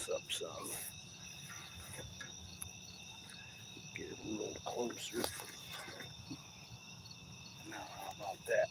this up some. Get it a little closer. Now, how about that?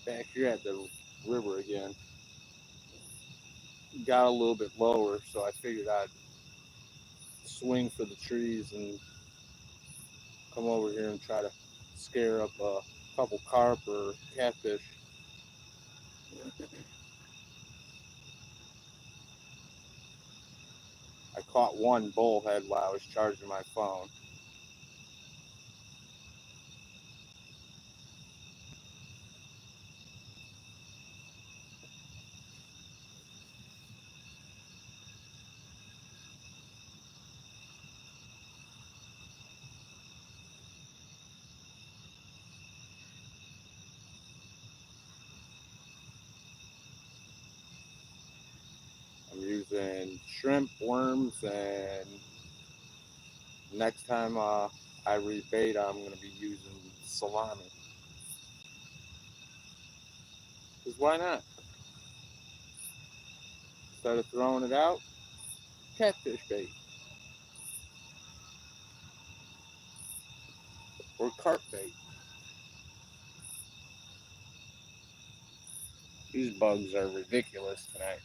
Back here at the river again. Got a little bit lower, so I figured I'd swing for the trees and come over here and try to scare up a couple carp or catfish. I caught one bullhead while I was charging my phone. I'm using shrimp, worms, and next time I rebait, I'm going to be using salami. Because why not? Instead of throwing it out, catfish bait or carp bait. These bugs are ridiculous tonight.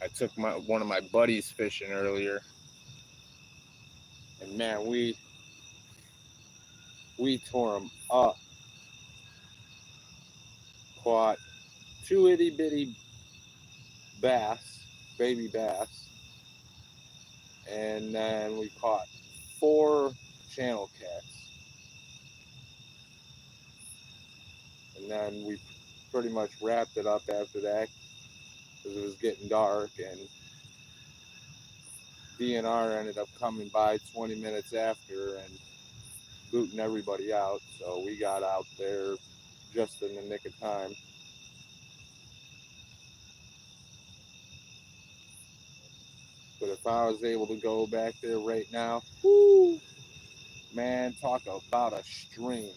I took one of my buddies fishing earlier, and man, we tore them up. Caught two itty bitty bass, baby bass, and then we caught 4 channel cats, and then we pretty much wrapped it up after that because it was getting dark, and DNR ended up coming by 20 minutes after and booting everybody out, so we got out there just in the nick of time. But if I was able to go back there right now, whoo, man, talk about a stream.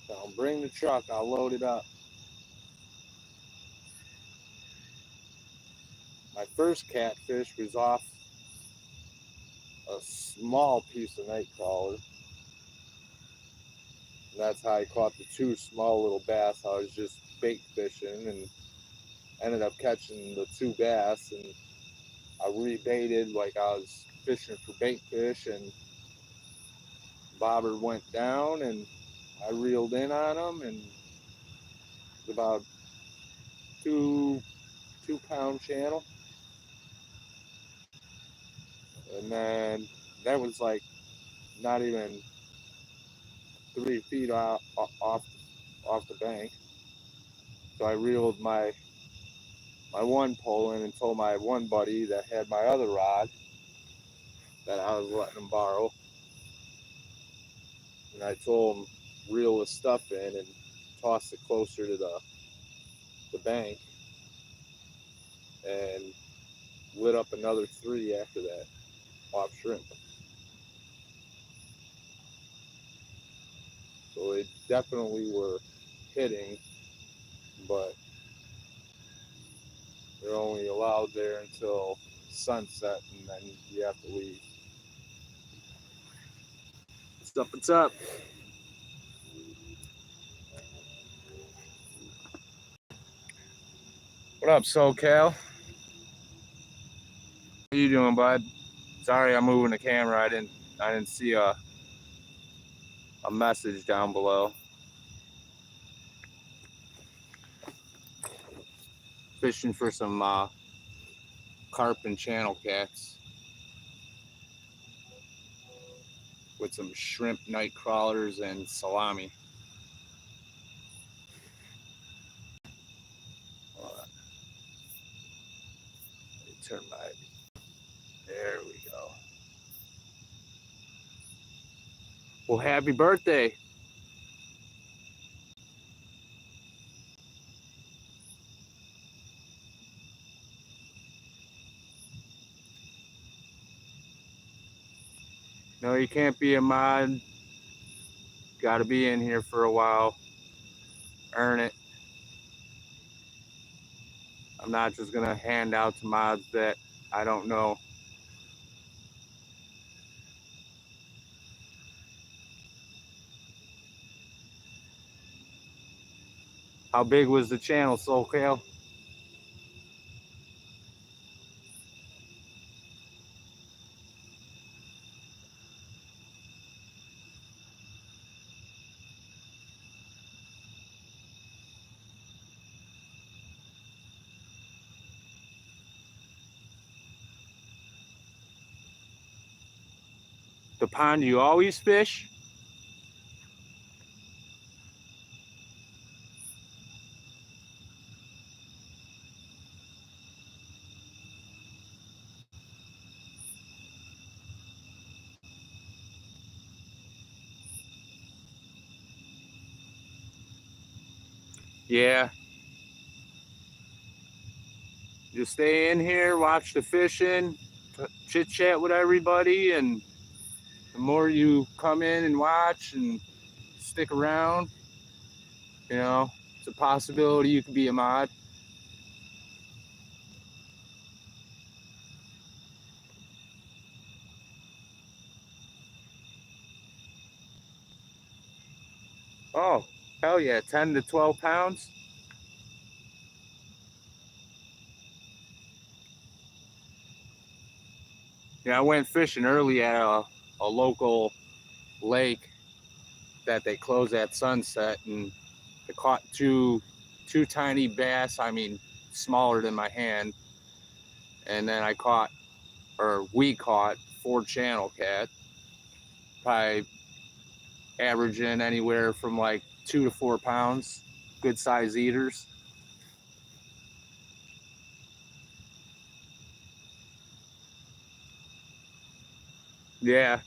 So I'll bring the truck, I'll load it up. My first catfish was off a small piece of night crawler. And that's how I caught the two small little bass. I was just bait fishing and ended up catching the two bass, and I rebaited like I was fishing for bait fish, and bobber went down, and I reeled in on them, and it's about 2 pound channel, and then that was like not even 3 feet off the bank. So I reeled my one pole in and told my one buddy that had my other rod that I was letting him borrow, and I told him reel the stuff in and toss it closer to the bank, and lit up another 3 after that off shrimp. So they definitely were hitting, but they're only allowed there until sunset, and then you have to leave. What's up? What's up? What up, SoCal? How you doing, bud? Sorry, I'm moving the camera. I didn't see a message down below. Fishing for some carp and channel cats with some shrimp night crawlers and salami. Hold on. Let me turn my. There we go. Well, happy birthday. No, you can't be a mod. Got to be in here for a while. Earn it. I'm not just going to hand out to mods that I don't know. How big was the channel, SoCal? The pond you always fish? Yeah. Just stay in here, watch the fishing, chit chat with everybody, and the more you come in and watch and stick around, it's a possibility you could be a mod. Oh, hell yeah, 10 to 12 pounds. Yeah, I went fishing early at a local lake that they close at sunset, and I caught two tiny bass, smaller than my hand, and then we caught 4 channel cat, probably averaging anywhere from like 2 to 4 pounds, good size eaters. Yeah,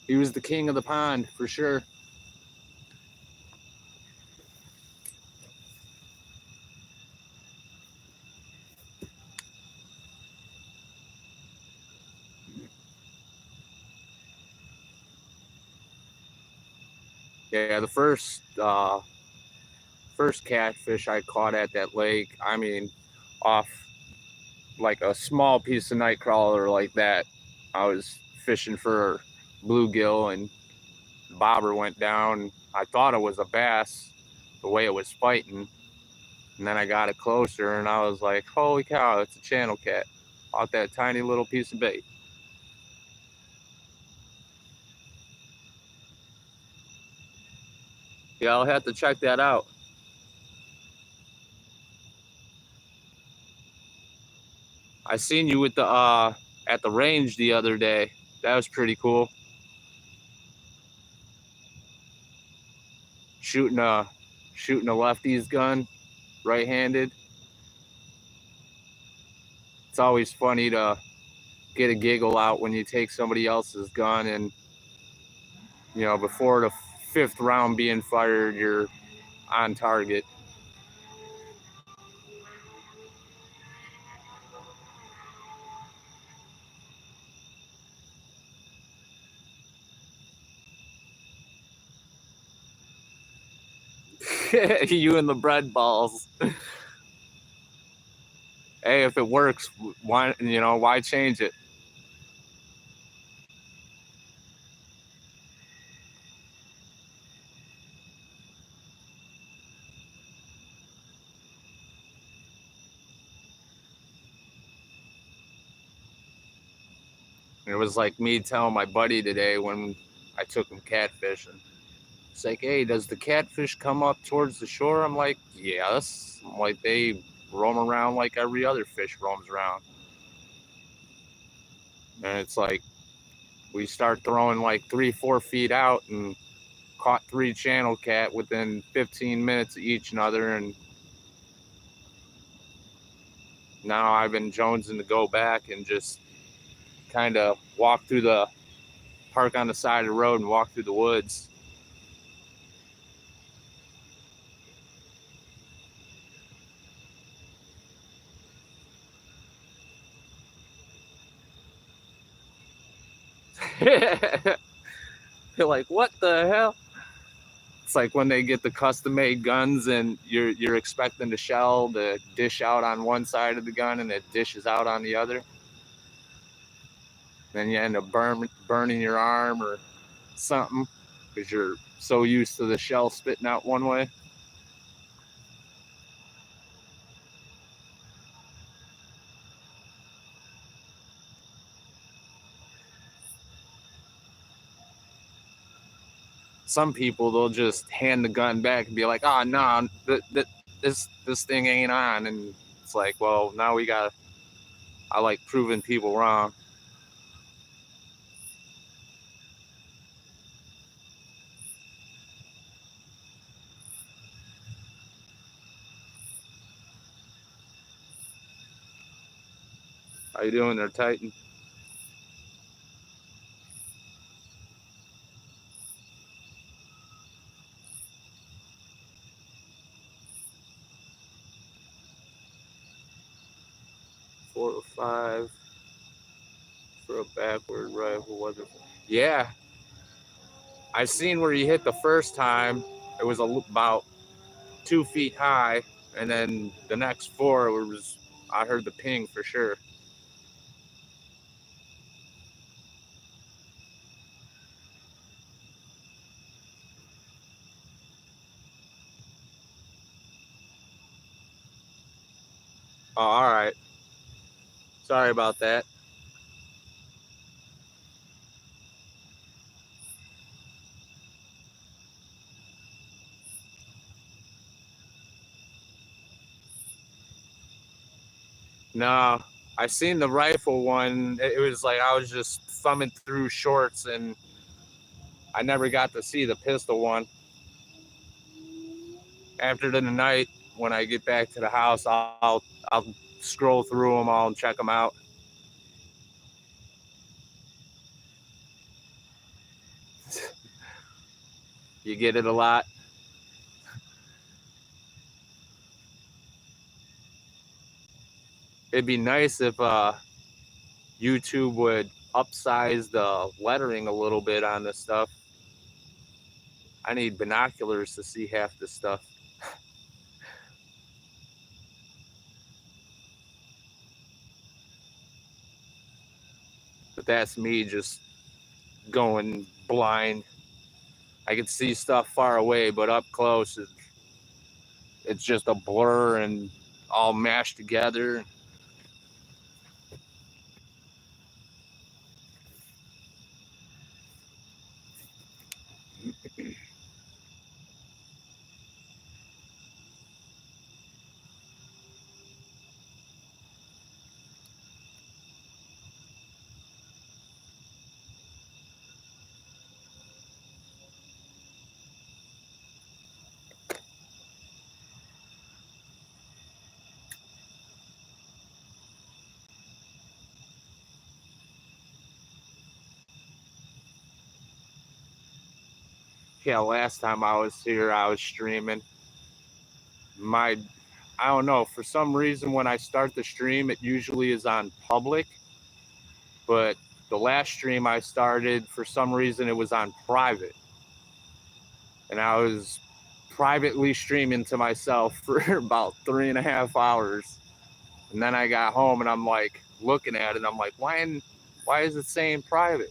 he was the king of the pond for sure. Yeah, the first catfish I caught at that lake, off like a small piece of night crawler like that, I was fishing for bluegill and bobber went down. I thought it was a bass the way it was fighting. And then I got it closer and I was like, holy cow, it's a channel cat off that tiny little piece of bait. Yeah, I'll have to check that out. I seen you with the at the range the other day. That was pretty cool. Shooting a lefty's gun, right-handed. It's always funny to get a giggle out when you take somebody else's gun and before the fifth round being fired, you're on target. You and the bread balls. Hey, if it works, why change it? It was like me telling my buddy today when I took him catfishing. It's like, hey, does the catfish come up towards the shore? I'm like, yes. I'm like, they roam around like every other fish roams around. And it's like, we start throwing like 3-4 feet out and caught 3 channel cat within 15 minutes of each other. And now I've been jonesing to go back and just kind of walk through the park on the side of the road and walk through the woods. You're like, what the hell? It's like when they get the custom-made guns and you're expecting the shell to dish out on one side of the gun and it dishes out on the other. Then you end up burning your arm or something because you're so used to the shell spitting out one way. Some people, they'll just hand the gun back and be like, oh, no, this thing ain't on. And it's like, well, now I like proving people wrong. How you doing there, Titan? Four or five for a backward rifle. Yeah, I seen where you hit the first time. It was about 2 feet high, and then the next 4 was I heard the ping for sure. Oh, all right. Sorry about that. No, I seen the rifle one. It was like I was just thumbing through shorts, and I never got to see the pistol one. After the night, when I get back to the house, I'll scroll through them all and check them out. You get it a lot. It'd be nice if YouTube would upsize the lettering a little bit on this stuff. I need binoculars to see half this stuff. But that's me just going blind. I can see stuff far away, but up close, it's just a blur and all mashed together. Yeah, last time I was here, I was streaming. I don't know, for some reason when I start the stream, it usually is on public, but the last stream I started, for some reason, it was on private. And I was privately streaming to myself for about 3.5 hours. And then I got home and I'm like looking at it, I'm like, why is it saying private?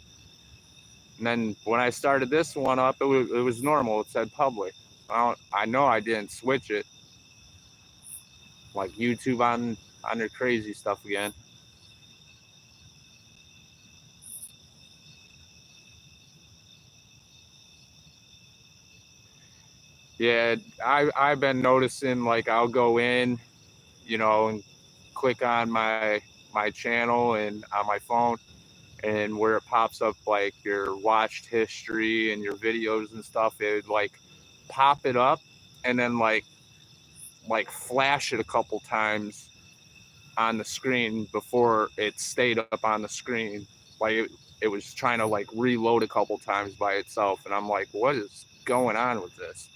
And then when I started this one up, it was normal. It said public. I know I didn't switch it. Like YouTube on their crazy stuff again. Yeah, I've been noticing, like, I'll go in, and click on my channel and on my phone, and where it pops up like your watched history and your videos and stuff, it would like pop it up and then like flash it a couple times on the screen before it stayed up on the screen. Like it was trying to like reload a couple times by itself, and I'm like, what is going on with this?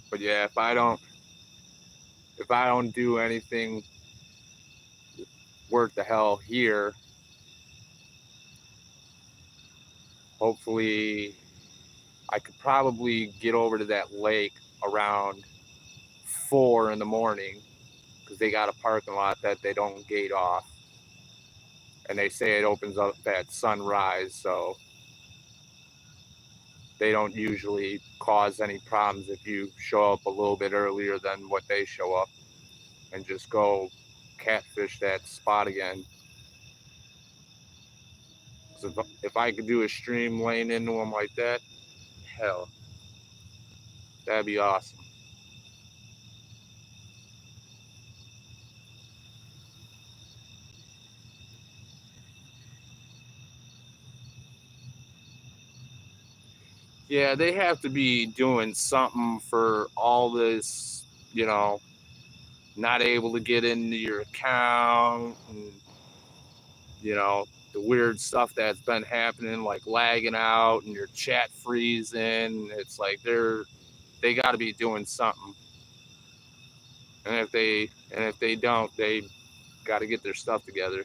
But yeah, if I don't do anything worth the hell here, hopefully I could probably get over to that lake around 4 in the morning, because they got a parking lot that they don't gate off, and they say it opens up at sunrise, so they don't usually cause any problems if you show up a little bit earlier than what they show up, and just go catfish that spot again. So if I could do a stream lane into them like that, hell, that'd be awesome. Yeah, they have to be doing something for all this, not able to get into your account, and the weird stuff that's been happening, like lagging out and your chat freezing. It's like they got to be doing something, and if they don't, they got to get their stuff together.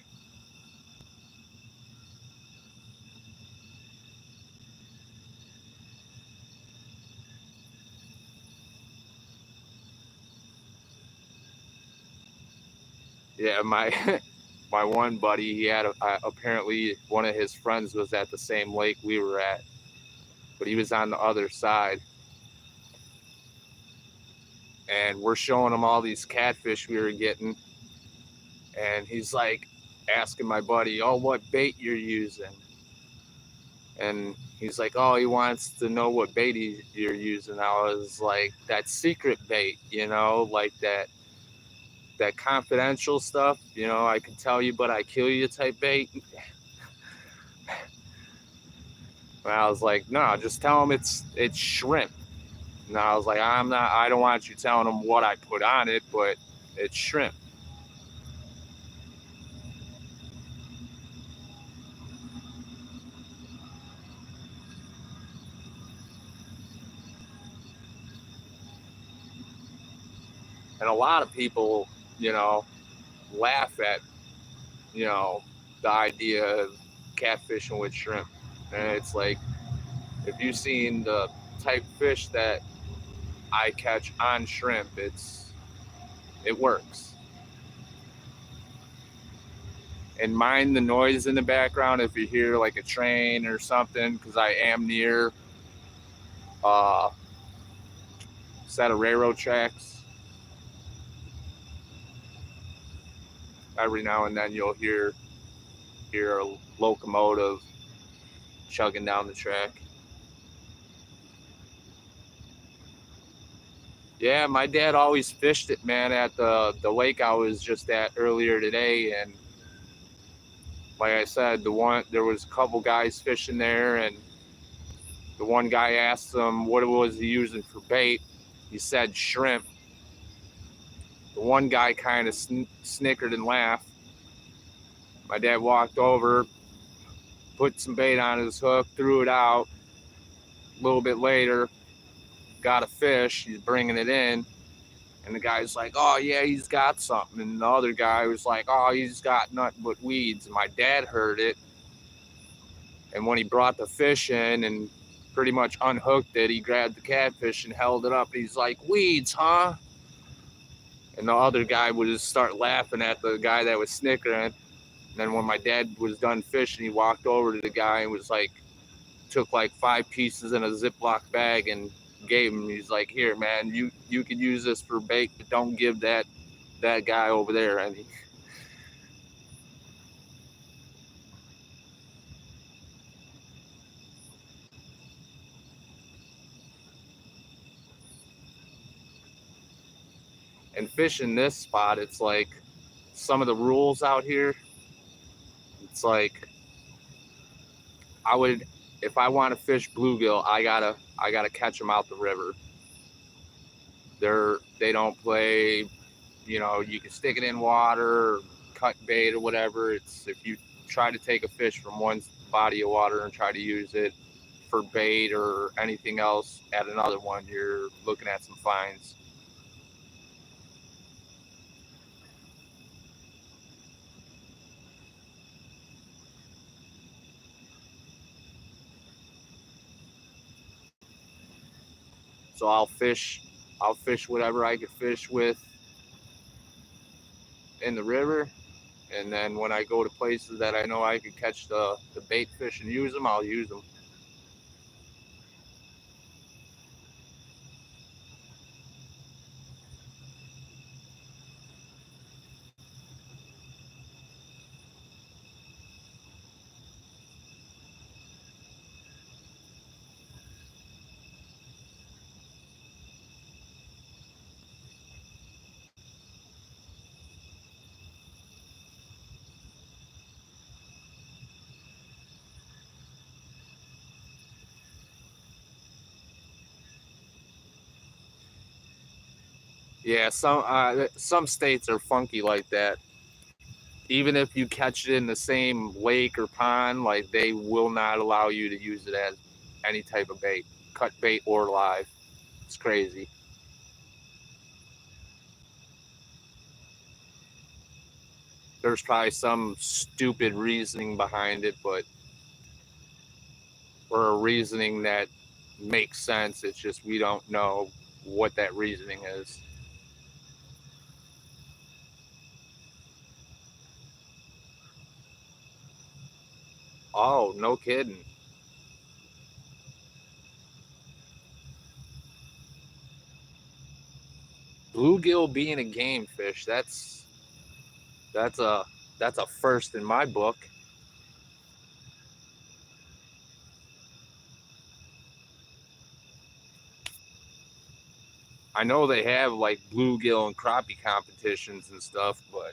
Yeah, my my one buddy, he had apparently one of his friends was at the same lake we were at, but he was on the other side, and we're showing him all these catfish we were getting, and he's like asking my buddy, "Oh, what bait you're using?" And he's like, "Oh, he wants to know what bait you're using." I was like, "That secret bait, like that confidential stuff, I can tell you, but I kill you type bait." And I was like, "No, just tell him it's shrimp." And I was like, I don't want you telling him what I put on it, but it's shrimp. And a lot of people, laugh at, the idea of catfishing with shrimp. And it's like, if you've seen the type of fish that I catch on shrimp, it works. And mind the noise in the background if you hear like a train or something, because I am near a set of railroad tracks. Every now and then you'll hear a locomotive chugging down the track. Yeah, my dad always fished it, man, at the lake I was just at earlier today. And like I said, there was a couple guys fishing there, and the one guy asked him what was he using for bait. He said shrimp. The one guy kind of snickered and laughed. My dad walked over, put some bait on his hook, threw it out. A little bit later, got a fish. He's bringing it in. And the guy's like, oh, yeah, he's got something. And the other guy was like, oh, he's got nothing but weeds. And my dad heard it. And when he brought the fish in and pretty much unhooked it, he grabbed the catfish and held it up. And he's like, weeds, huh? And the other guy would just start laughing at the guy that was snickering. And then when my dad was done fishing, he walked over to the guy and was like, took like 5 pieces in a Ziploc bag and gave him. He's like, here, man, you can use this for bait, but don't give that guy over there any. And fishing this spot, it's like some of the rules out here. It's like if I want to fish bluegill, I gotta catch them out the river. They don't play. You can stick it in water, or cut bait or whatever. It's if you try to take a fish from one body of water and try to use it for bait or anything else at another one, you're looking at some fines. So I'll fish whatever I could fish with in the river. And then when I go to places that I know I could catch the bait fish and use them, I'll use them. Yeah, some states are funky like that. Even if you catch it in the same lake or pond, like they will not allow you to use it as any type of bait, cut bait or live. It's crazy. There's probably some stupid reasoning behind it, but or a reasoning that makes sense. It's just we don't know what that reasoning is. Oh, no kidding. Bluegill being a game fish, that's a that's a first in my book. I know they have like bluegill and crappie competitions and stuff, but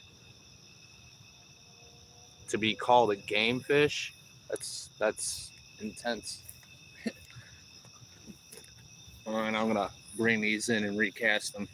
to be called a game fish, that's intense. All right, I'm gonna bring these in and recast them.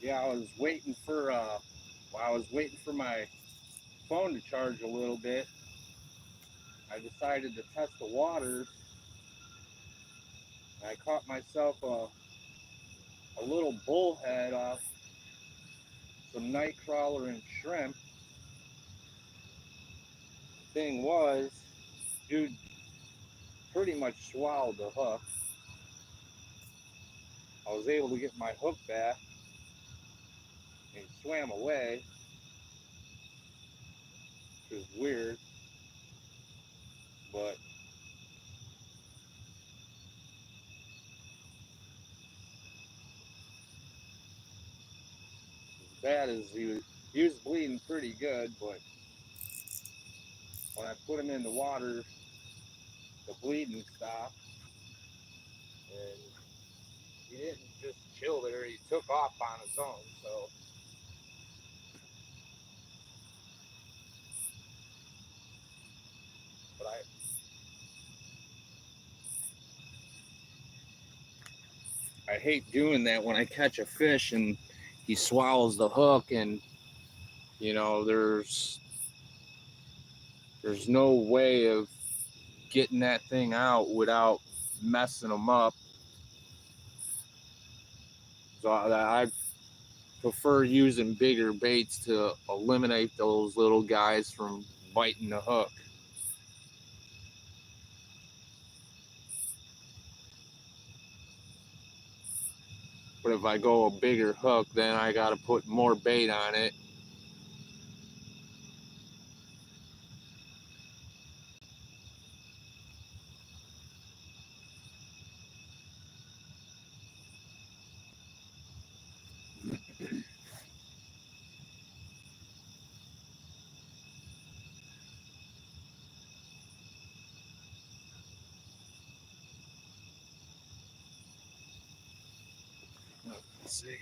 Yeah, I was waiting for my phone to charge a little bit. I decided to test the waters. I caught myself a little bullhead off some night crawler and shrimp. Thing was, dude pretty much swallowed the hook. I was able to get my hook back and he swam away, which was weird, but as bad as he was bleeding pretty good, but when I put him in the water, the bleeding stopped, and he didn't just chill there, he took off on his own, so but I hate doing that when I catch a fish and he swallows the hook, and you know there's no way of getting that thing out without messing them up. So I prefer using bigger baits to eliminate those little guys from biting the hook. But if I go a bigger hook, then I got to put more bait on it. Let's see.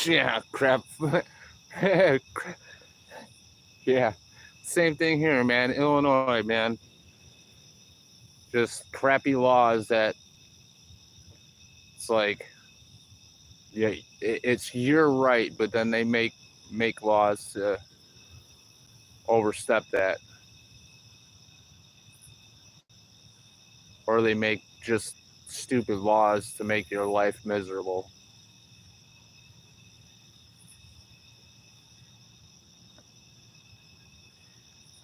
Yeah, crap. Yeah, same thing here, man. Illinois, man. Just crappy laws that it's like, yeah, it's your right, but then they make laws to overstep that, or they make just stupid laws to make your life miserable.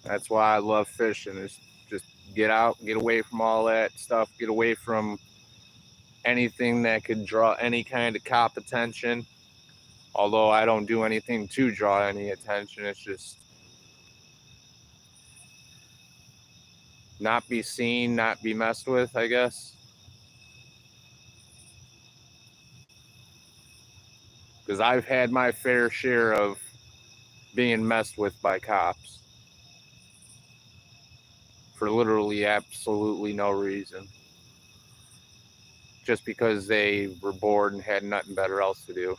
That's why I love fishing. Is just get out, get away from all that stuff, get away from anything that could draw any kind of cop attention. Although I don't do anything to draw any attention, it's just not be seen, not be messed with, I guess. Because I've had my fair share of being messed with by cops for literally absolutely no reason. Just because they were bored and had nothing better else to do.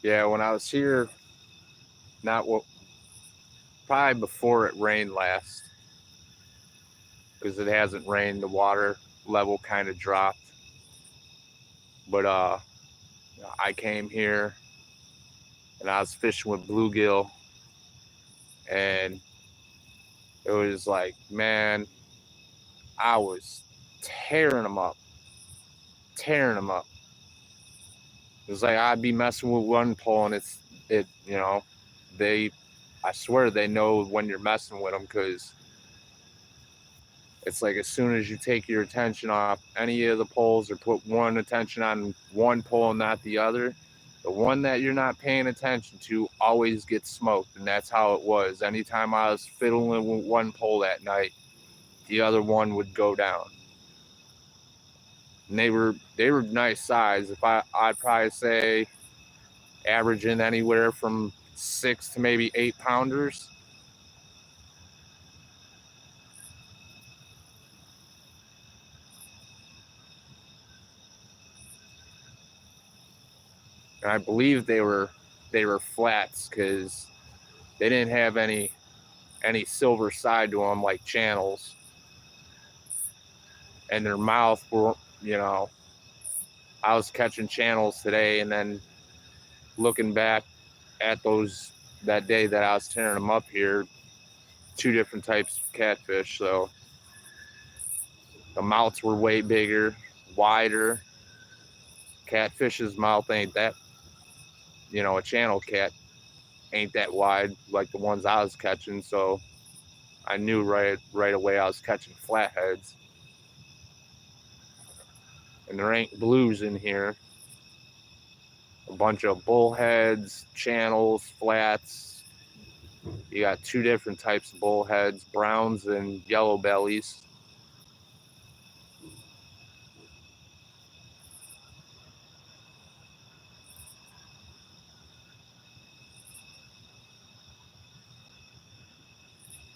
Yeah, when I was here, not what, probably before it rained last, because it hasn't rained, the water level kind of dropped. But I came here and I was fishing with bluegill, and it was like, man, I was tearing them up, tearing them up. It was like I'd be messing with one pole, and I swear they know when you're messing with them, because it's like as soon as you take your attention off any of the poles or put one attention on one pole and not the other, the one that you're not paying attention to always gets smoked. And that's how it was. Anytime I was fiddling with one pole that night, the other one would go down. And they were nice size. I'd probably say averaging anywhere from 6 to maybe 8 pounders. And I believe they were flats because they didn't have any silver side to them like channels. And their mouth were, you know, I was catching channels today, and then looking back at those that day that I was tearing them up here, 2 different types of catfish. So the mouths were way bigger, wider. Catfish's mouth ain't that, you know, a channel cat ain't that wide like the ones I was catching. So I knew right away I was catching flatheads. And there ain't blues in here. A bunch of bullheads, channels, flats. You got 2 different types of bullheads, browns and yellow bellies.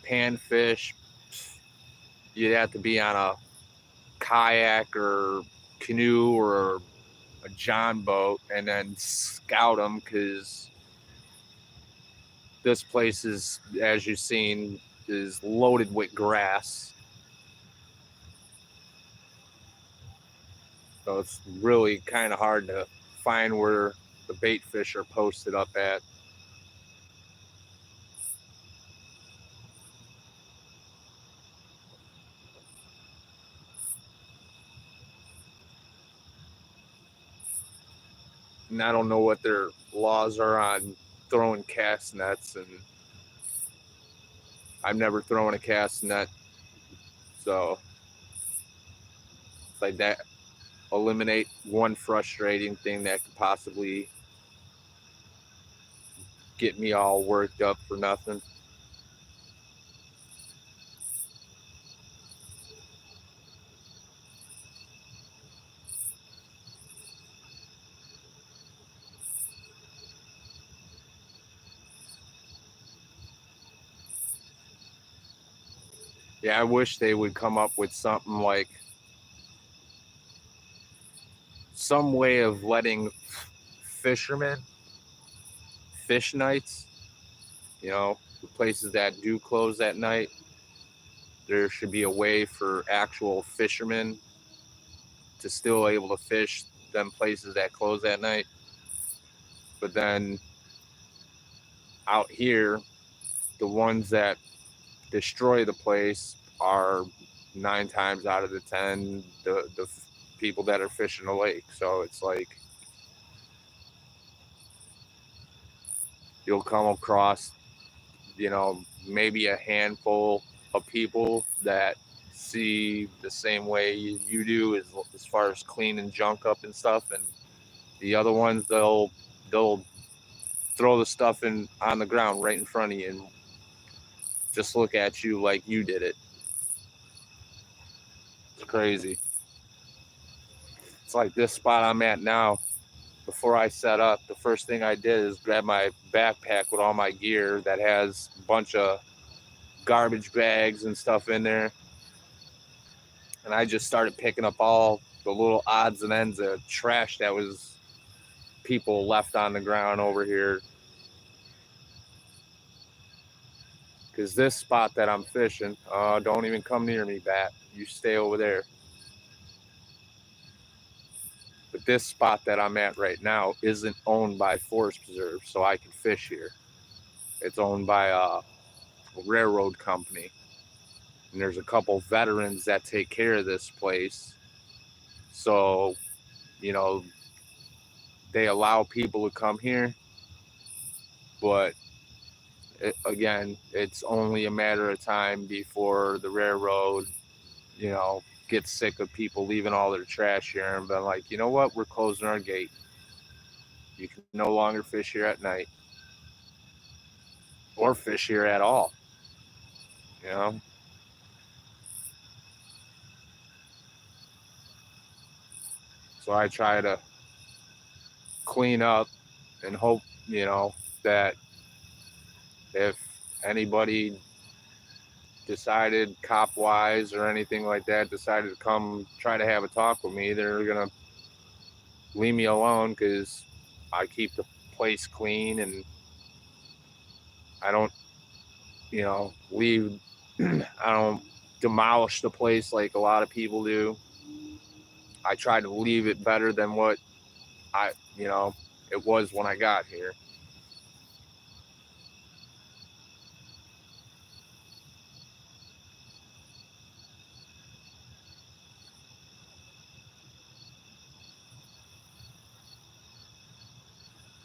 Panfish, you'd have to be on a kayak or canoe or a john boat and then scout them, because this place is, as you've seen, is loaded with grass. So it's really kind of hard to find where the bait fish are posted up at. And I don't know what their laws are on throwing cast nets, and I've never thrown a cast net, so it's like that eliminate one frustrating thing that could possibly get me all worked up for nothing. Yeah, I wish they would come up with something like some way of letting fishermen fish nights, you know, the places that do close at night. There should be a way for actual fishermen to still able to fish them places that close at night. But then out here, the ones that destroy the place are 9 times out of the 10 the people that are fishing the lake. So it's like you'll come across, you know, maybe a handful of people that see the same way you do as far as cleaning junk up and stuff, and the other ones they'll throw the stuff in on the ground right in front of you and just look at you like you did it. It's crazy. It's like this spot I'm at now. Before I set up, the first thing I did is grab my backpack with all my gear that has a bunch of garbage bags and stuff in there, and I just started picking up all the little odds and ends of trash that was people left on the ground over here. Because this spot that I'm fishing, don't even come near me, bat. You stay over there. But this spot that I'm at right now isn't owned by Forest Preserve, so I can fish here. It's owned by a railroad company. And there's a couple veterans that take care of this place. So, you know, they allow people to come here. But again, it's only a matter of time before the railroad, you know, gets sick of people leaving all their trash here and been like, you know what, we're closing our gate. You can no longer fish here at night or fish here at all, you know. So I try to clean up and hope, you know, that if anybody decided, cop wise or anything like that, decided to come try to have a talk with me, they're gonna leave me alone because I keep the place clean and I don't, leave. I don't demolish the place like a lot of people do. I try to leave it better than what I, it was when I got here.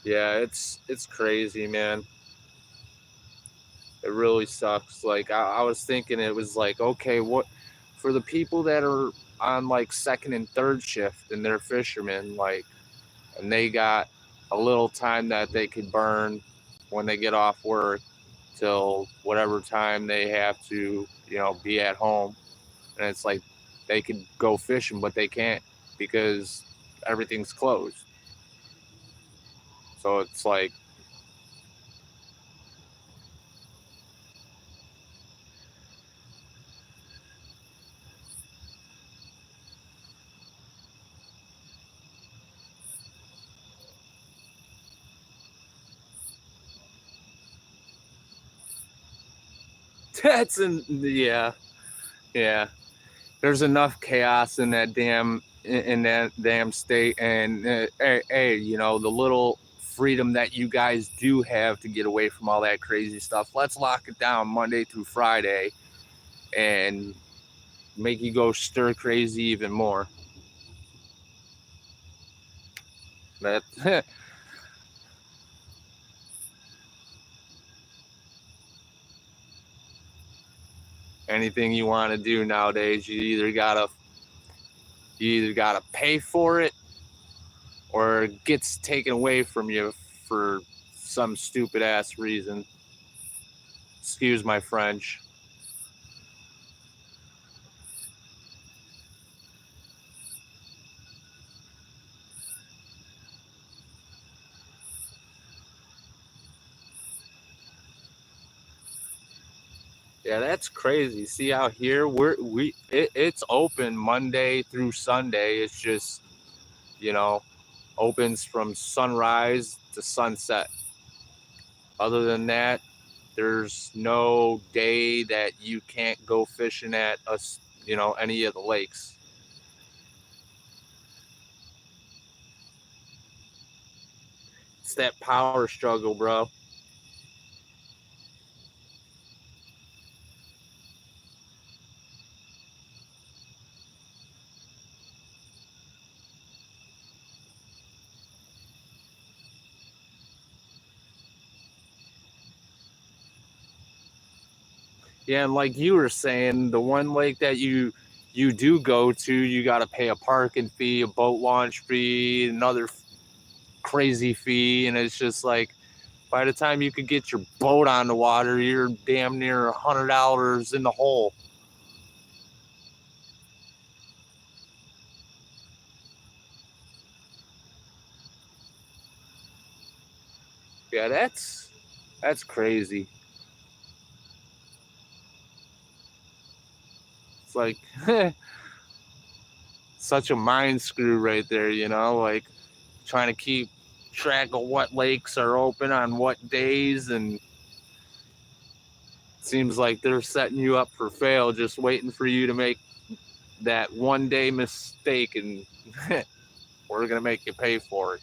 Yeah, it's crazy, man. It really sucks. Like I was thinking, it was like, okay, what for the people that are on like second and third shift and they're fishermen, like, and they got a little time that they could burn when they get off work till whatever time they have to, be at home. And it's like they could go fishing, but they can't because everything's closed. So it's like, yeah, yeah. There's enough chaos in that damn state, and hey, the little freedom that you guys do have to get away from all that crazy stuff. Let's lock it down Monday through Friday, and make you go stir crazy even more. That anything you want to do nowadays, you either gotta pay for it or it gets taken away from you for some stupid ass reason. Excuse my French. Yeah, that's crazy. See out here, it's open Monday through Sunday. It's just, you know, opens from sunrise to sunset. Other than that, there's no day that you can't go fishing at us, any of the lakes. It's that power struggle, bro. Yeah, and like you were saying, the one lake that you do go to, you got to pay a parking fee, a boat launch fee, another crazy fee, and it's just like by the time you could get your boat on the water, you're damn near $100 in the hole. Yeah, that's crazy. It's like such a mind screw right there, like trying to keep track of what lakes are open on what days, and it seems like they're setting you up for fail, just waiting for you to make that one day mistake, and we're gonna make you pay for it.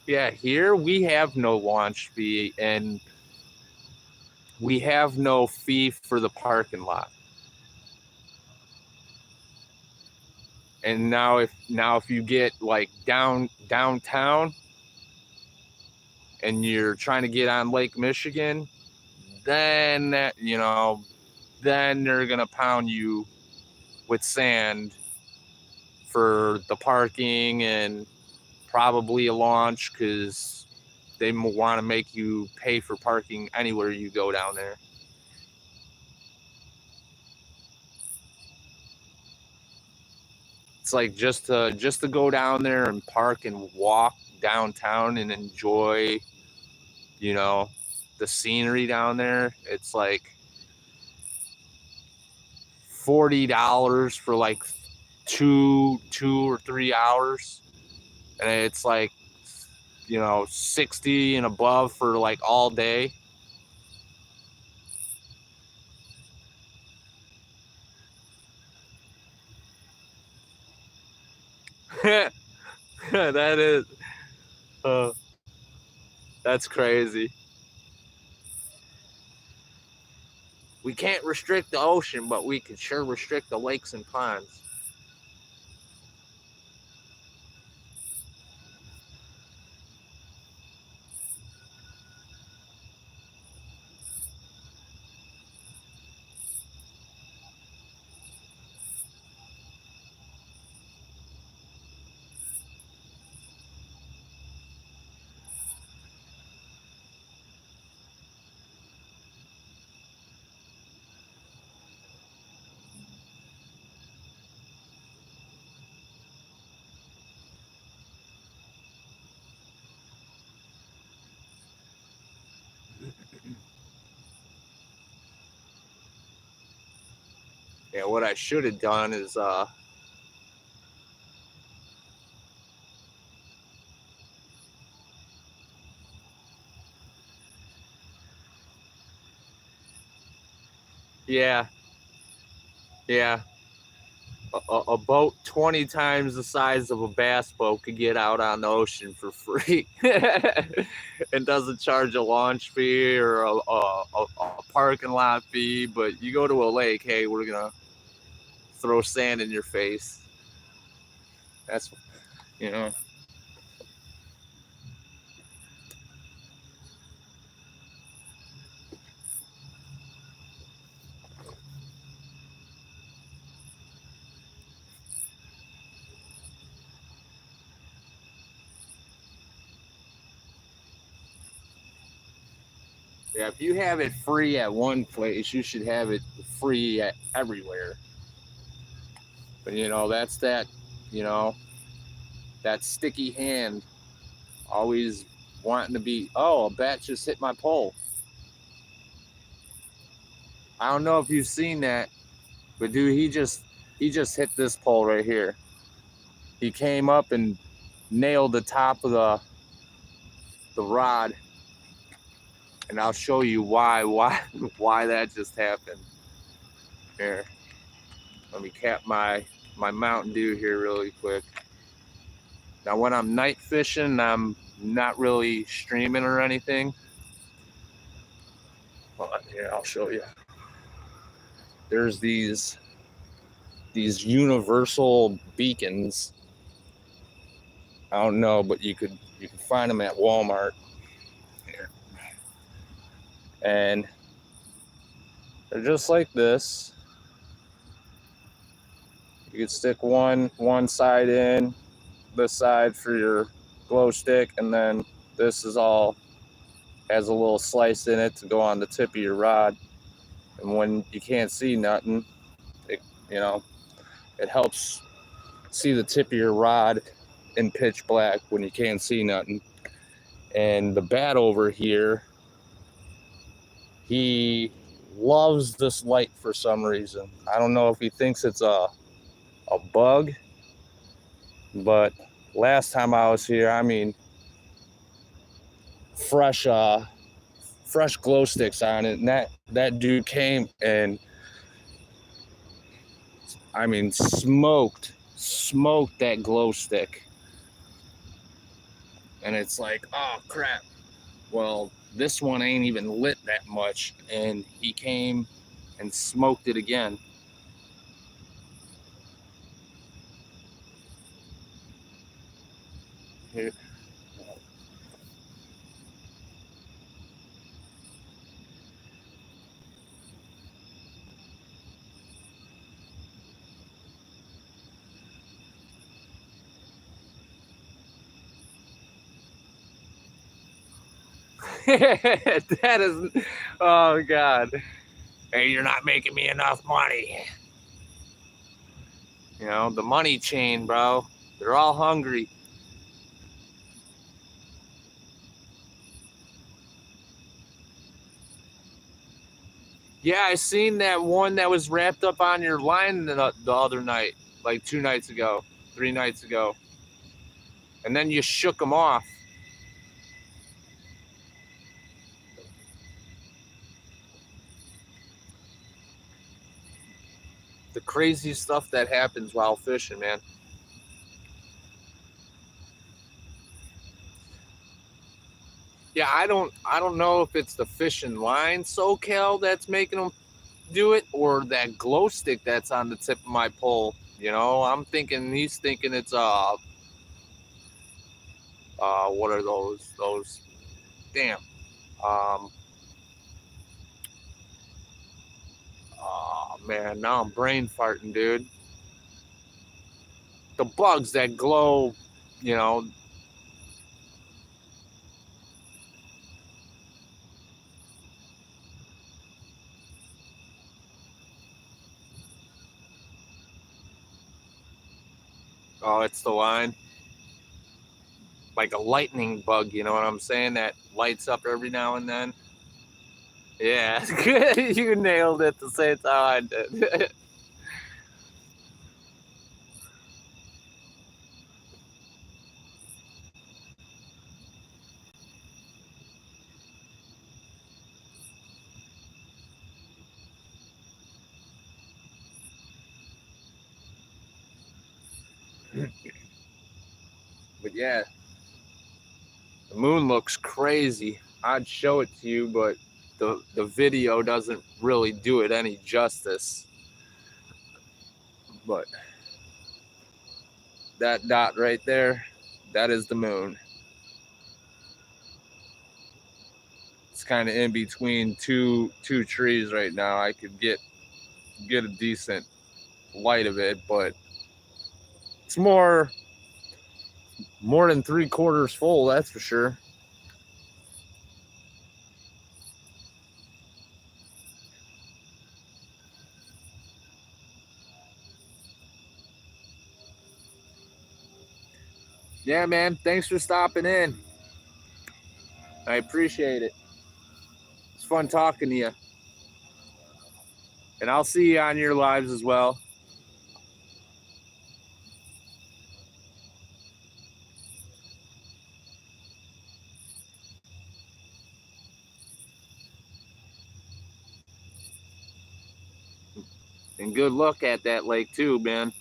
Yeah, here we have no launch fee, and we have no fee for the parking lot. And now if you get like downtown and you're trying to get on Lake Michigan, then then they're gonna pound you with sand for the parking and probably a launch because they want to make you pay for parking anywhere you go down there. it's like just to go down there and park and walk downtown and enjoy, you know, the scenery down there. It's like $40 for like two or 3 hours, and it's like, you know, 60 and above for like all day. That is, uh, that's crazy. We can't restrict the ocean, but we can sure restrict the lakes and ponds. Yeah, what I should have done is yeah, yeah. A boat 20 times the size of a bass boat could get out on the ocean for free and doesn't charge a launch fee or a parking lot fee. But you go to a lake, hey, we're going to throw sand in your face. That's, you know. Yeah, if you have it free at one place, you should have it free at everywhere. But, you know, that's that, you know, that sticky hand always wanting to be, oh, a bat just hit my pole. I don't know if you've seen that, but dude, he just hit this pole right here. He came up and nailed the top of the rod, and I'll show you why that just happened. Here, let me cap my Mountain Dew here really quick. Now, when I'm night fishing, I'm not really streaming or anything. Hold on here, I'll show you. There's these universal beacons. I don't know, but you can find them at Walmart. Here. And they're just like this. You can stick one side in, this side for your glow stick, and then this is all has a little slice in it to go on the tip of your rod. And when you can't see nothing, it, you know, it helps see the tip of your rod in pitch black when you can't see nothing. And the bat over here, he loves this light for some reason. I don't know if he thinks it's a bug, but last time I was here, I mean, fresh glow sticks on it, and that dude came and, I mean, smoked that glow stick. And it's like, oh crap, well, this one ain't even lit that much, and he came and smoked it again. Here. That is, oh God. Hey, you're not making me enough money. You know, the money chain, bro. They're all hungry. Yeah, I seen that one that was wrapped up on your line the other night, like 2 nights ago, 3 nights ago. And then you shook them off. The crazy stuff that happens while fishing, man. Yeah, I don't know if it's the fishing line SoCal that's making them do it, or that glow stick that's on the tip of my pole. You know, I'm thinking he's thinking it's what are those damn um oh man, now I'm brain farting, dude. The bugs that glow, you know. Oh, it's the line, like a lightning bug, you know what I'm saying, that lights up every now and then. Yeah, good. You nailed it the same time I did. But yeah, the moon looks crazy. I'd show it to you, but the video doesn't really do it any justice. But that dot right there, that is the moon. It's kind of in between two trees right now. I could get a decent light of it, but it's more than 3/4 full, that's for sure. Yeah, man. Thanks for stopping in. I appreciate it. It's fun talking to you. And I'll see you on your lives as well. And good luck at that lake too, man.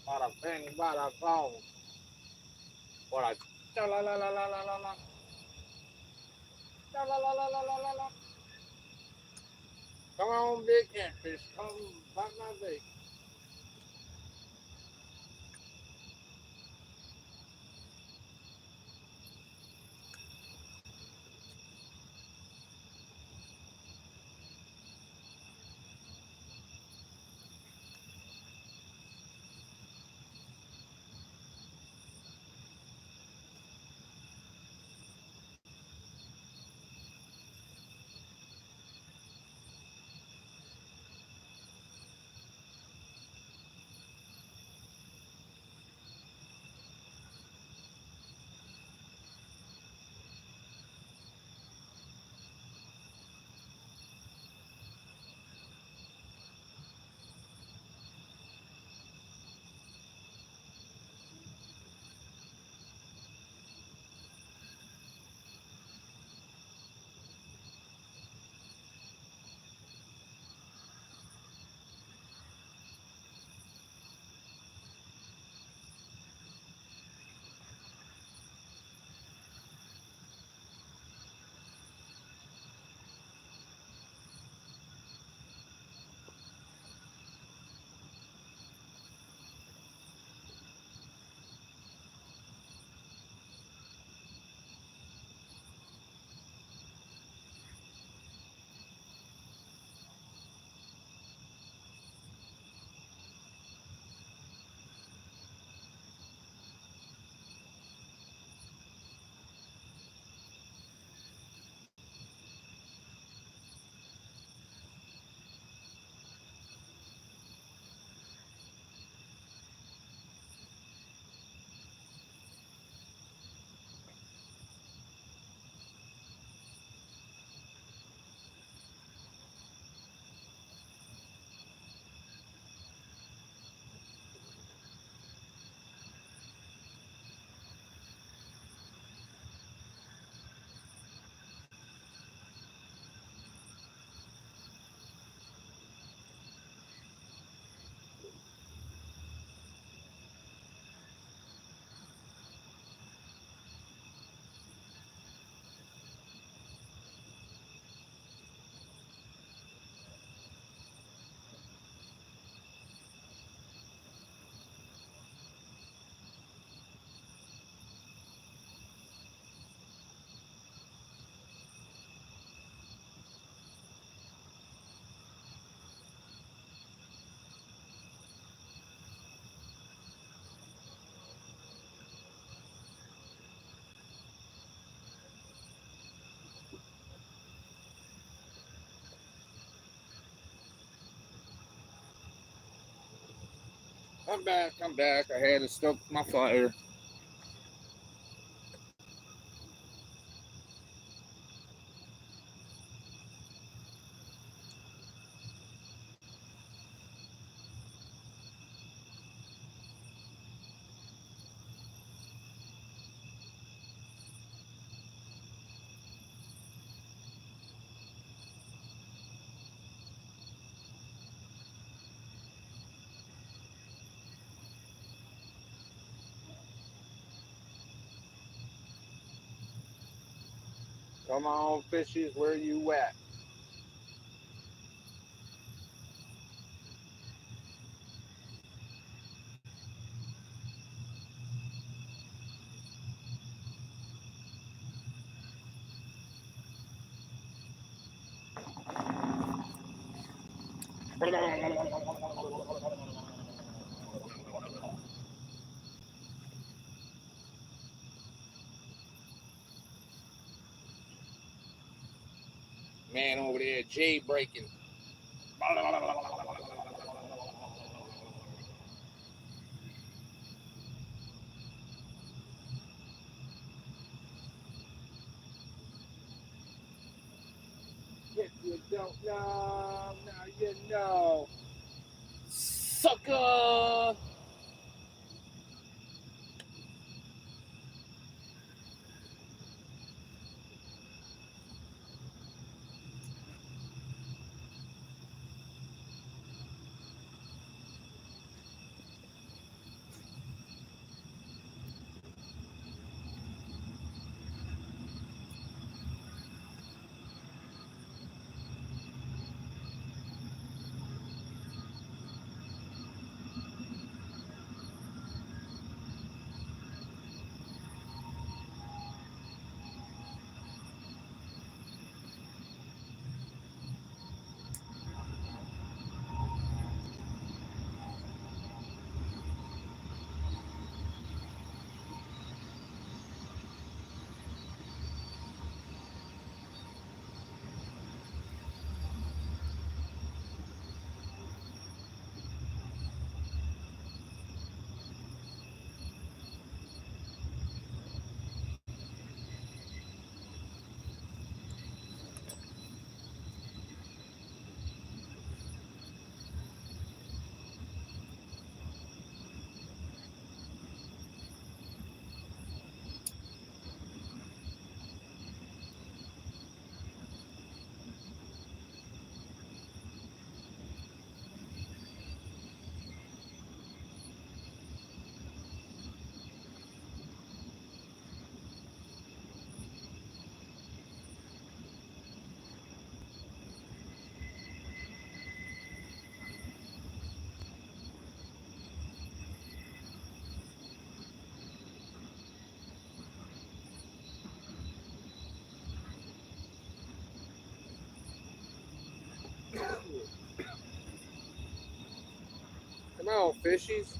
Bada bing, bada boom. Bada la la la la la la la la la la la la la la la. Come on, big catfish, come bite my bait. I'm back. I'm back. I had to stoke my fire. Come on, fishies, where you at? Man over there, Jay breaking. If you don't know, now you know. Sucker! small fishies.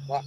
What?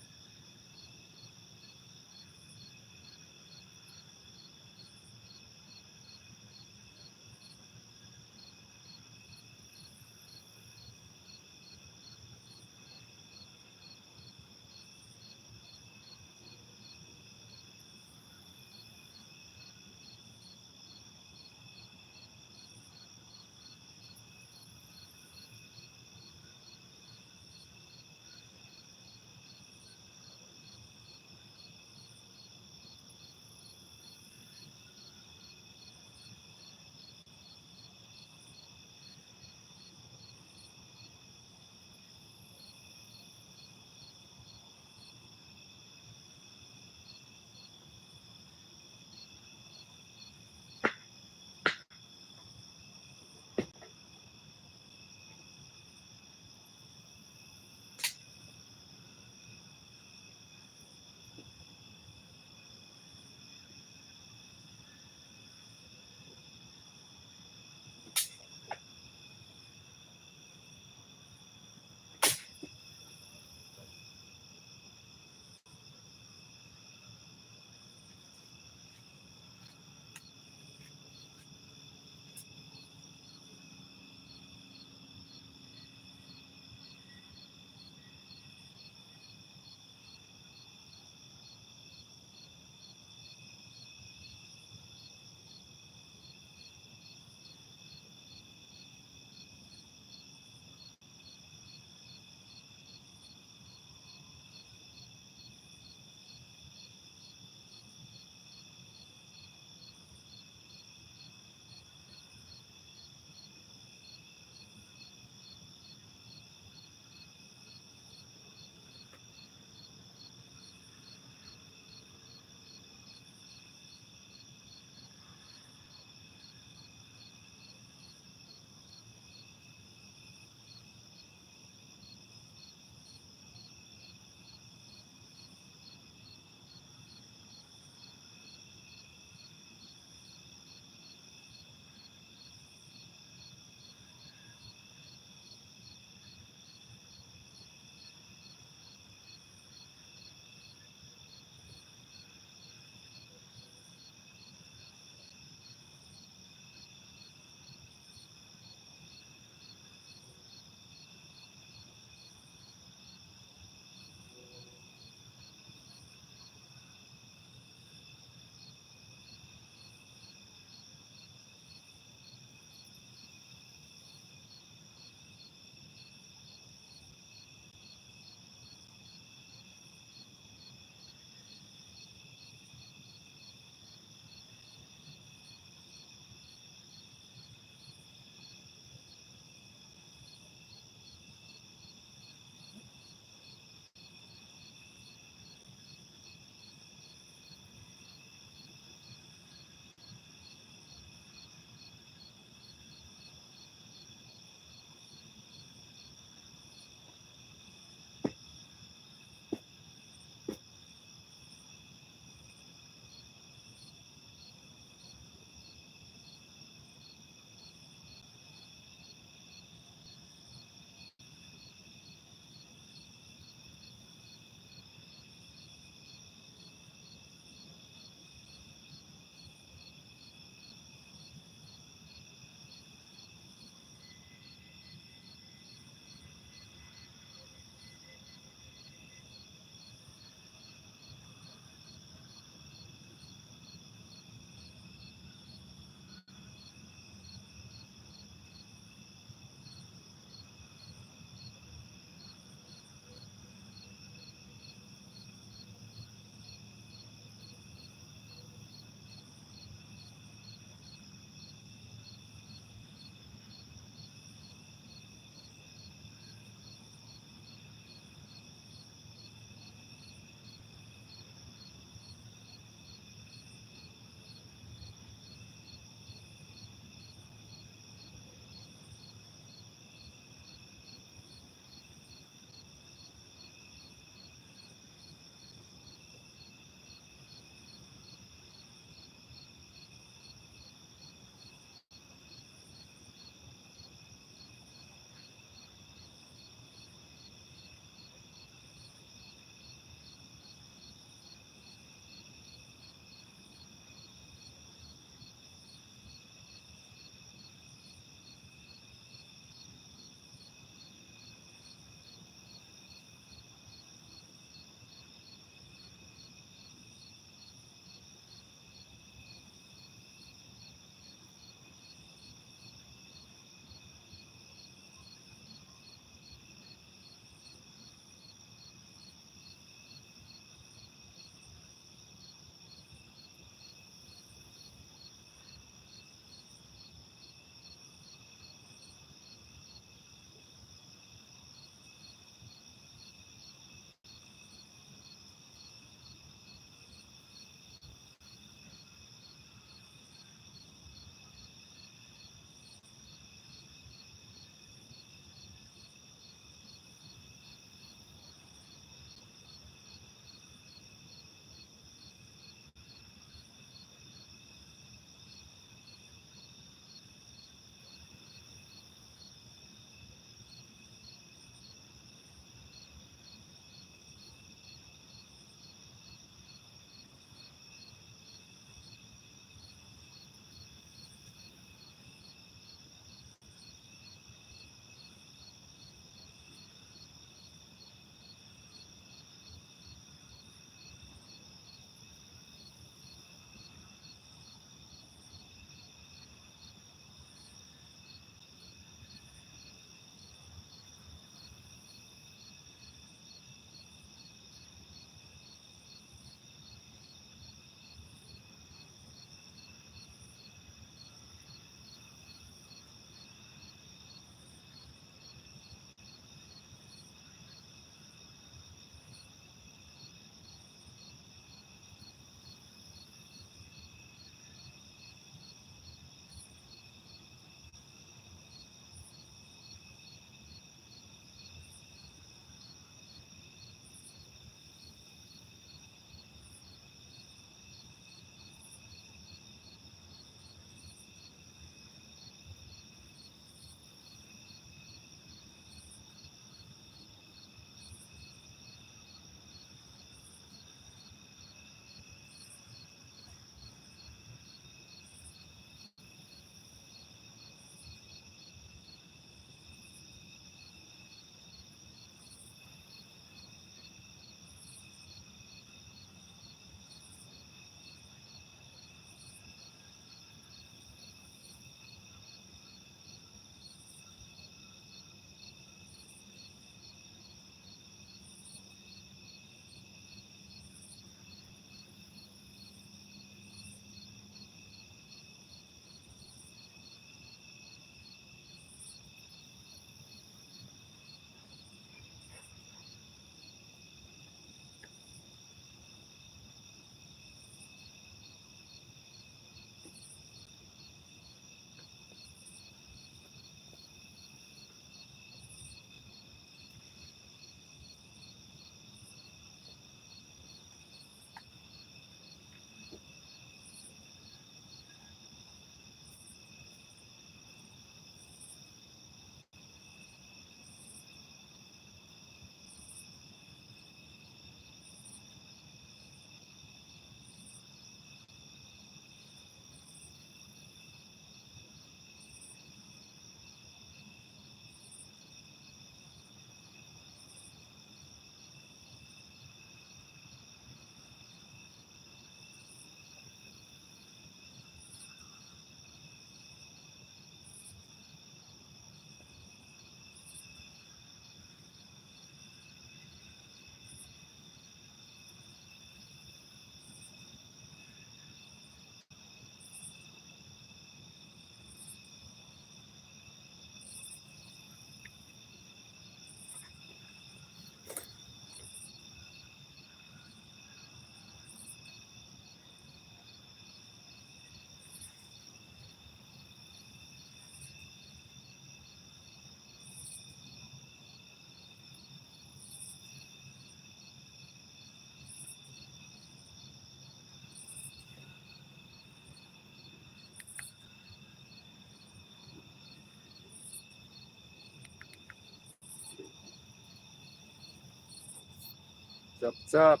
What's up?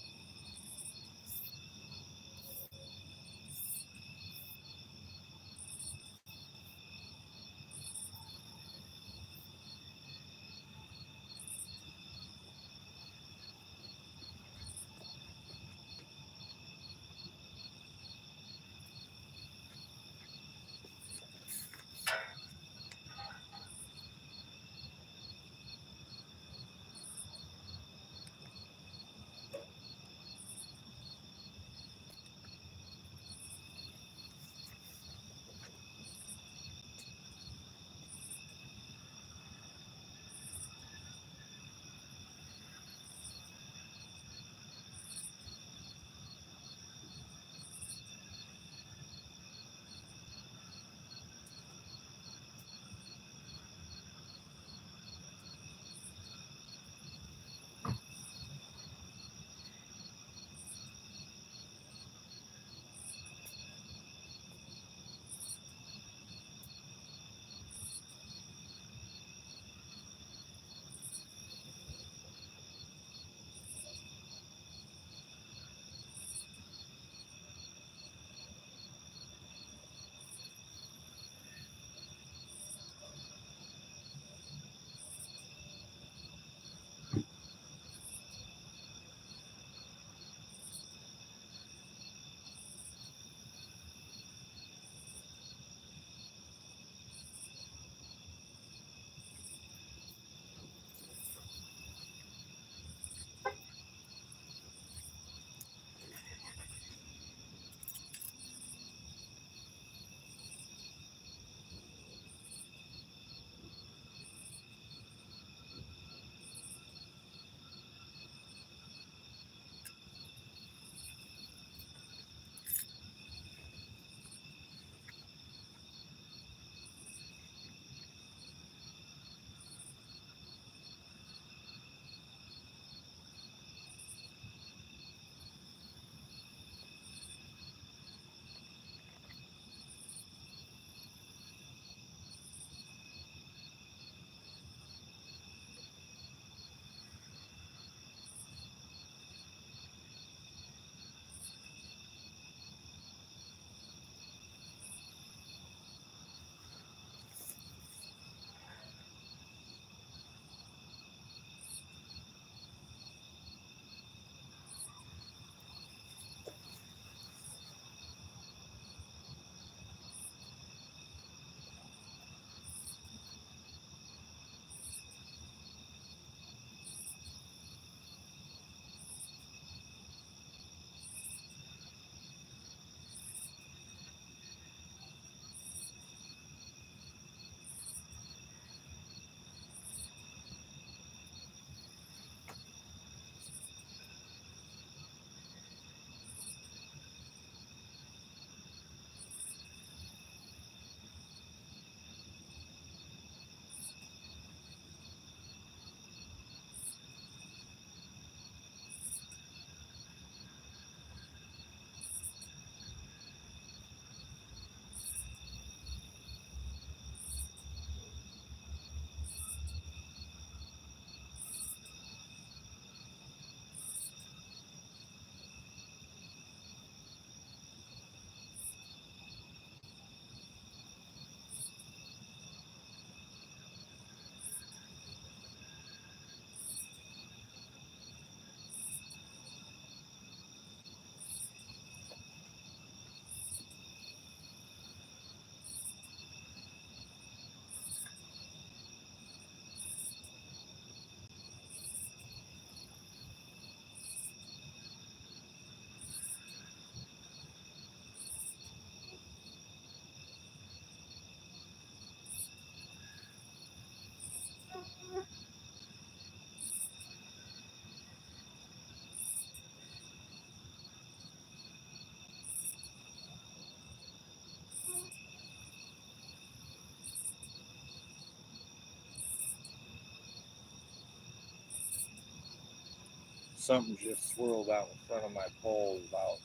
Something just swirled out in front of my pole about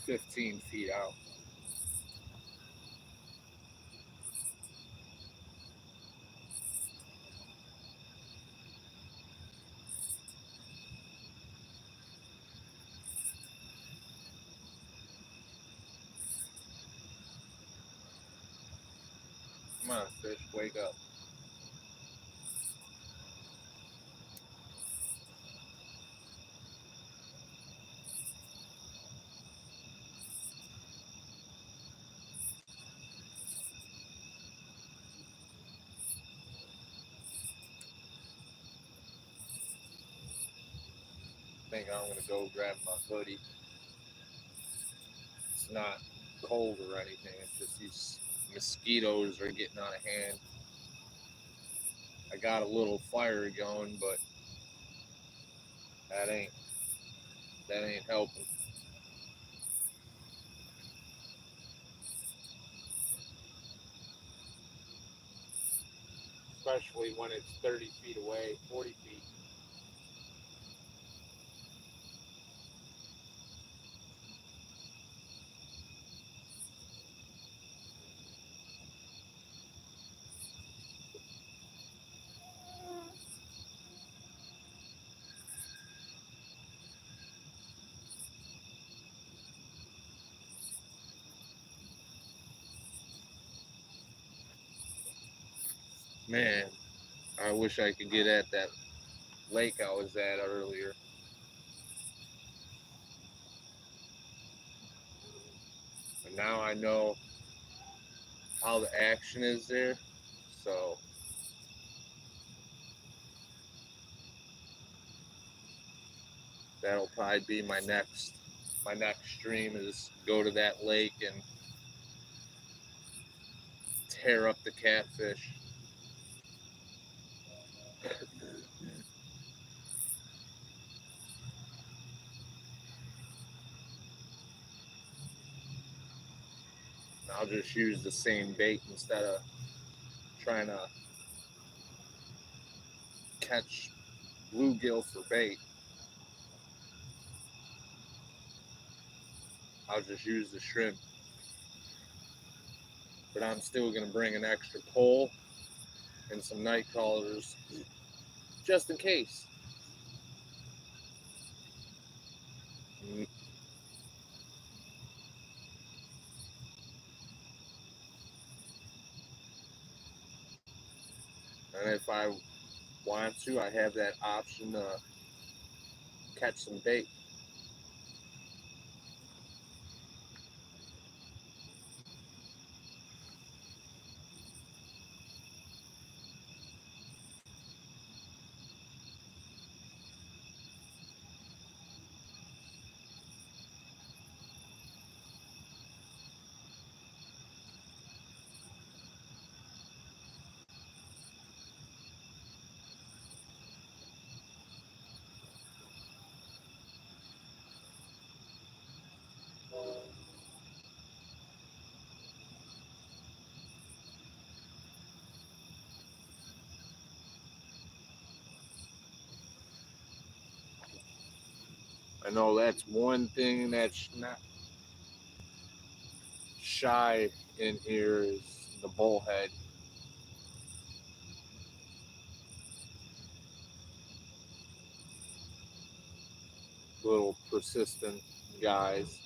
15 feet out. Come on, fish, wake up. I think I'm gonna go grab my hoodie. It's not cold or anything. It's just these mosquitoes are getting out of hand. I got a little fire going, but that ain't helping. Especially when it's 30 feet away, 40 feet. Man, I wish I could get at that lake I was at earlier. But now I know how the action is there. So that'll probably be my next stream is go to that lake and tear up the catfish. I'll just use the same bait instead of trying to catch bluegill for bait. I'll just use the shrimp. But I'm still going to bring an extra pole and some night crawlers just in case. And if I want to, I have that option to catch some bait. I know that's one thing that's not shy in here is the bullhead. Little persistent guys.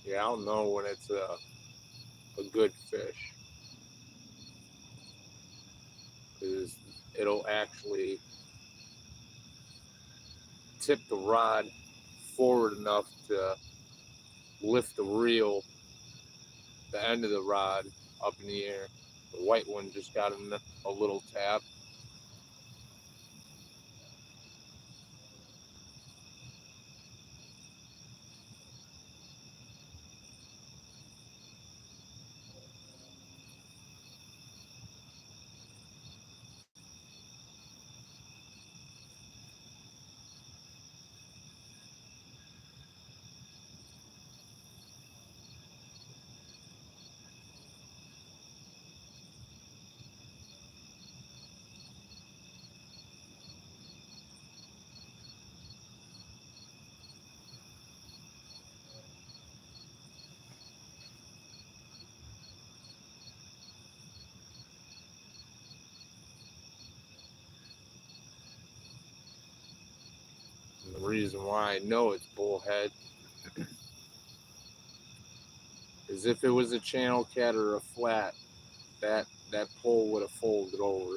Yeah, I'll know when it's a good fish. Because it'll actually tip the rod forward enough to lift the reel, the end of the rod, up in the air. The white one just got a little tap. reason why I know it's bullhead is if it was a channel cat or a flat, that pole would have folded over.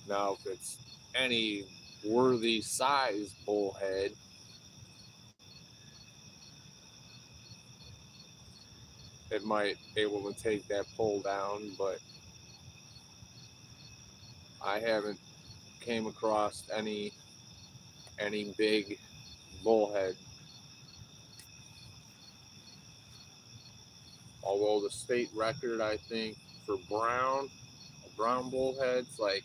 Now, if it's any worthy size bullhead, it might be able to take that pole down, but I haven't came across any big bullhead. Although the state record, I think, for brown bullheads, like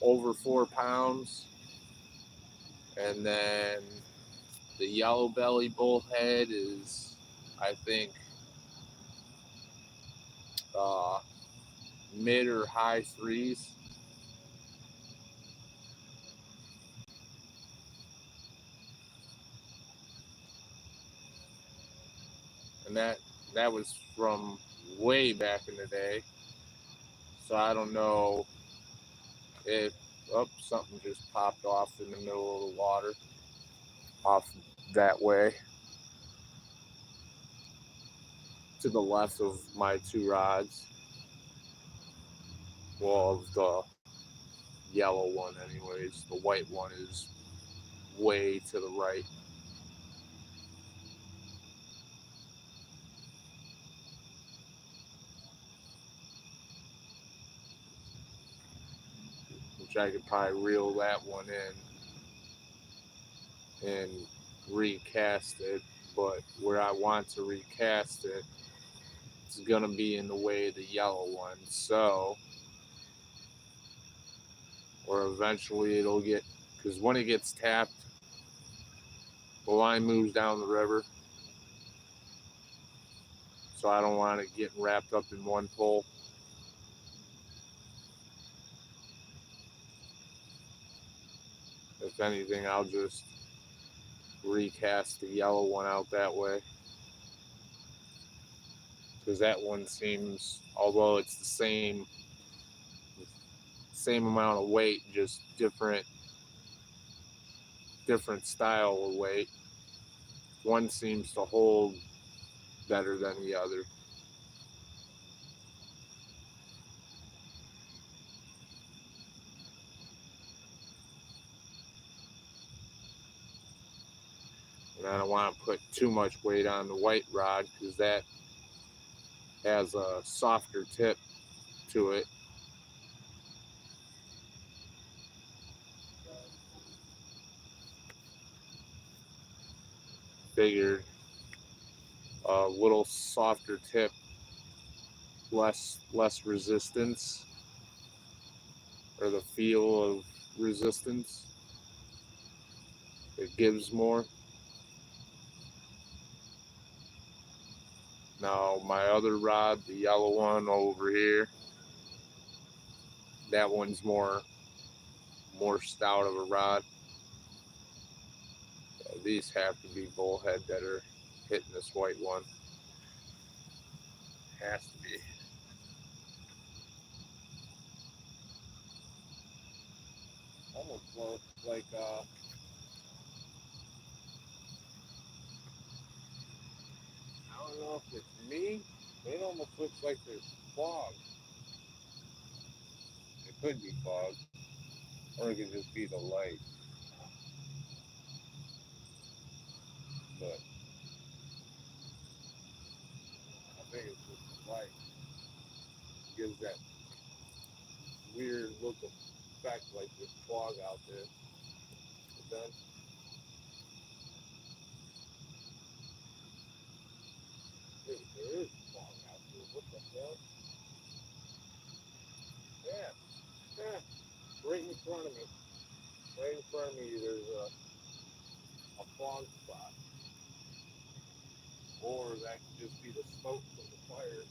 over 4 pounds, and then the yellow belly bullhead is, I think, mid or high threes. And that was from way back in the day. So I don't know if something just popped off in the middle of the water off that way to the left of my two rods. Well, of the yellow one anyways. The white one is way to the right. Which I could probably reel that one in and recast it, but where I want to recast it, it's gonna be in the way of the yellow one. So, or eventually it'll get, because when it gets tapped, the line moves down the river. So I don't want it getting wrapped up in one pole. If anything, I'll just recast the yellow one out that way. Because that one seems, although it's the same amount of weight, just different style of weight. One seems to hold better than the other. And I don't want to put too much weight on the white rod because that has a softer tip to it. Figured a little softer tip, less resistance, or the feel of resistance. It gives more. Now my other rod, the yellow one over here, that one's more stout of a rod. These have to be bullhead that are hitting this white one. Has to be. Almost looks like I don't know if it's me. It almost looks like there's fog. It could be fog, or it could just be the light. But I think it's just the light. It gives that weird look effect like there's fog out there. It does. There is fog out there. What the hell? Yeah. Yeah. Right in front of me. Right in front of me, there's a fog spot. Or that could just be the smoke from the fire.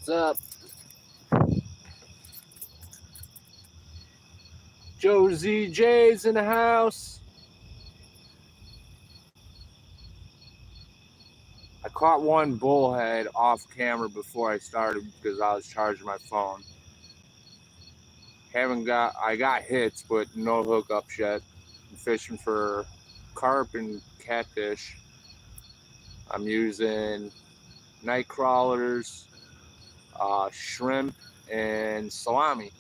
What's up? Josie J's in the house. I caught one bullhead off camera before I started because I was charging my phone. I got hits, but no hookups yet. I'm fishing for carp and catfish. I'm using night crawlers, shrimp, and salami.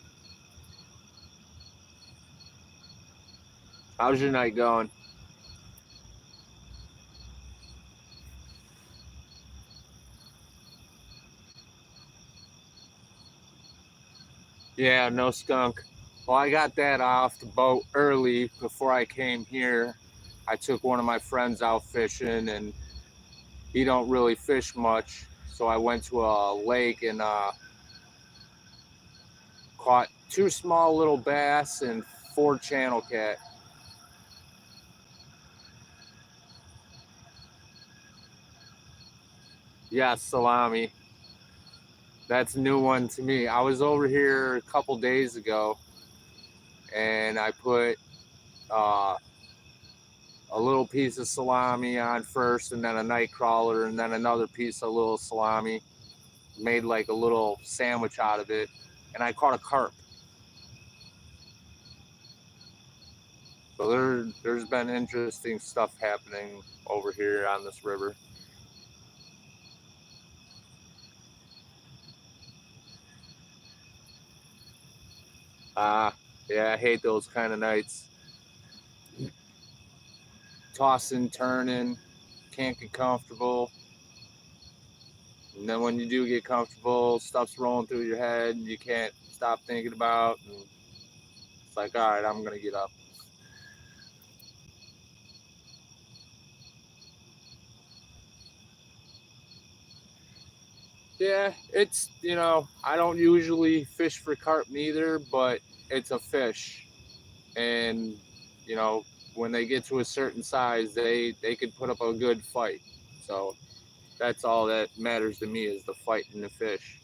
How's your night going? Yeah, no skunk. Well, I got that off the boat early before I came here. I took one of my friends out fishing, and he don't really fish much. So I went to a lake and caught 2 small little bass and 4 channel cat. Yeah, salami. That's a new one to me. I was over here a couple days ago, and I put uh, a little piece of salami on first, and then a night crawler, and then another piece of little salami. Made like a little sandwich out of it, and I caught a carp. So there's been interesting stuff happening over here on this river. Yeah, I hate those kind of nights. Tossing, turning, can't get comfortable. And then when you do get comfortable, stuff's rolling through your head, you can't stop thinking about. And it's like, all right, I'm going to get up. Yeah, it's, I don't usually fish for carp neither, but it's a fish. And, you know, when they get to a certain size, they could put up a good fight. So that's all that matters to me is the fight and the fish.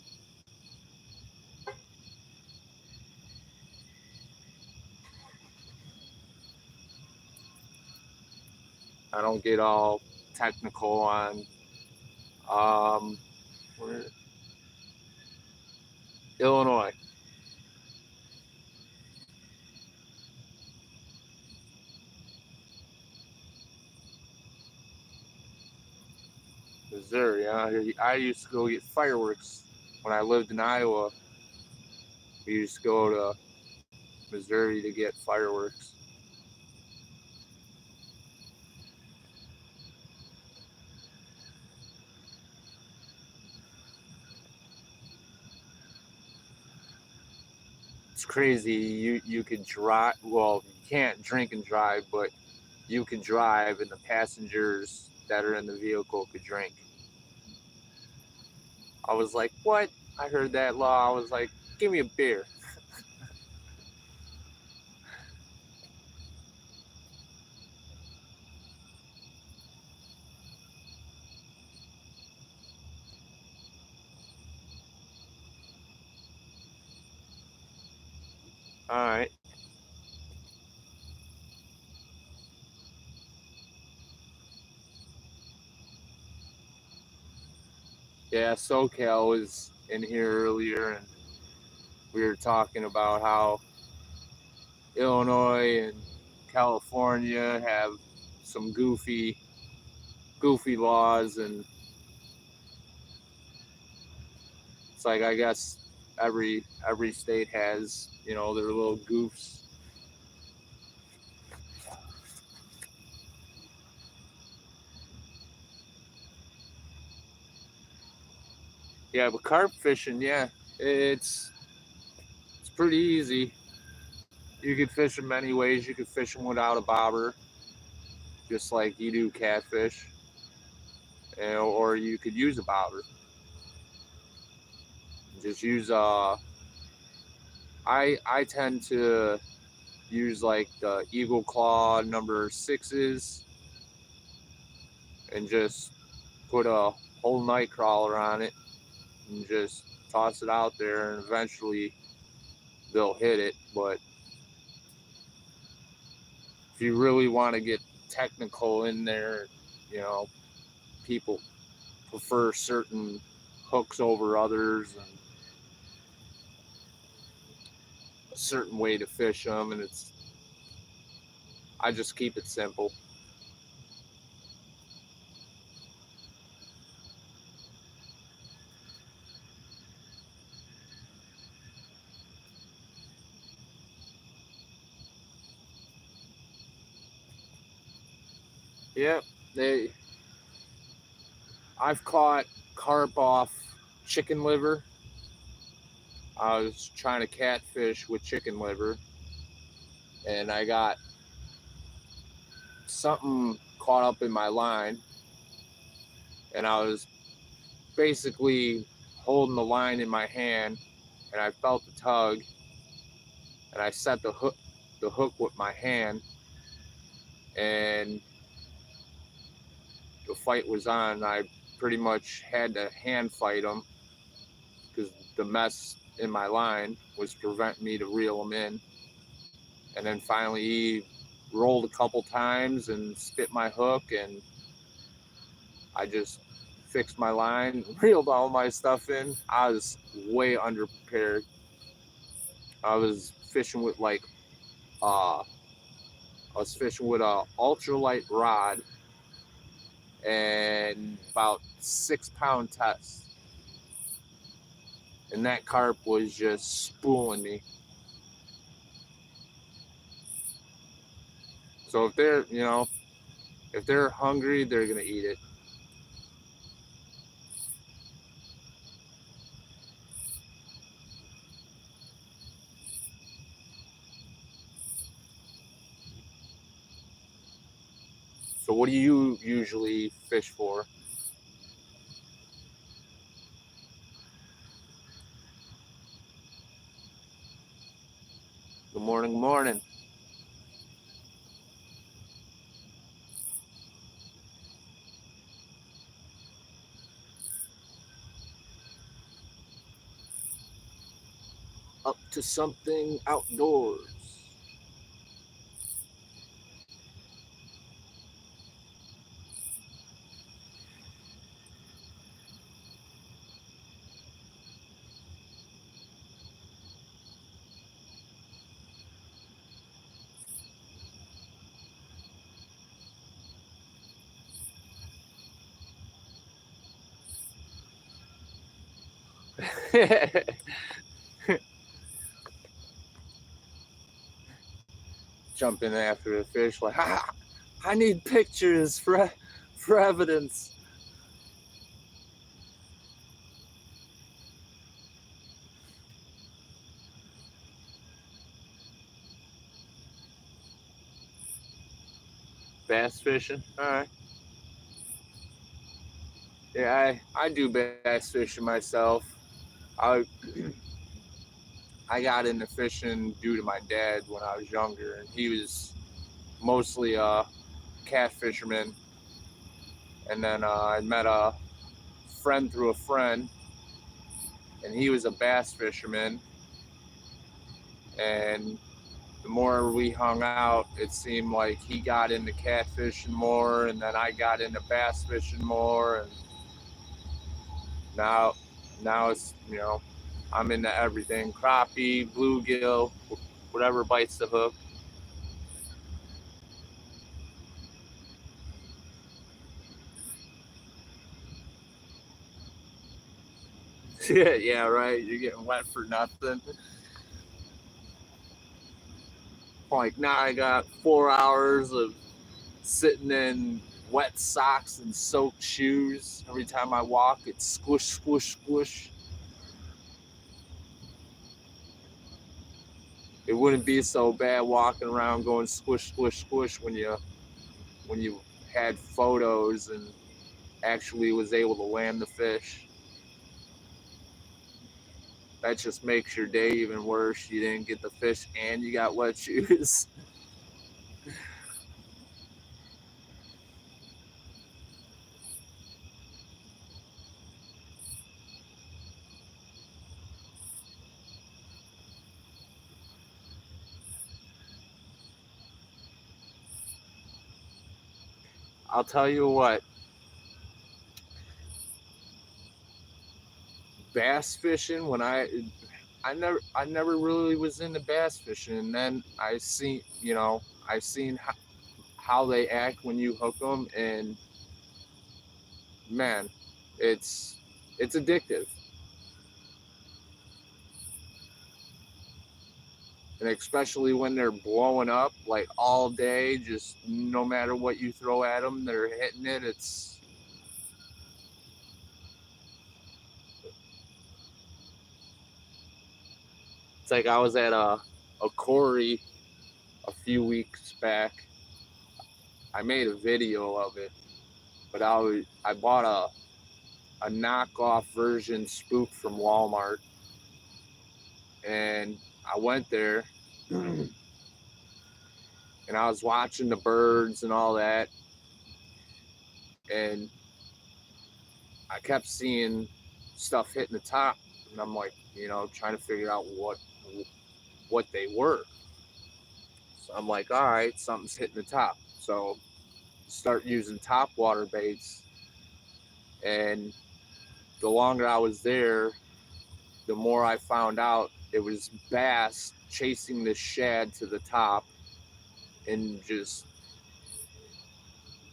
I don't get all technical on um, Illinois. Missouri. I used to go get fireworks when I lived in Iowa. We used to go to Missouri to get fireworks. It's crazy. You could drive. Well, you can't drink and drive, but you could drive, and the passengers that are in the vehicle could drink. I was like, what? I heard that law. I was like, give me a beer. All right. Yeah, SoCal was in here earlier, and we were talking about how Illinois and California have some goofy laws, and it's like I guess every state has their little goofs. Yeah, but carp fishing, yeah, it's pretty easy. You could fish them many ways. You could fish them without a bobber, just like you do catfish, or you could use a bobber. Just use I tend to use like the Eagle Claw number 6s and just put a whole night crawler on it and just toss it out there, and eventually they'll hit it. But if you really want to get technical in there, you know, people prefer certain hooks over others and a certain way to fish them, and I just keep it simple. Yep, they I've caught carp off chicken liver. I was trying to catfish with chicken liver, and I got something caught up in my line, and I was basically holding the line in my hand, and I felt the tug, and I set the hook with my hand, and the fight was on. I pretty much had to hand fight him because the mess in my line was preventing me to reel him in. And then finally he rolled a couple times and spit my hook, and I just fixed my line, reeled all my stuff in. I was way underprepared. I was fishing with uh I was fishing with a ultralight rod and about 6 pound test. And that carp was just spooling me. So if they're hungry, they're gonna eat it. So what do you usually fish for? Good morning, good morning. Up to something outdoors. Jumping after the fish like, I need pictures for evidence. Bass fishing. All right. Yeah, I do bass fishing myself. I I got into fishing due to my dad when I was younger, and he was mostly a cat fisherman. And then I met a friend through a friend, and he was a bass fisherman. And the more we hung out, it seemed like he got into catfishing more, and then I got into bass fishing more, and now it's I'm into everything: crappie, bluegill, whatever bites the hook. Yeah, right. You're getting wet for nothing. Like now, I got 4 hours of sitting in wet socks and soaked shoes. Every time I walk, it's squish, squish, squish. It wouldn't be so bad walking around going squish, squish, squish when you had photos and actually was able to land the fish. That just makes your day even worse. You didn't get the fish and you got wet shoes. I'll tell you what, bass fishing, when I never really was into bass fishing, and then I seen how they act when you hook them, and man, it's it's addictive. And especially when they're blowing up like all day, just no matter what you throw at them, they're hitting it. It's like I was at a quarry a few weeks back. I made a video of it, but I bought a knockoff version spook from Walmart, and I went there and I was watching the birds and all that, and I kept seeing stuff hitting the top, and I'm like, trying to figure out what they were. So I'm like, all right, something's hitting the top. So start using top water baits, and the longer I was there, the more I found out it was bass chasing the shad to the top and just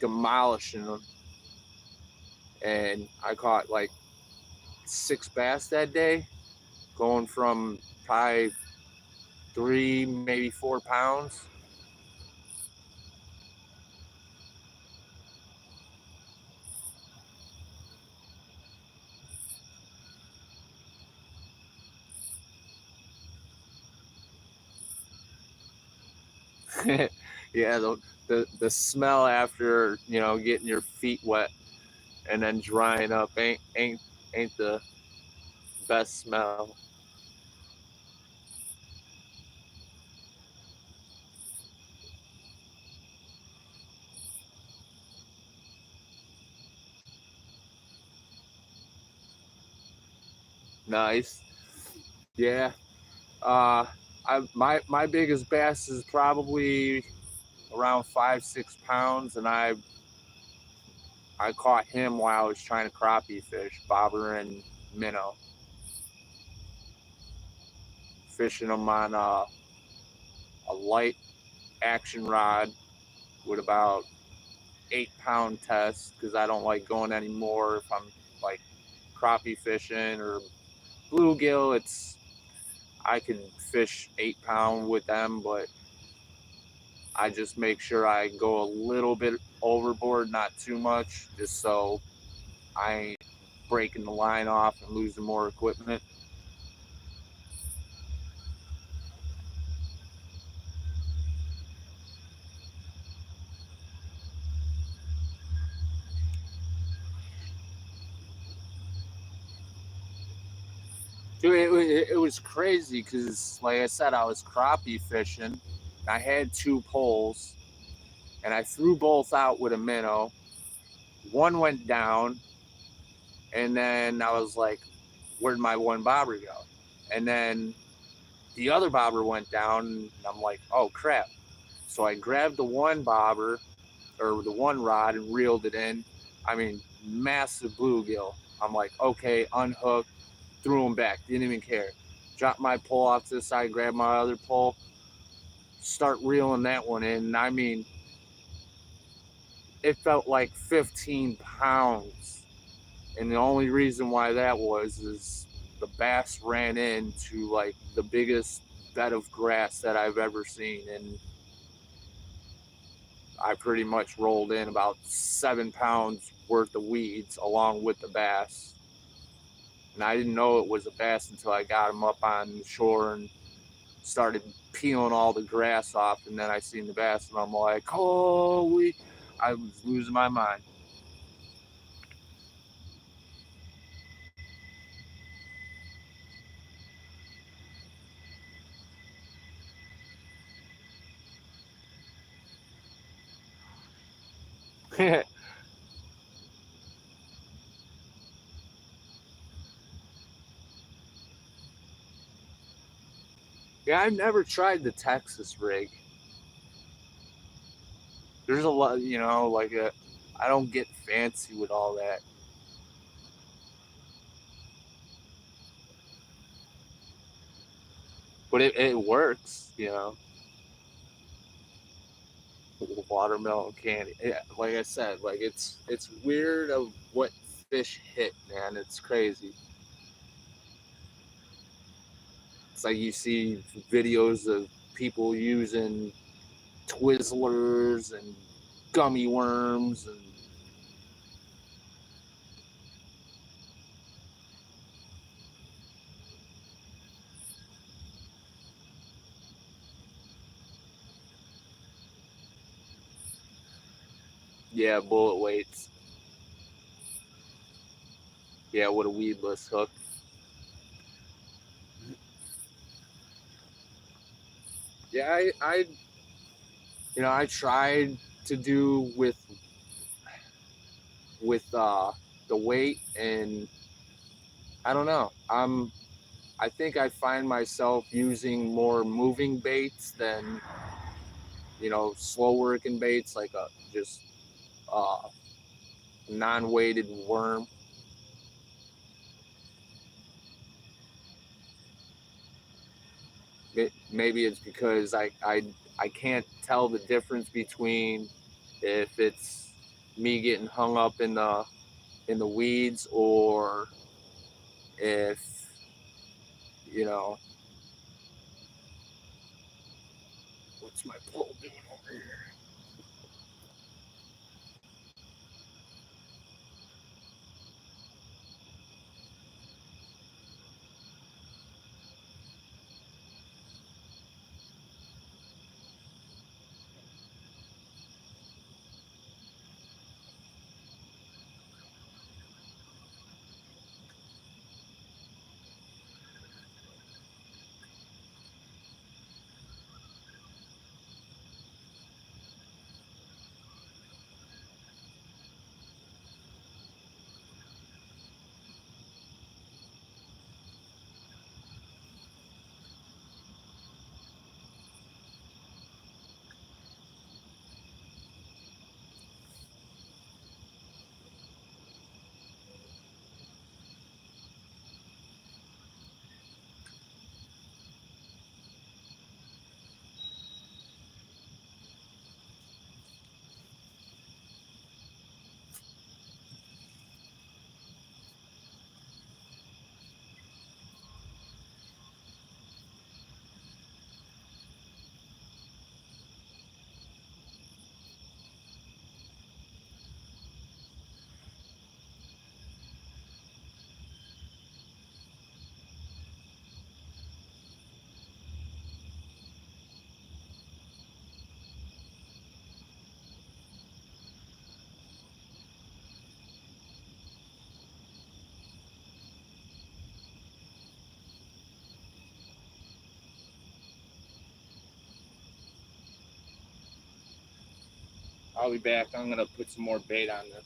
demolishing them. And I caught like 6 bass that day, going from probably 3, maybe 4 pounds. Yeah, the smell after getting your feet wet and then drying up ain't the best smell. Nice. Yeah. Uh, my biggest bass is probably around 5, 6 pounds, and I caught him while I was trying to crappie fish, bobber and minnow, fishing them on a light action rod with about 8 pound test, because I don't like going anymore if I'm like crappie fishing or bluegill. I can fish 8 pound with them, but I just make sure I go a little bit overboard, not too much, just so I ain't breaking the line off and losing more equipment. Dude, it was crazy because, like I said, I was crappie fishing. I had 2 poles, and I threw both out with a minnow. One went down, and then I was like, "Where'd my one bobber go?" And then the other bobber went down, and I'm like, "Oh crap!" So I grabbed the one bobber or the one rod and reeled it in. I mean, massive bluegill. I'm like, okay, unhooked, threw him back, didn't even care. Dropped my pole off to the side, grabbed my other pole, start reeling that one in. I mean, it felt like 15 pounds. And the only reason why that was is the bass ran into like the biggest bed of grass that I've ever seen. And I pretty much rolled in about 7 pounds worth of weeds along with the bass. And I didn't know it was a bass until I got him up on the shore and started peeling all the grass off. And then I seen the bass, and I'm like, holy, I was losing my mind. Yeah, I've never tried the Texas rig. There's a lot, like I don't get fancy with all that. But it works, you know. Watermelon candy. Yeah, like I said, like it's weird of what fish hit, man. It's crazy. It's like you see videos of people using Twizzlers and gummy worms and yeah, bullet weights. Yeah, with a weedless hook. Yeah, I I tried to do with the weight, and I don't know. I think I find myself using more moving baits than slow working baits like a just uh, non-weighted worm. Maybe it's because I can't tell the difference between if it's me getting hung up in the weeds or if you know what's my pole doing over here. I'll be back. I'm gonna put some more bait on this.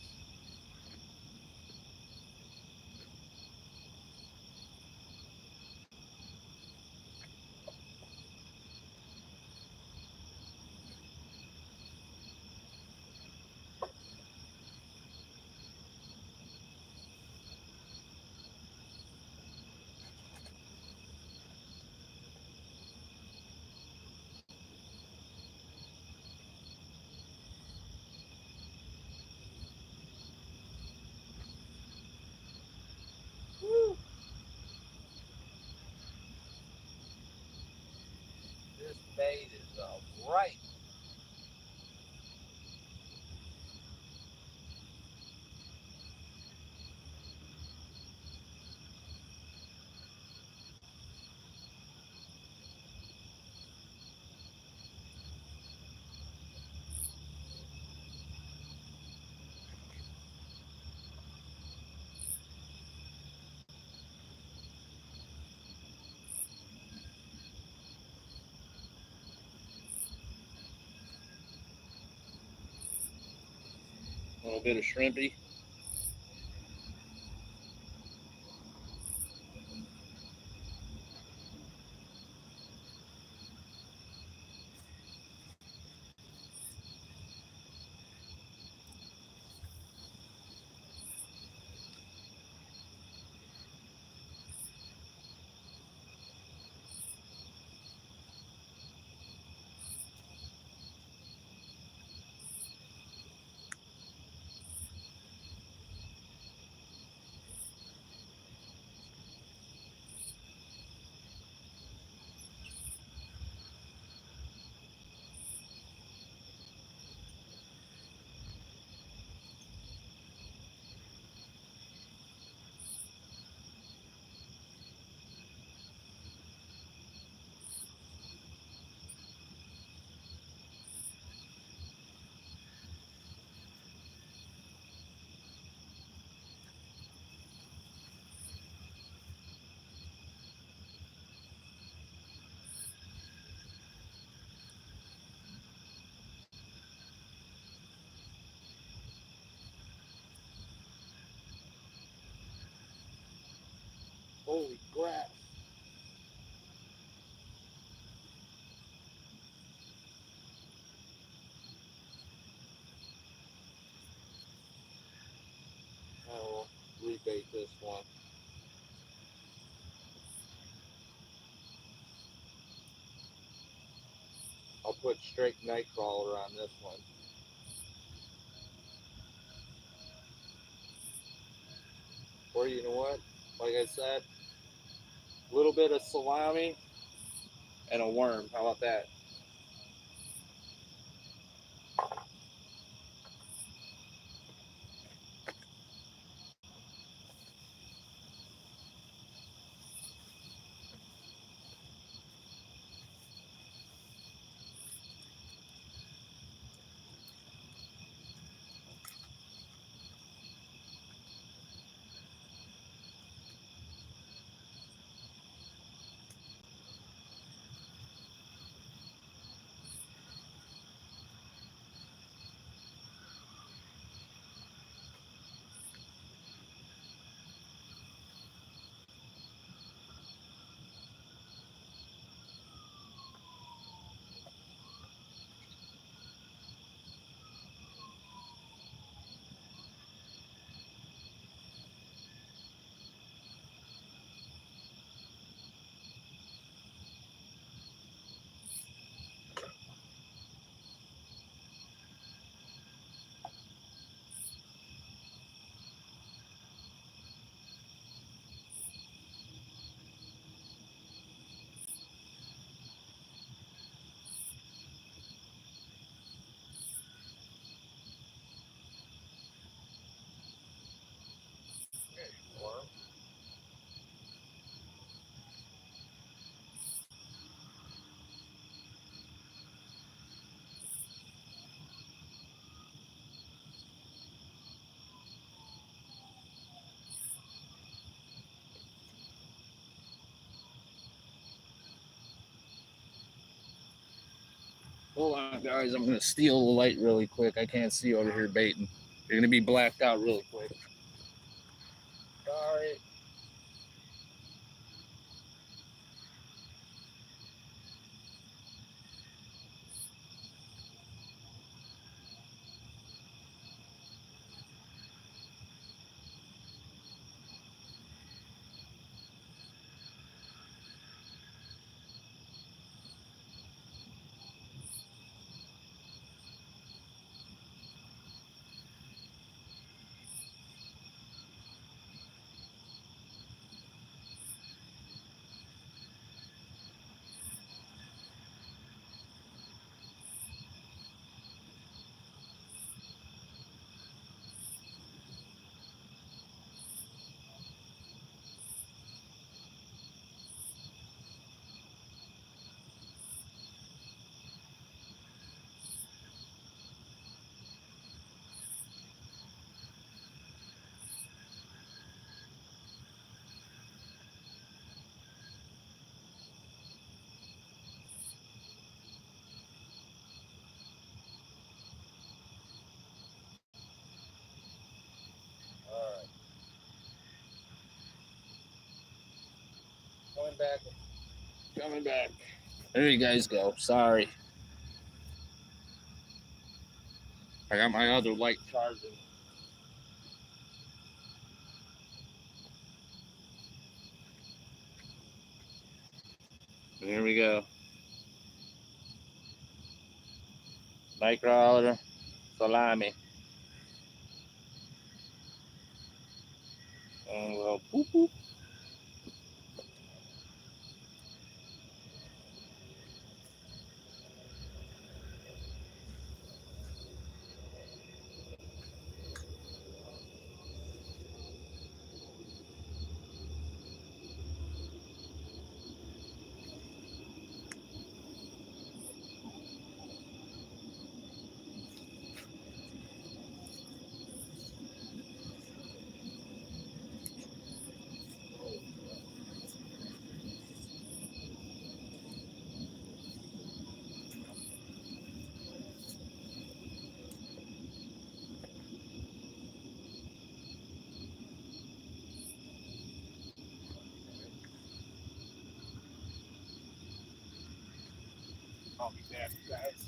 Woo. This bait is right. A little bit of shrimpy. grass. I will rebait this one. I'll put straight night crawler on this one. Or you know what? Like I said, a little bit of salami and a worm. How about that? Worm. Hold on, guys. I'm going to steal the light really quick. I can't see over here baiting. You're going to be blacked out really quick. Sorry. All right. Coming back. Coming back. There you guys go. Sorry. I got my other light charging. Here we go. Nightcrawler, salami. And we'll boop boop. I'll be back, guys.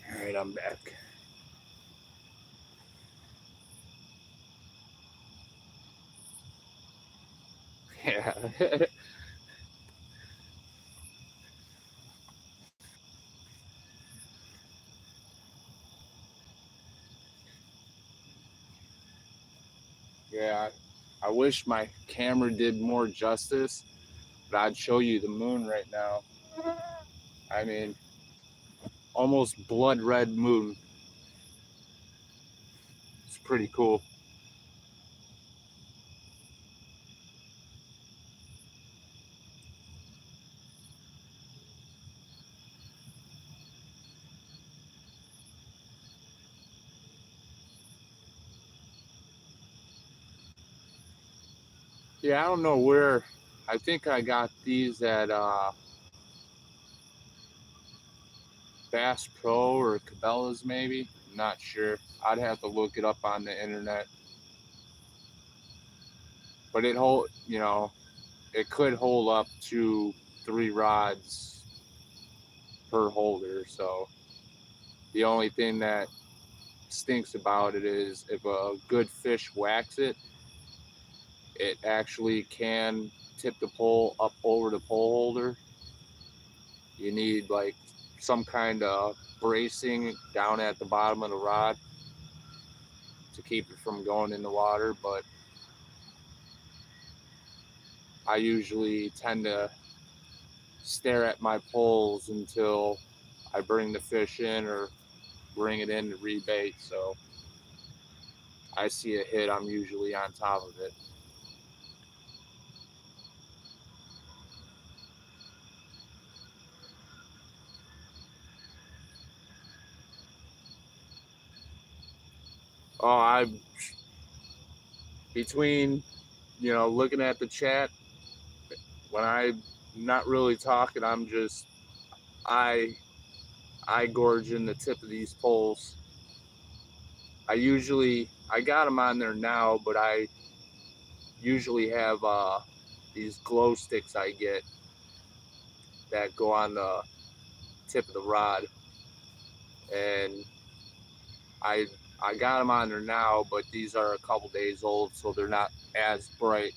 All right, I'm back. Yeah. Yeah, I wish my camera did more justice, but I'd show you the moon right now. I mean, almost blood red moon. It's pretty cool. Yeah, I don't know where. I think I got these at Bass Pro or Cabela's, maybe. I'm not sure. I'd have to look it up on the internet. But it could hold up to 3 rods per holder. So the only thing that stinks about it is if a good fish whacks it, it actually can tip the pole up over the pole holder. You need like some kind of bracing down at the bottom of the rod to keep it from going in the water. But I usually tend to stare at my poles until I bring the fish in or bring it in to rebait. So I see a hit, I'm usually on top of it. Oh, I between looking at the chat when I'm not really talking, I'm just eye gorging the tip of these poles. I got them on there now, but I usually have these glow sticks I get that go on the tip of the rod, and I I got them on there now, but these are a couple days old, so they're not as bright.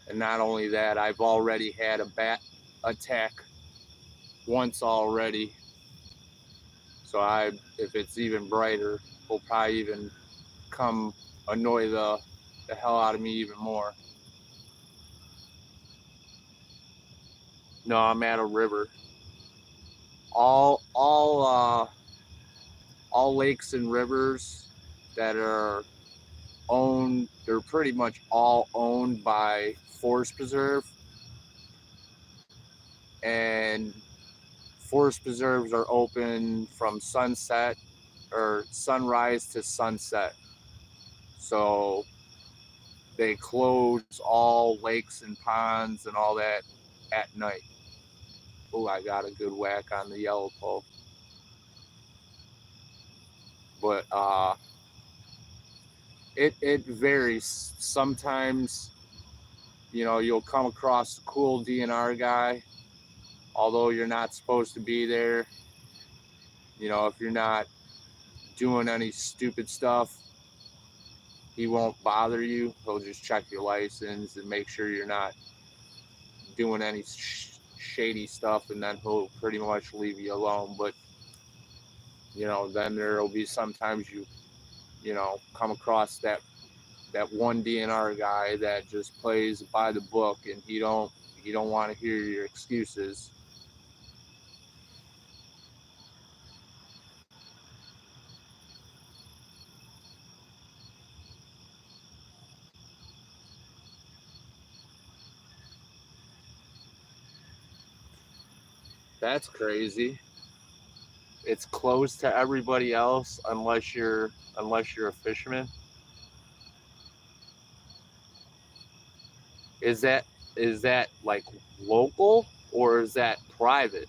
And not only that, I've already had a bat attack once already. So if it's even brighter, will probably even come annoy the hell out of me even more. No, I'm at a river. All all all lakes and rivers that are owned, they're pretty much all owned by Forest Preserve, and forest preserves are open from sunset or sunrise to sunset. So they close all lakes and ponds and all that at night. Oh, I got a good whack on the yellow pole. But it varies. Sometimes, you'll come across a cool DNR guy, although you're not supposed to be there. If you're not doing any stupid stuff, he won't bother you. He'll just check your license and make sure you're not doing any shady stuff, and then he'll pretty much leave you alone. But then there'll be sometimes you come across that one DNR guy that just plays by the book, and he don't want to hear your excuses. That's crazy. It's closed to everybody else unless you're a fisherman. Is that like local or is that private?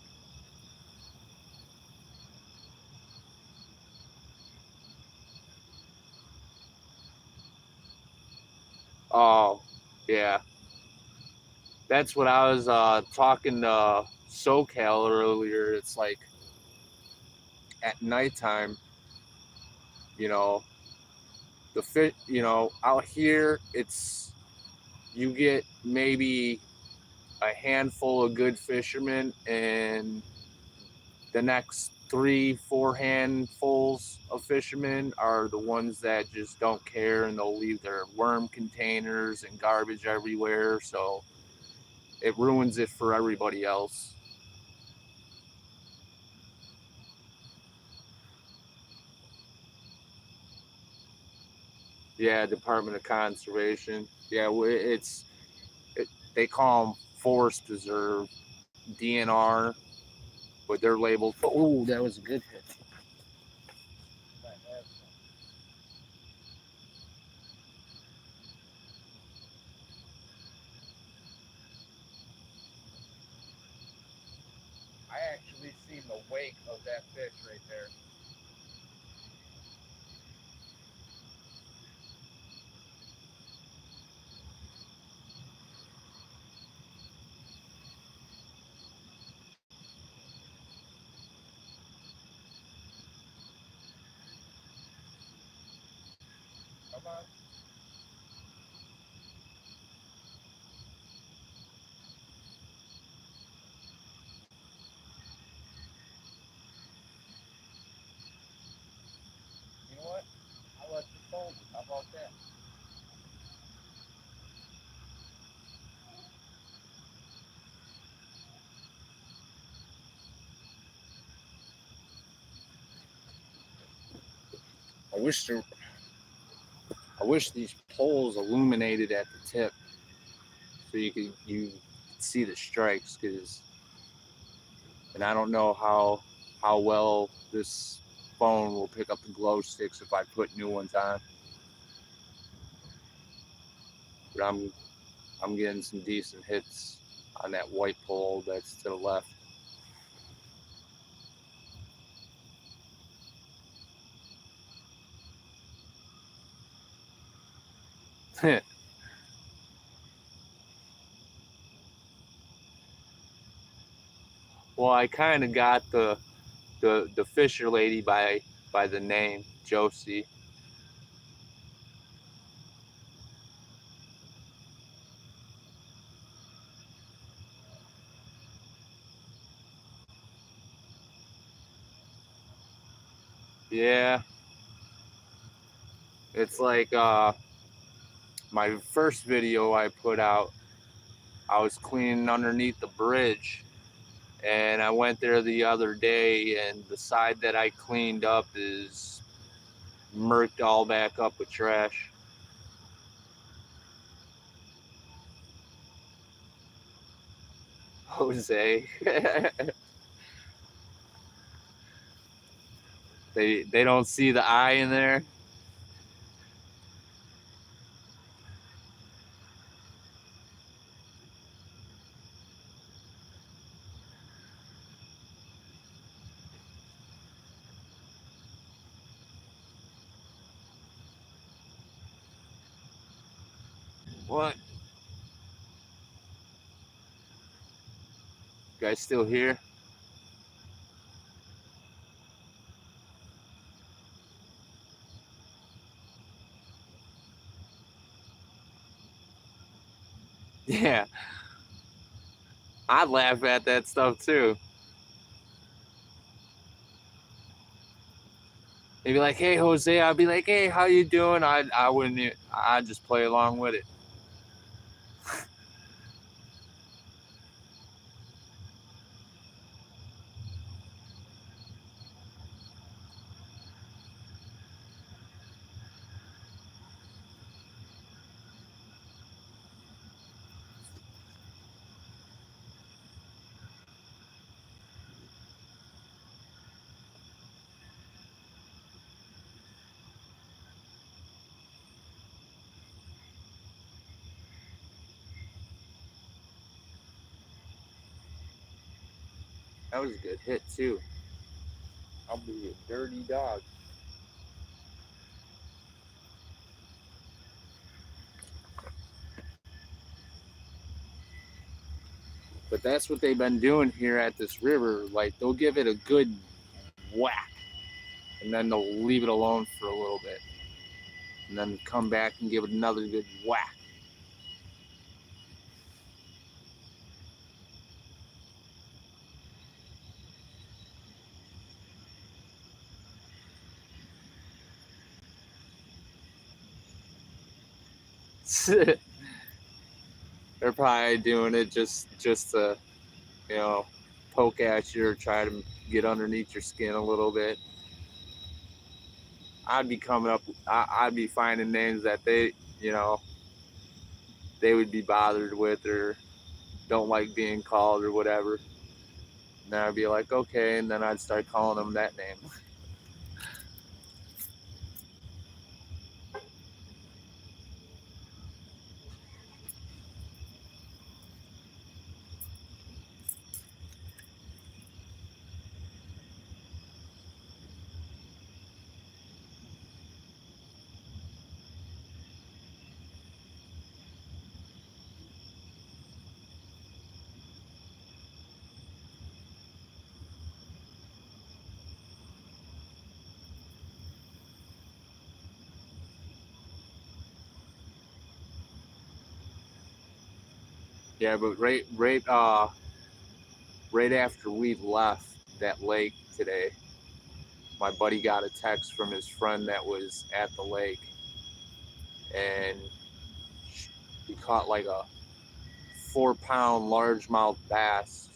Oh, yeah. That's what I was talking to SoCal earlier. It's like at nighttime, you know, the fit, out here, you get maybe a handful of good fishermen, and the next 3, 4 handfuls of fishermen are the ones that just don't care, and they'll leave their worm containers and garbage everywhere. So it ruins it for everybody else. Yeah, Department of Conservation. Yeah, they call them forest preserve, DNR, but they're labeled. Oh, that was a good hit. I actually seen the wake of that fish right there. Come on. You know what? I'll let you fold it. How about that? I wish there, I wish these poles illuminated at the tip so you see the strikes, and I don't know how well this phone will pick up the glow sticks if I put new ones on. But I'm getting some decent hits on that white pole that's to the left. Well, I kind of got the Fisher lady by the name Josie. Yeah, it's like my first video I put out. I was cleaning underneath the bridge, and I went there the other day, and the side that I cleaned up is murked all back up with trash. Jose. They don't see the eye in there. What? You guys still here? Yeah, I'd laugh at that stuff too. They'd be like, "Hey, Jose," I'd be like, "Hey, how you doing?" I wouldn't. I'd just play along with it. That was a good hit too. I'll be a dirty dog. But that's what they've been doing here at this river. Like they'll give it a good whack, and then they'll leave it alone for a little bit, and then come back and give it another good whack. They're probably doing it just to, you know, poke at you or try to get underneath your skin a little bit. I'd be coming up, I'd be finding names that they, you know, they would be bothered with or don't like being called or whatever. And then I'd be like, okay, and then I'd start calling them that name. Yeah, but right after we left that lake today, my buddy got a text from his friend that was at the lake, and he caught like a 4-pound largemouth bass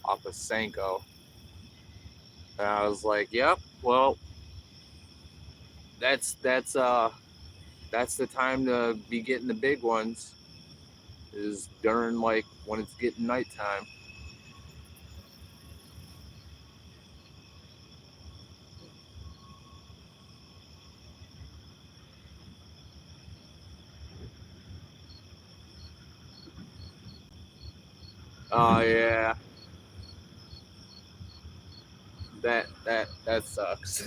off a Senko. And I was like, "Yep, well, that's the time to be getting the big ones. Is during like when it's getting nighttime." Oh yeah, that sucks.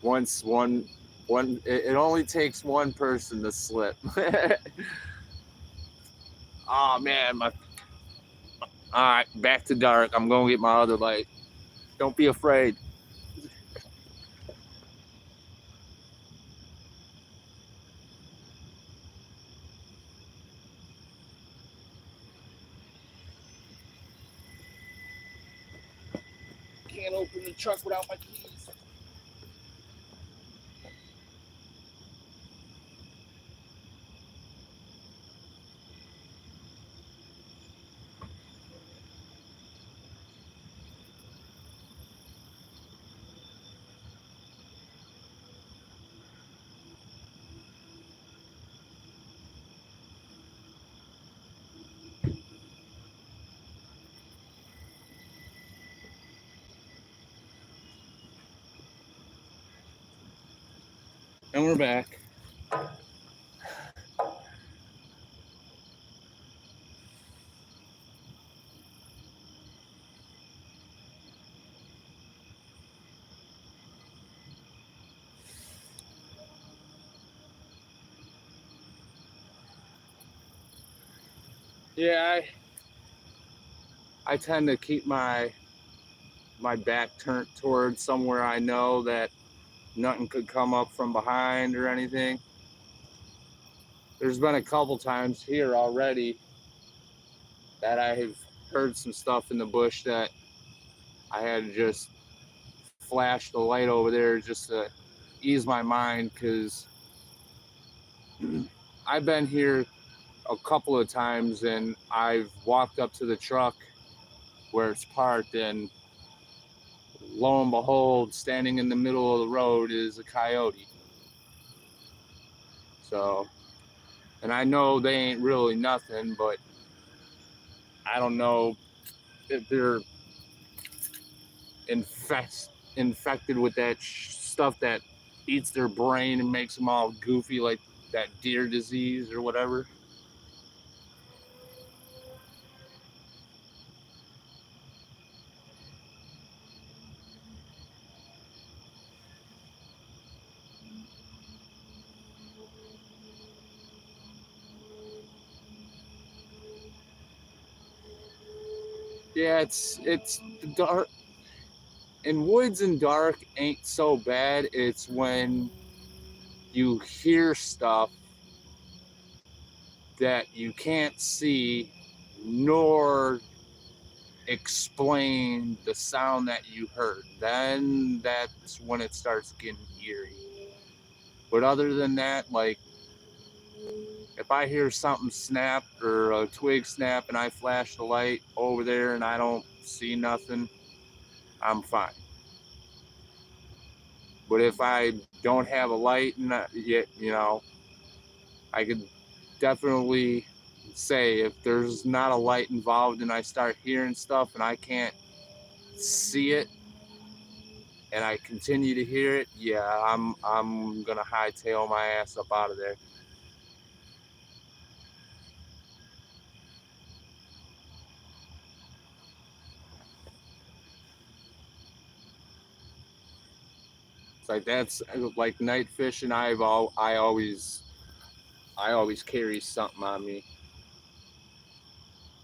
Once one, it only takes one person to slip. Oh man, my. All right, back to dark. I'm gonna get my other light. Don't be afraid. Can't open the truck without my keys. And we're back. Yeah, I tend to keep my back turned towards somewhere I know that nothing could come up from behind or anything. There's been a couple times here already that I have heard some stuff in the bush that I had to just flash the light over there just to ease my mind because I've been here a couple of times and I've walked up to the truck where it's parked, and lo and behold, standing in the middle of the road is a coyote. So, and I know they ain't really nothing, but I don't know if they're infected with that stuff that eats their brain and makes them all goofy, like that deer disease or whatever. Yeah, it's the dark in woods and dark ain't so bad. It's when you hear stuff that you can't see nor explain the sound that you heard. Then that's when it starts getting eerie. But other than that, like if I hear something snap or a twig snap and I flash the light over there and I don't see nothing, I'm fine. But if I don't have a light and yet, I could definitely say if there's not a light involved and I start hearing stuff and I can't see it and I continue to hear it, yeah, I'm gonna hightail my ass up out of there. It's like that's like night fishing. I always carry something on me.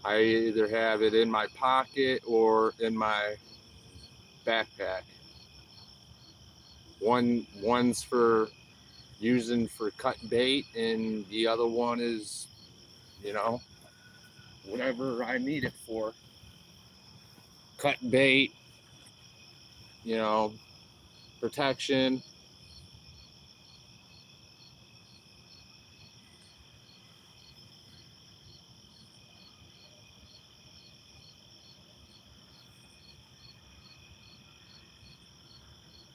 I either have it in my pocket or in my backpack. One's for using for cut bait, and the other one is, you know, whatever I need it for. Cut bait, you know, protection.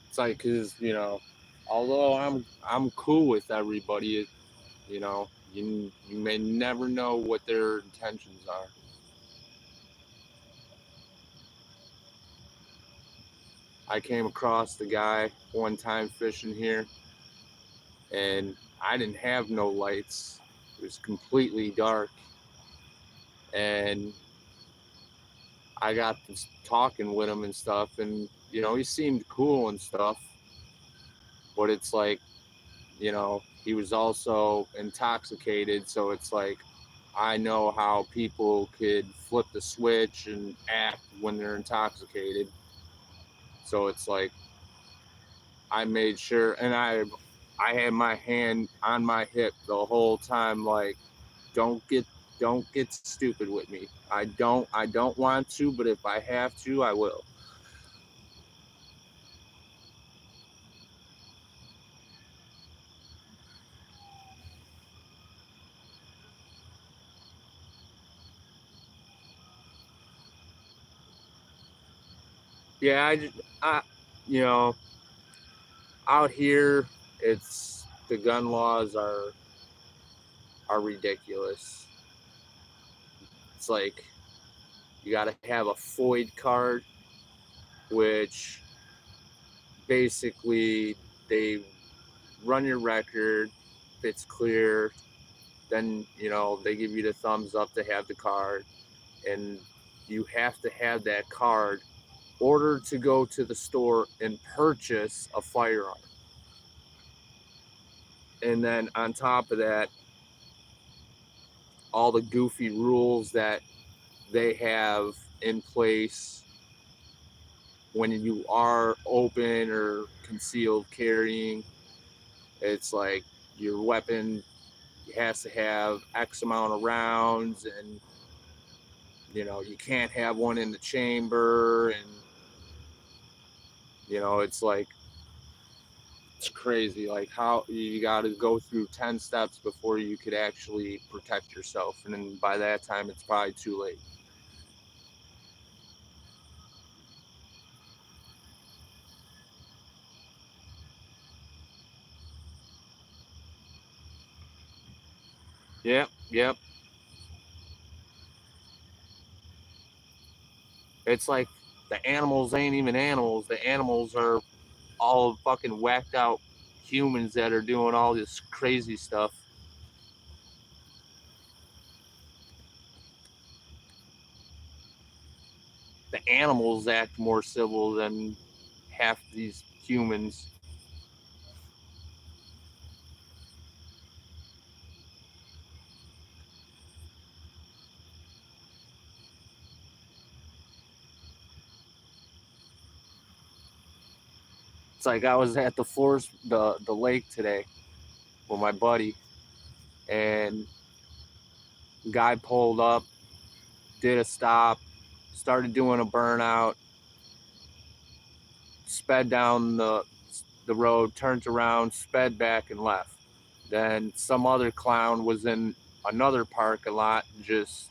It's like, cause although I'm cool with everybody, you may never know what their intentions are. I came across the guy one time fishing here, and I didn't have no lights. It was completely dark, and I got this talking with him and stuff, and he seemed cool and stuff, but it's like he was also intoxicated, so it's like I know how people could flip the switch and act when they're intoxicated. So it's like I made sure, and I had my hand on my hip the whole time, like don't get don't get stupid with me. I don't want to, but if I have to, I will. Yeah, I you know, out here, it's the gun laws are ridiculous. It's like you got to have a FOID card, which basically they run your record. If it's clear, then they give you the thumbs up to have the card, and you have to have that card order to go to the store and purchase a firearm. And then on top of that, all the goofy rules that they have in place when you are open or concealed carrying. It's like your weapon has to have X amount of rounds, and you can't have one in the chamber, and it's like it's crazy. Like how you got to go through 10 steps before you could actually protect yourself, and then by that time it's probably too late. Yep, yep. It's like the animals ain't even animals. The animals are all fucking whacked out humans that are doing all this crazy stuff. The animals act more civil than half these humans. It's like I was at the lake today with my buddy, and guy pulled up, did a stop, started doing a burnout, sped down the road, turned around, sped back, and left. Then some other clown was in another parking lot, just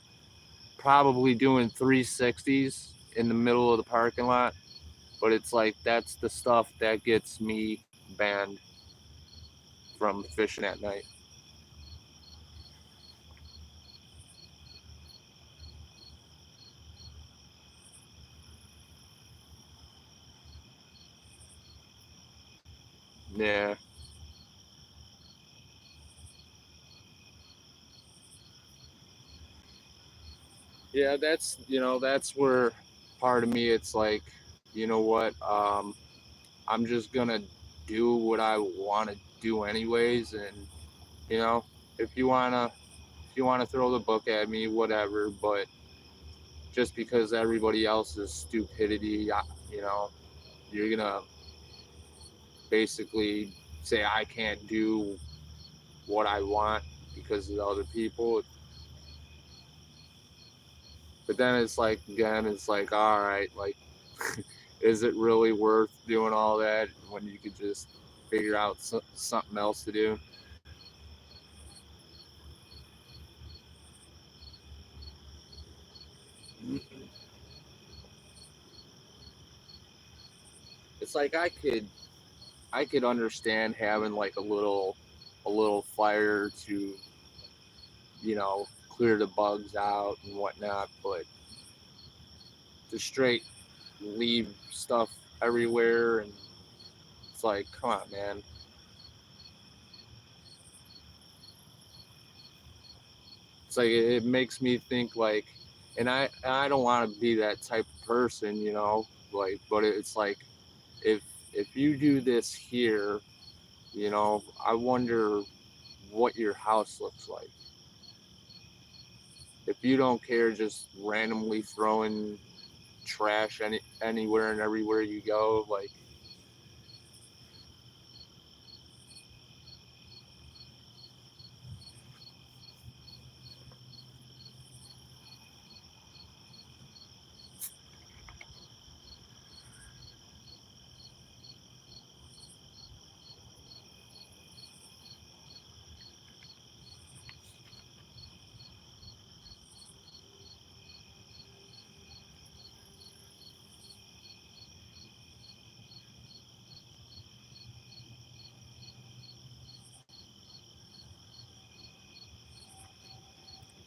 probably doing 360s in the middle of the parking lot. But it's like that's the stuff that gets me banned from fishing at night. Yeah. Yeah, that's where part of me, it's like, you know what, I'm just gonna do what I want to do anyways, and you know, if you wanna if you wanna throw the book at me, whatever, but just because everybody else's stupidity, you know, you're gonna basically say I can't do what I want because of the other people. But then it's like, again, it's like, all right, like, is it really worth doing all that when you could just figure out something else to do? It's like I could understand having like a little fire to, clear the bugs out and whatnot, but to straight leave stuff everywhere, and it's like, come on, man. It's like it makes me think like, and I don't want to be that type of person, like, but it's like if if you do this here, I wonder what your house looks like. If you don't care just randomly throwing trash anywhere and everywhere you go, like,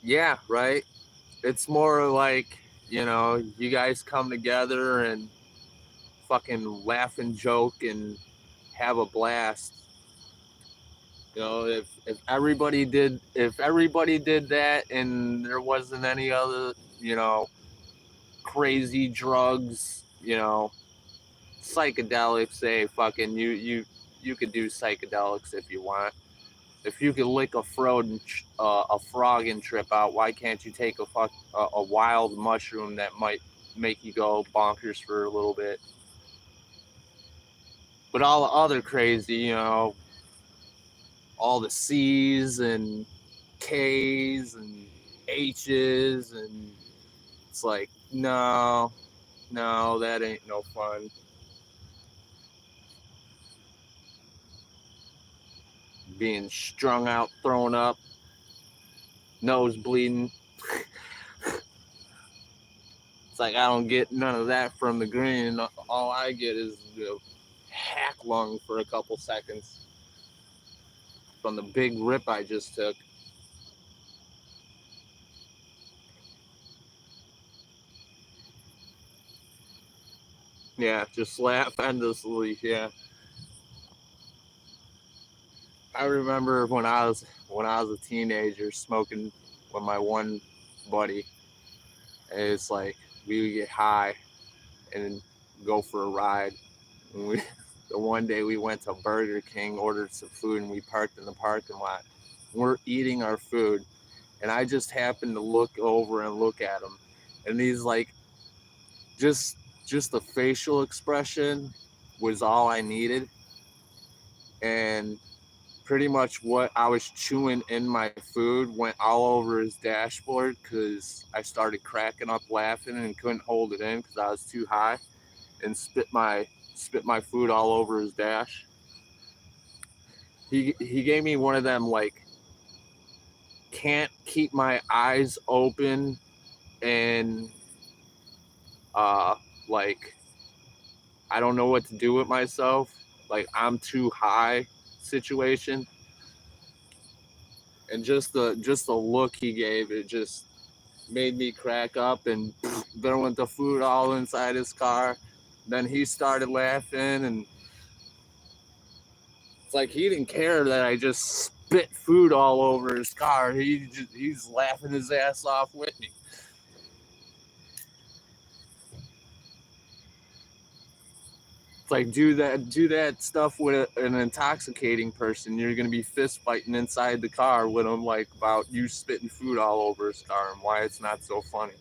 yeah, right. It's more like, you guys come together and fucking laugh and joke and have a blast. If everybody did that and there wasn't any other, crazy drugs, psychedelics, say fucking you could do psychedelics if you want. If you could lick a frog and trip out, why can't you take a wild mushroom that might make you go bonkers for a little bit? But all the other crazy, all the C's and K's and H's, and it's like, no, no, that ain't no fun. Being strung out, thrown up, nose bleeding. It's like I don't get none of that from the green. All I get is hack lung for a couple seconds from the big rip I just took. Yeah, just laugh endlessly. Yeah, I remember when I was a teenager smoking with my one buddy. And it's like we would get high and go for a ride. And the one day we went to Burger King, ordered some food, and we parked in the parking lot. We're eating our food, and I just happened to look over and look at him, and he's like, just just the facial expression. was all I needed. And pretty much what I was chewing in my food went all over his dashboard because I started cracking up laughing and couldn't hold it in because I was too high, and spit my food all over his dash. He gave me one of them like can't keep my eyes open and like I don't know what to do with myself, like I'm too high situation. And just the look he gave, it just made me crack up. And there went the food all inside his car. Then he started laughing, and it's like he didn't care that I just spit food all over his car. He's laughing his ass off with me. It's like do that stuff with an intoxicating person. You're gonna be fist fighting inside the car with him, like about you spitting food all over his car and why it's not so funny.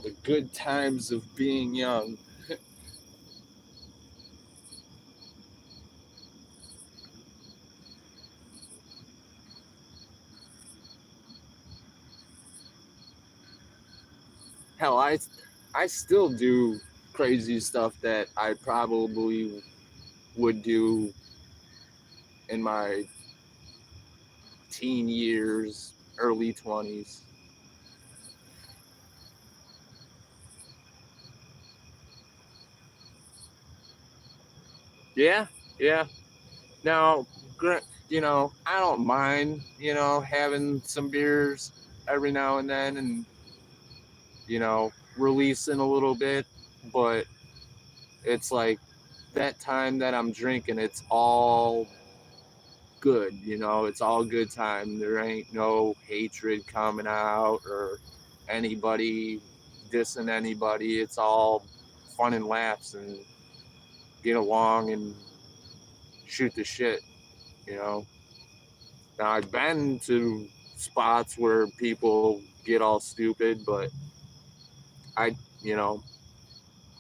The good times of being young. Hell, I still do crazy stuff that I probably would do in my teen years, early 20s. Yeah, yeah. Now, I don't mind, having some beers every now and then and, releasing a little bit, but it's like that time that I'm drinking, it's all good, it's all good time. There ain't no hatred coming out or anybody dissing anybody. It's all fun and laughs and get along and shoot the shit, you know. Now I've been to spots where people get all stupid, but I, you know,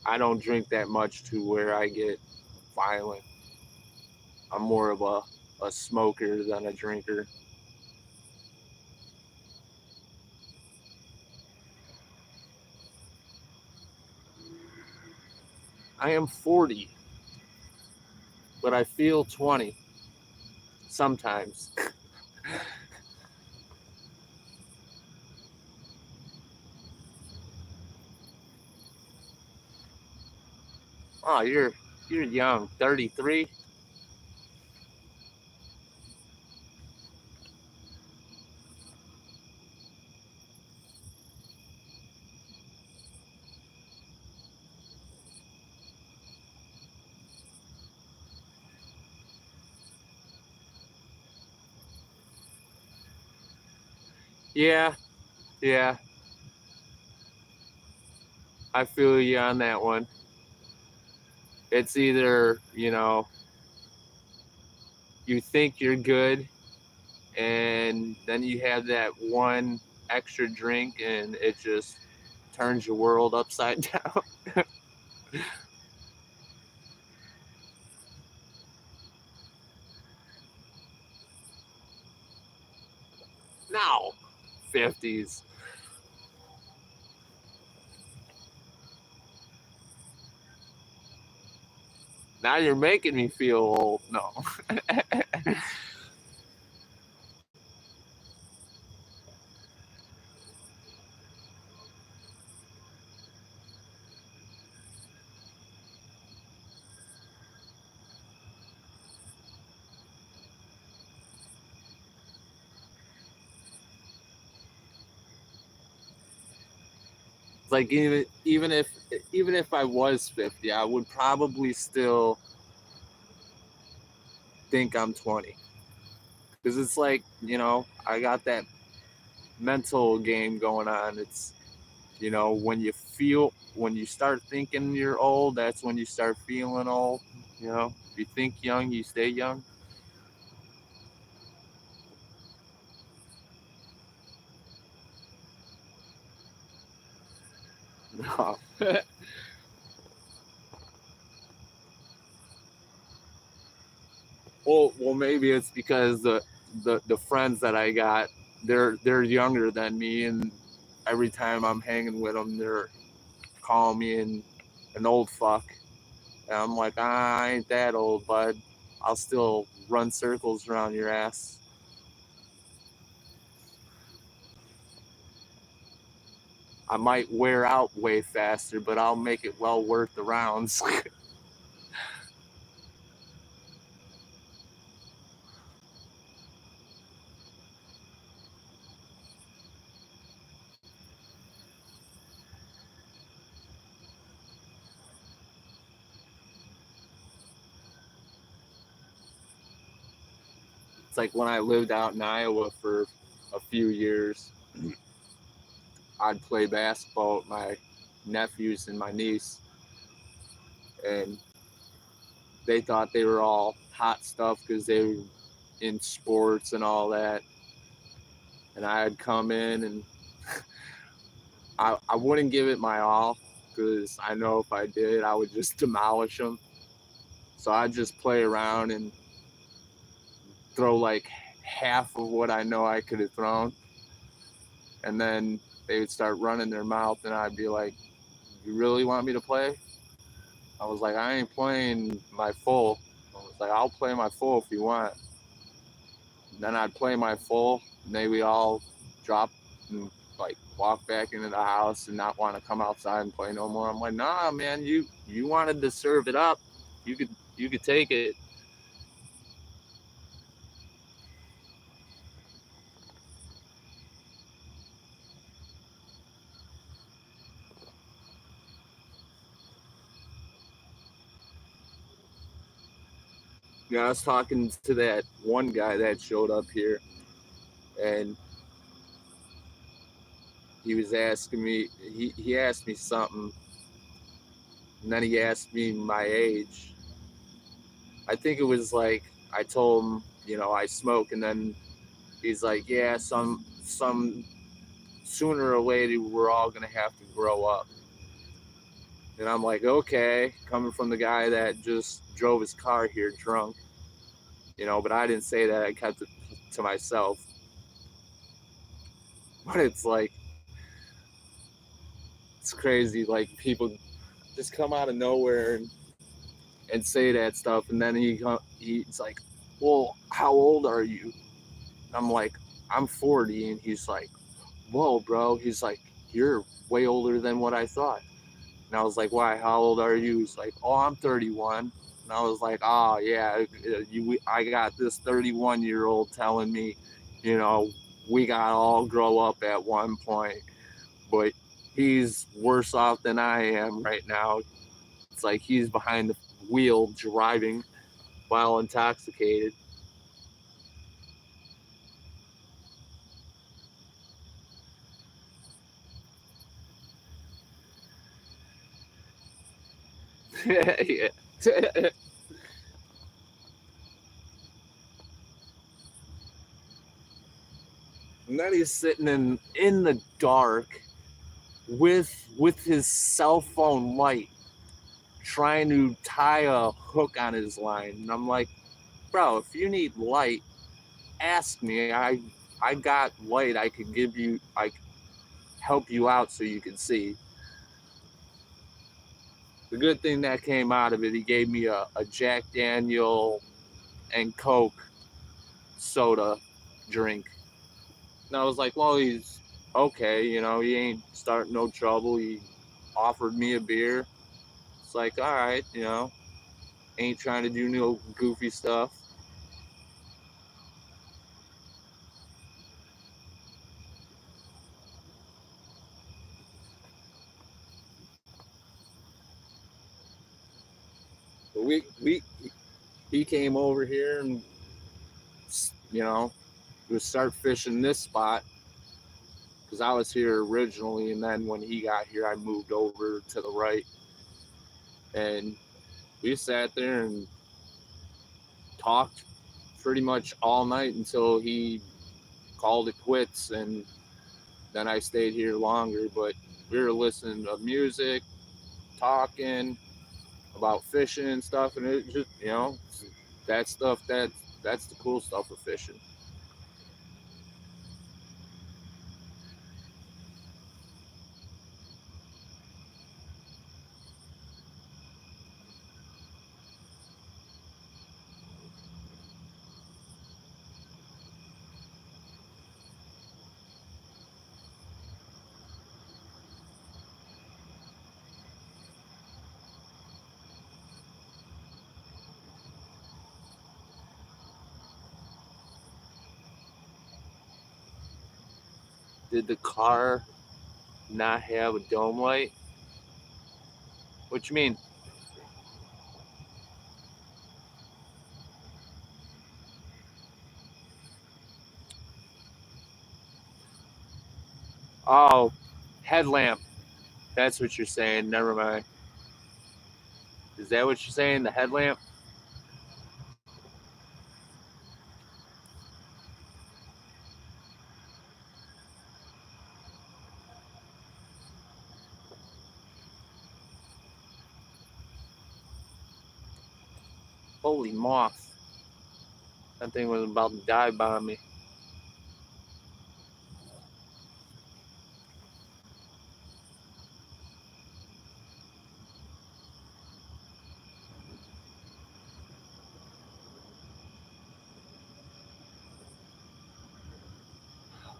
I don't drink that much to where I get violent. I'm more of a smoker than a drinker. I am 40, but I feel 20 sometimes. Oh, you're young, 33. Yeah, yeah, I feel you on that one. It's either, you think you're good and then you have that one extra drink and it just turns your world upside down. No, 50s. Now you're making me feel old. No. Like even if I was 50, I would probably still think I'm 20 because it's like, I got that mental game going on. You know, when you start thinking you're old, that's when you start feeling old. You know, if you think young, you stay young. Well, maybe it's because the friends that I got, they're younger than me, and every time I'm hanging with them, they're calling me an old fuck. And I'm like, I ain't that old, bud. I'll still run circles around your ass. I might wear out way faster, but I'll make it well worth the rounds. It's like when I lived out in Iowa for a few years, I'd play basketball with my nephews and my niece, and they thought they were all hot stuff because they were in sports and all that. And I'd come in and I wouldn't give it my all because I know if I did, I would just demolish them. So I'd just play around and throw like half of what I know I could have thrown. And then they would start running their mouth, and I'd be like, "You really want me to play?" I was like, "I ain't playing my full." I was like, "I'll play my full if you want." And then I'd play my full, and they would all drop and like walk back into the house and not want to come outside and play no more. I'm like, "Nah, man, you wanted to serve it up. You could take it." You know, I was talking to that one guy that showed up here, and he was asking me. He asked me something, and then he asked me my age. I think it was like I told him, you know, I smoke, and then he's like, "Yeah, some sooner or later we're all gonna have to grow up." And I'm like, "Okay," coming from the guy that just drove his car here drunk, you know. But I didn't say that. I kept it to myself. But it's like it's crazy. Like people just come out of nowhere and say that stuff, and then he's like, "Well, how old are you?" I'm like, "I'm 40," and he's like, "Whoa, bro!" He's like, "You're way older than what I thought." And I was like, "Why? How old are you?" He's like, "Oh, I'm 31." And I was like, "Oh yeah, I got this 31-year-old telling me, you know, we gotta all grow up at one point, but he's worse off than I am right now. It's like he's behind the wheel driving while intoxicated." Yeah. And then he's sitting in the dark with his cell phone light trying to tie a hook on his line. And I'm like, "Bro, if you need light, ask me. I got light. I could give you. I could help you out so you can see." The good thing that came out of it, he gave me a Jack Daniel and Coke soda drink. And I was like, "Well, he's okay. You know, he ain't starting no trouble. He offered me a beer. It's like, all right, you know, ain't trying to do no goofy stuff." But we he came over here and, you know, we start fishing this spot because I was here originally, and then when he got here, I moved over to the right, and we sat there and talked pretty much all night until he called it quits, and then I stayed here longer. But we were listening to music, talking about fishing and stuff, and it just, that stuff, that's the cool stuff of fishing. Did the car not have a dome light? What you mean? Oh, headlamp. That's what you're saying. Never mind. Is that what you're saying? The headlamp? Holy moth. That thing was about to dive bomb me.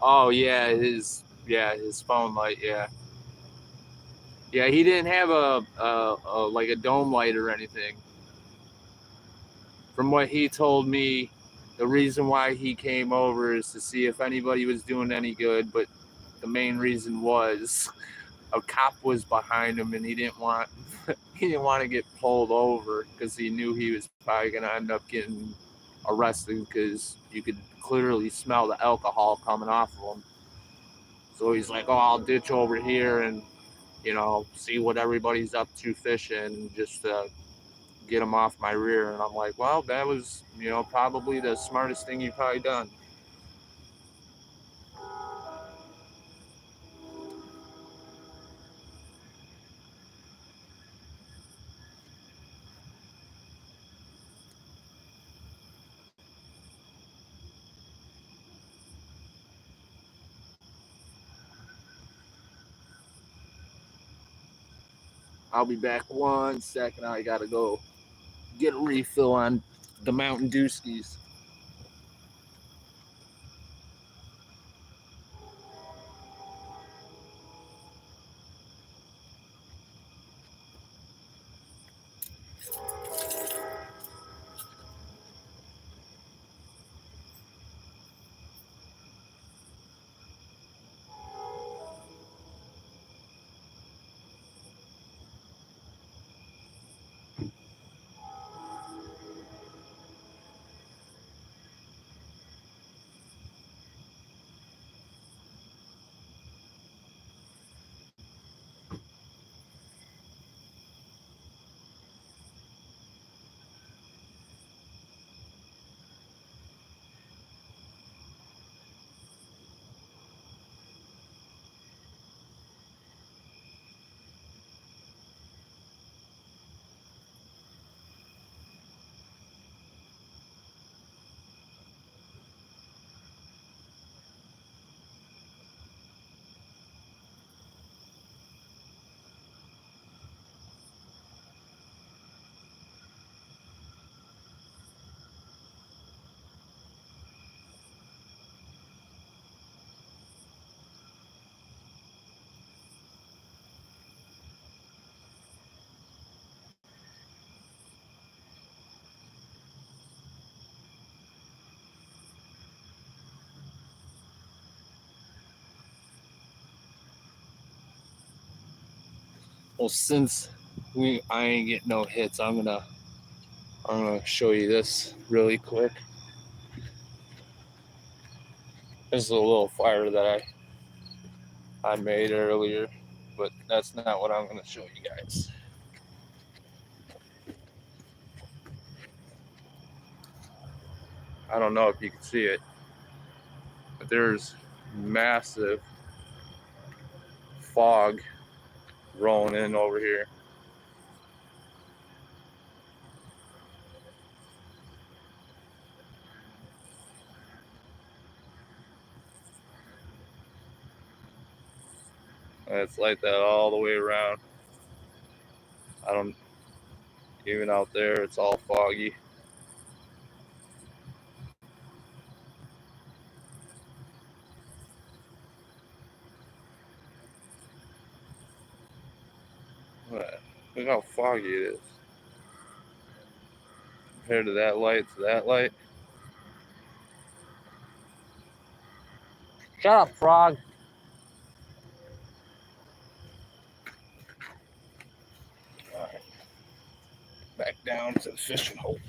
Oh his phone light, yeah. Yeah, he didn't have a like a dome light or anything. From what he told me, the reason why he came over is to see if anybody was doing any good, but the main reason was a cop was behind him, and he didn't want to get pulled over because he knew he was probably going to end up getting arrested because you could clearly smell the alcohol coming off of him. So he's like, "Oh, I'll ditch over here and see what everybody's up to fishing, just get them off my rear." And I'm like, "Well, that was probably the smartest thing you've probably done." I'll be back 1 second. I gotta go get a refill on the Mountain Dewskis. Well, since I ain't getting no hits, I'm gonna show you this really quick. This is a little fire that I made earlier, but that's not what I'm going to show you guys. I don't know if you can see it, but there's massive fog rolling in over here. And it's like that all the way around. I don't, even out there, it's all foggy. Look how foggy it is. Compared to that light to that light. Shut up, frog. All right. Back down to the fishing hole.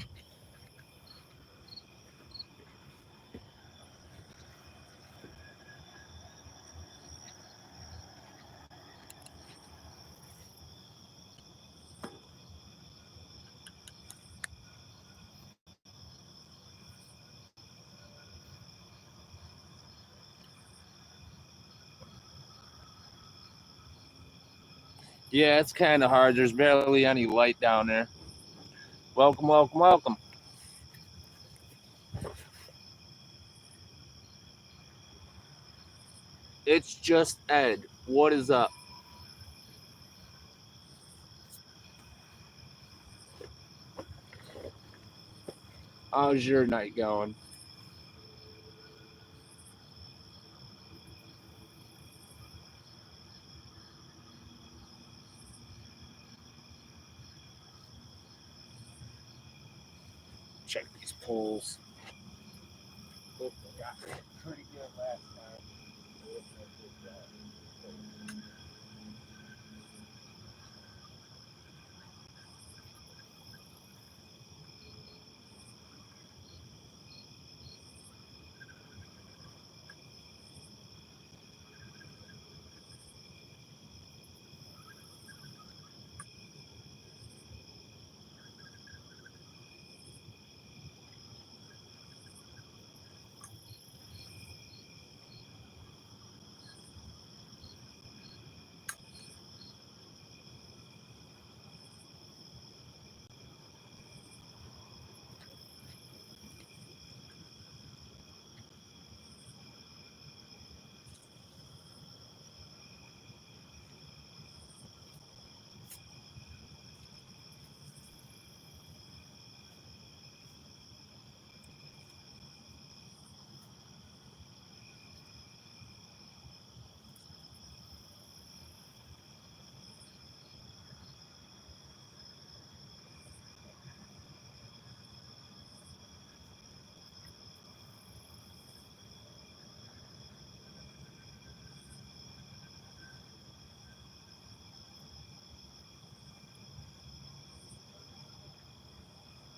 Yeah, it's kind of hard. There's barely any light down there. Welcome, welcome, welcome. It's just Ed. What is up? How's your night going? Check these pools. Look, I got pretty good last time.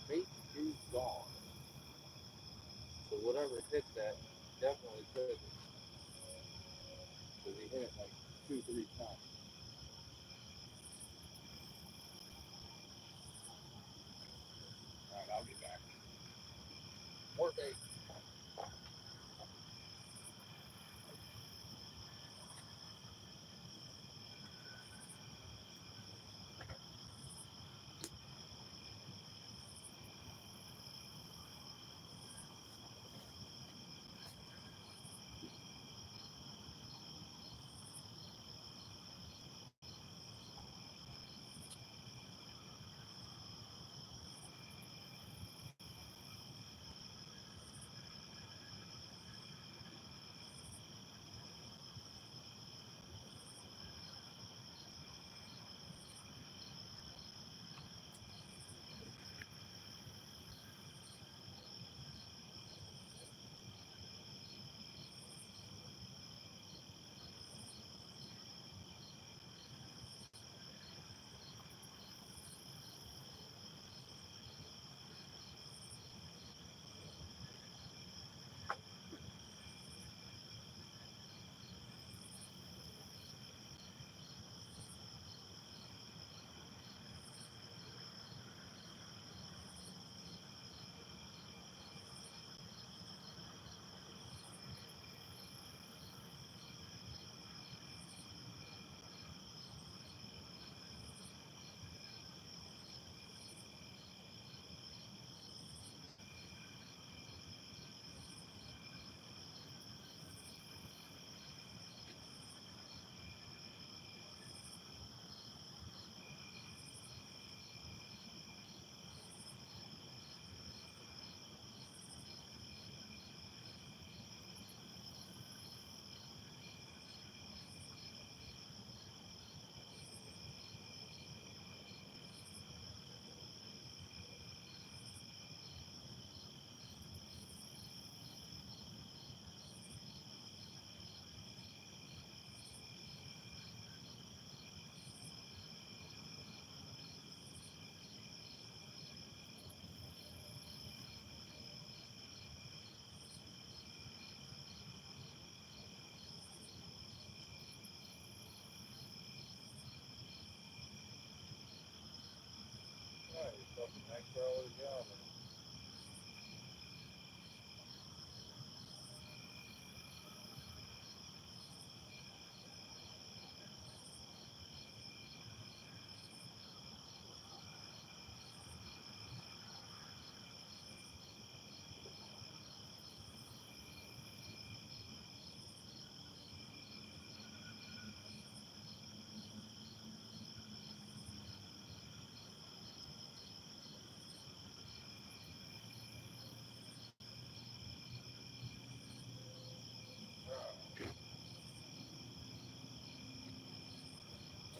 Bait is gone. So whatever hit that definitely could. Because he hit it like 2-3 times. Alright, I'll be back. More bait.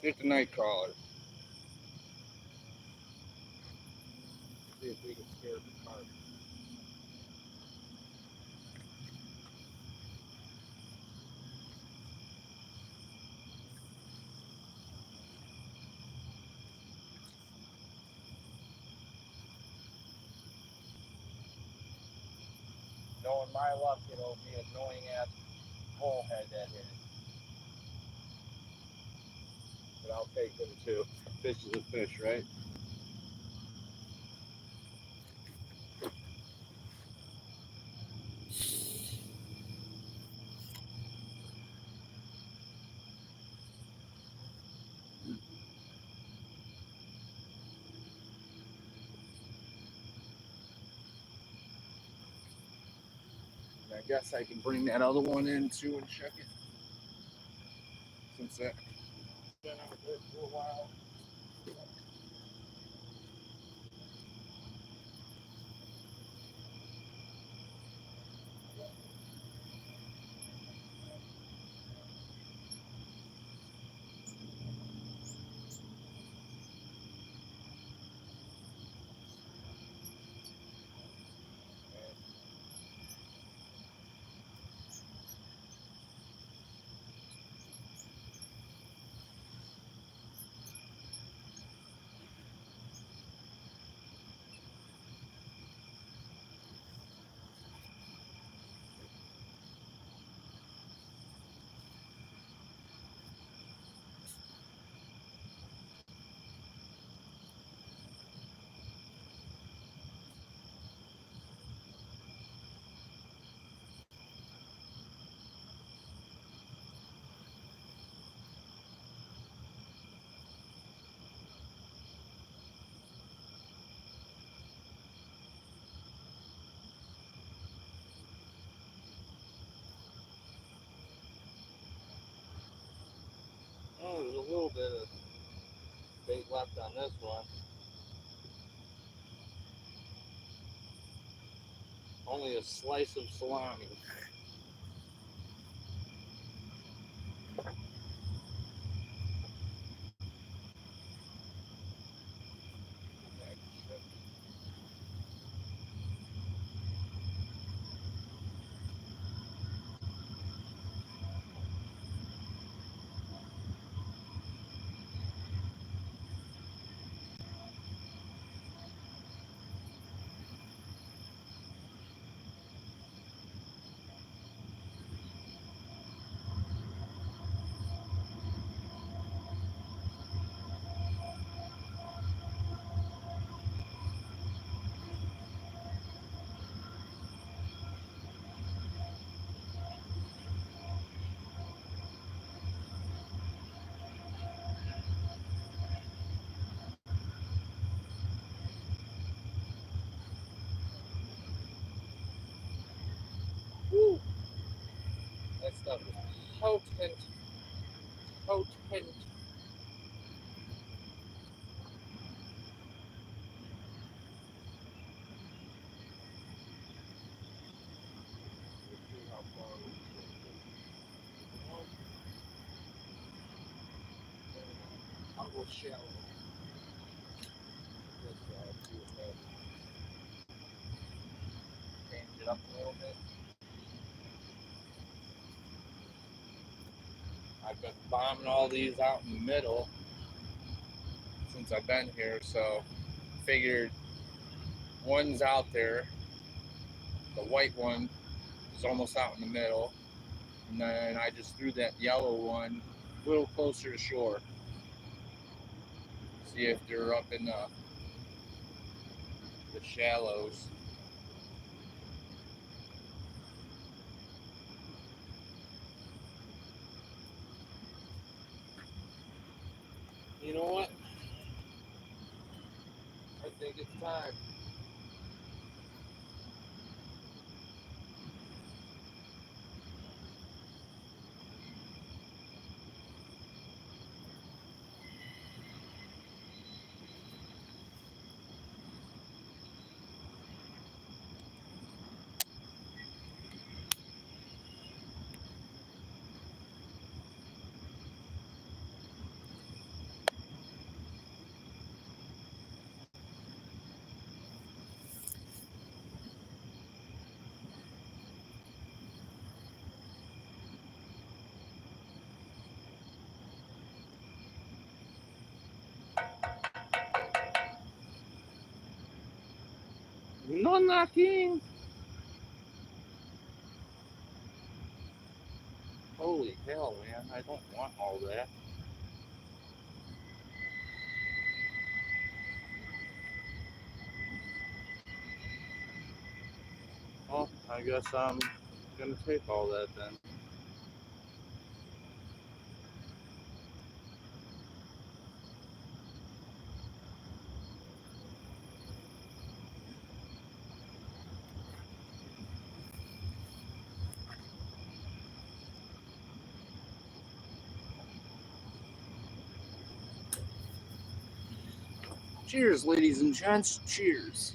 Get the night crawler. See if we can scare the carp. Knowing my luck, it'll be an annoying ass bullhead that hit it. But I'll take them too. Fish is a fish, right? I guess I can bring that other one in too and check it. Since that been out there for a while. Oh, there's a little bit of bait left on this one. Only a slice of salami. Woo! That stuff is potent. Potent. I'll go shallow. Change it up a little bit. I've been bombing all these out in the middle since I've been here, so figured one's out there. The white one is almost out in the middle, and then I just threw that yellow one a little closer to shore. See if they're up in the the shallows. You know what? I think it's time. No knocking. Holy hell, man. I don't want all that. Well, I guess I'm gonna take all that then. Cheers, ladies and gents. Cheers.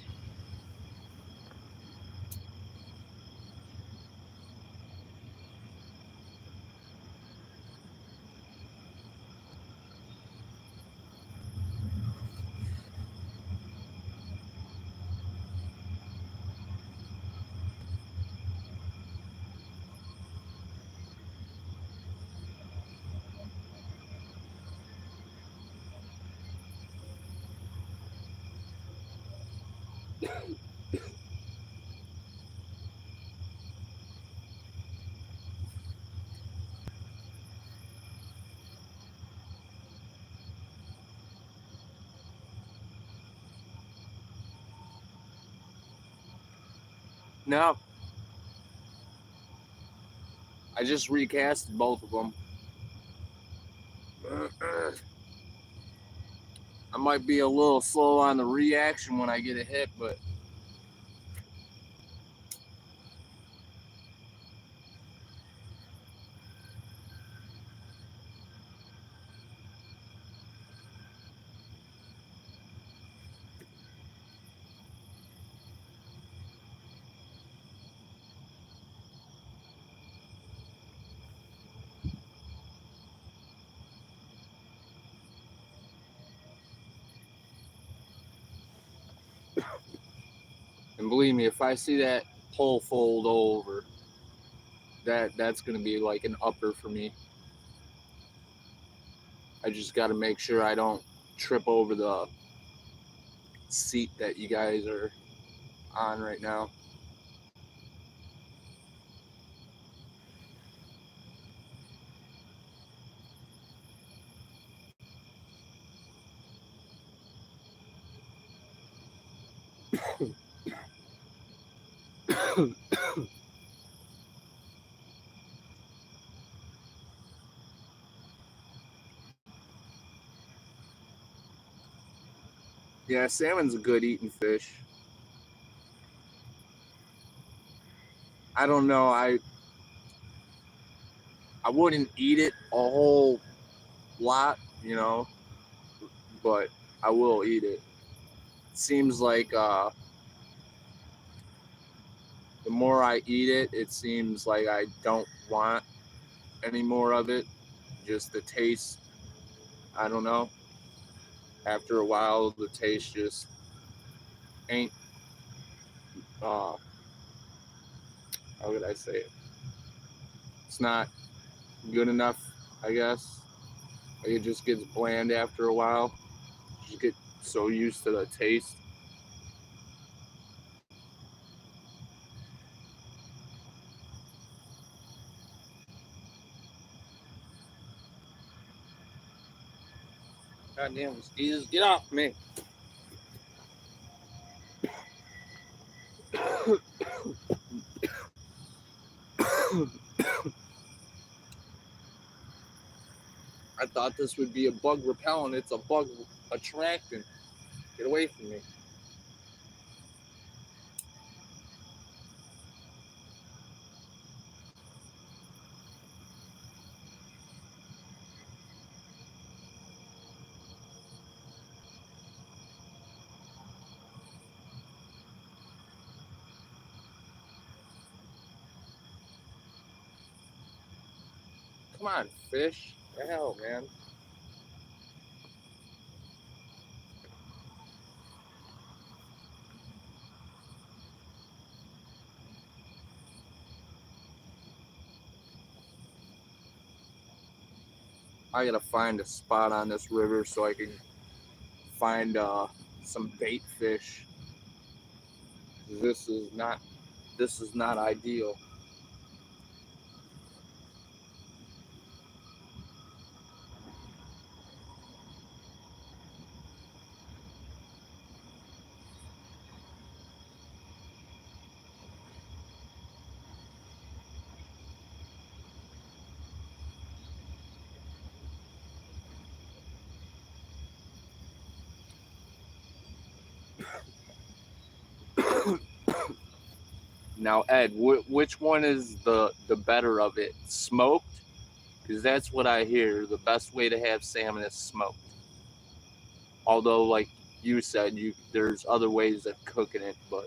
No, I just recasted both of them. I might be a little slow on the reaction when I get a hit, but and believe me, if I see that pole fold over, that's gonna be like an upper for me. I just got to make sure I don't trip over the seat that you guys are on right now. Yeah, salmon's a good eating fish. I don't know. I wouldn't eat it a whole lot, but I will eat it. Seems like the more I eat it, it seems like I don't want any more of it. Just the taste, I don't know. After a while, the taste just ain't, how could I say it? It's not good enough, I guess. Like it just gets bland after a while. You just get so used to the taste. God damn, mosquitoes, get off me. I thought this would be a bug repellent. It's a bug attractant. Get away from me. Come on, fish. The hell, man. I gotta find a spot on this river so I can find some bait fish. This is not ideal. Now, Ed, which one is the better of it? Smoked? Because that's what I hear. The best way to have salmon is smoked. Although, like you said, there's other ways of cooking it, but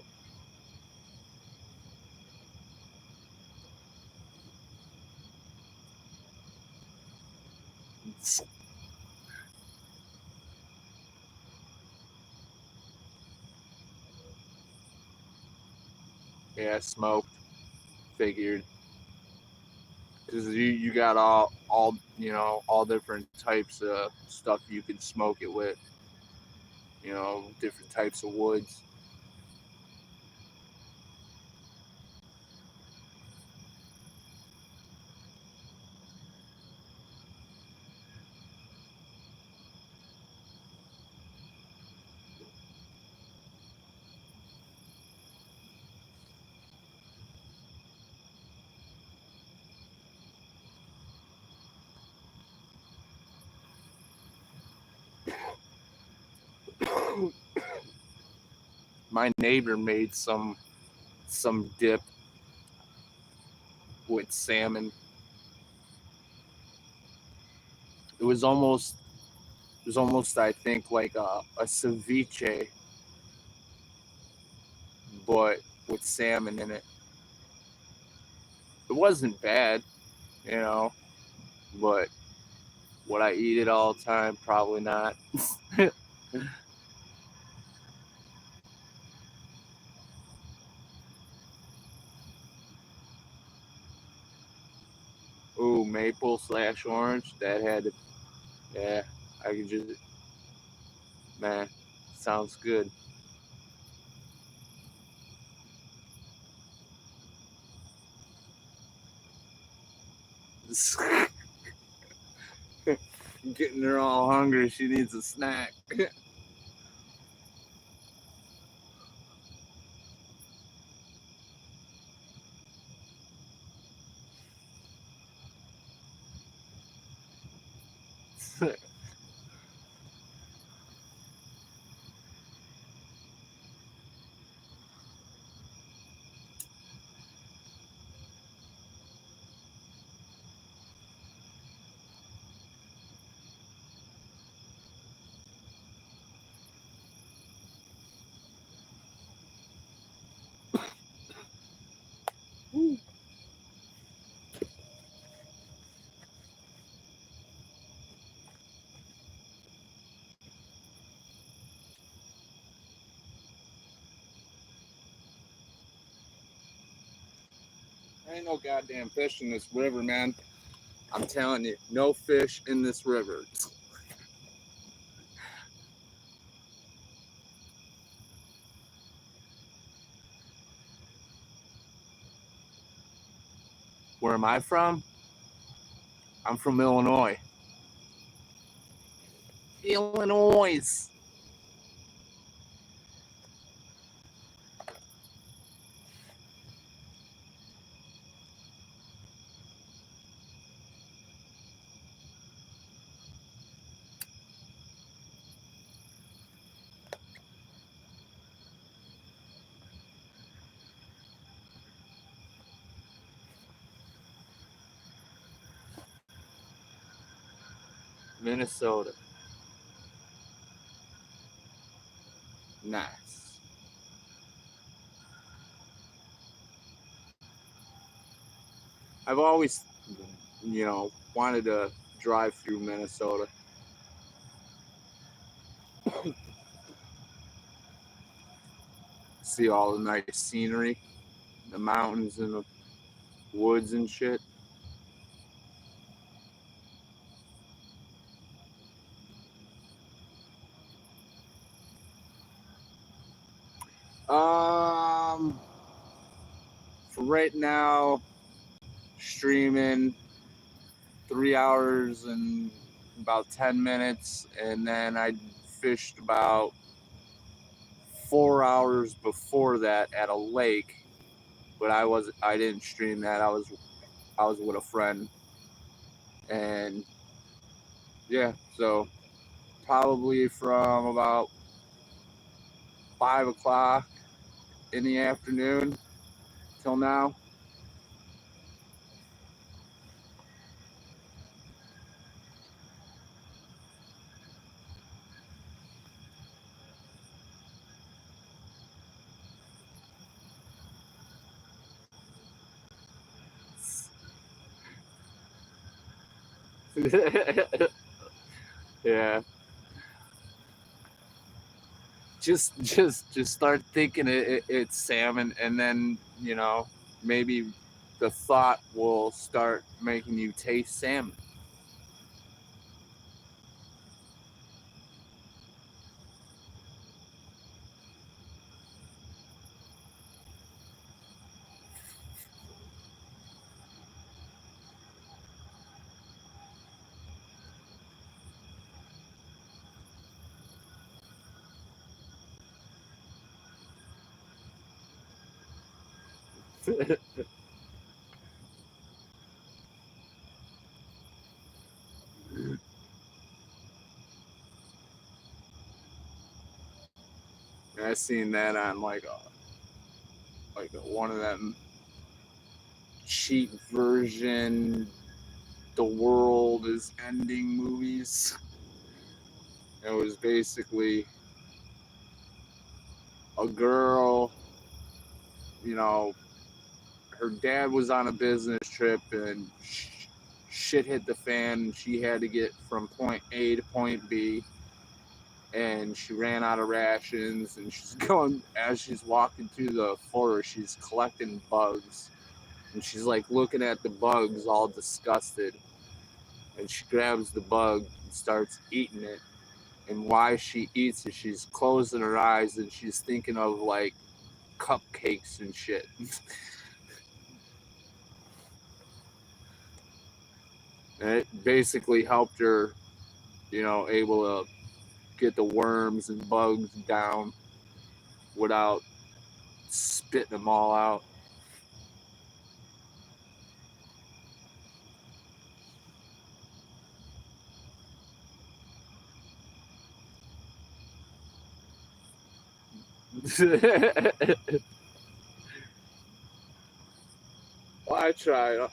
yeah, smoked. Figured. Because you got all all different types of stuff you can smoke it with. Different types of woods. My neighbor made some dip with salmon. It was almost I think like a ceviche, but with salmon in it. It wasn't bad, you know, but would I eat it all the time? Probably not. Ooh, maple/orange. That had to, yeah. I could just, man, sounds good. Getting her all hungry. She needs a snack. Ain't no goddamn fish in this river, man. I'm telling you, no fish in this river. Where am I from? I'm from Illinois. Illinois. Minnesota. Nice. I've always, wanted to drive through Minnesota. See all the nice scenery, the mountains and the woods and shit. Um, for right now, streaming 3 hours and about 10 minutes, and then I fished about 4 hours before that at a lake, but I didn't stream that. I was with a friend, and yeah, so probably from about 5 o'clock in the afternoon till now. Yeah, just start thinking it's salmon, and then maybe the thought will start making you taste salmon. I seen that on one of them cheap version "The World Is Ending" movies. It was basically a girl, you know, her dad was on a business trip and shit hit the fan, and she had to get from point A to point B, and she ran out of rations, and she's going, as she's walking through the forest, she's collecting bugs, and she's like looking at the bugs all disgusted, and she grabs the bug and starts eating it. And why she eats it, she's closing her eyes and she's thinking of like cupcakes and shit. And it basically helped her, able to get the worms and bugs down without spitting them all out. Well, I tried.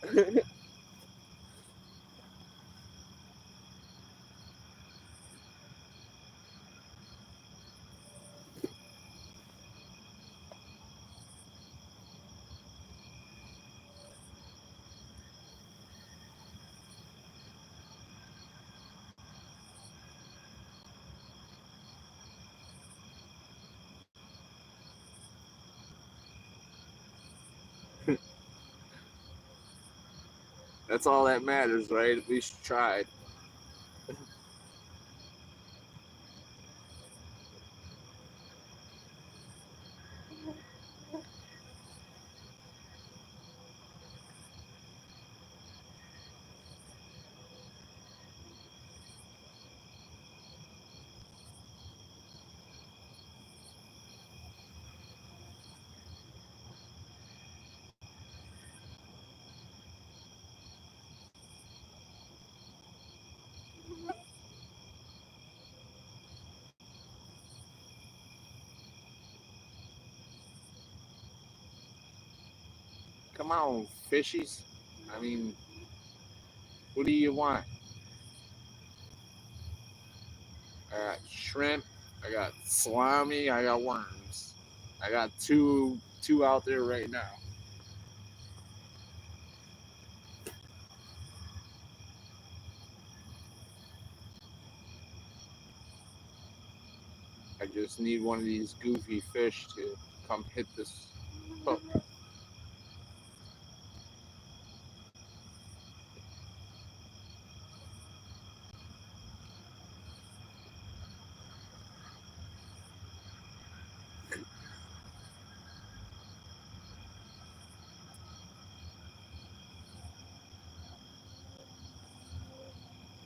That's all that matters, right? At least you tried. Come on, fishies. I mean, what do you want? I got shrimp, I got salami, I got worms. I got two out there right now. I just need one of these goofy fish to come hit this hook.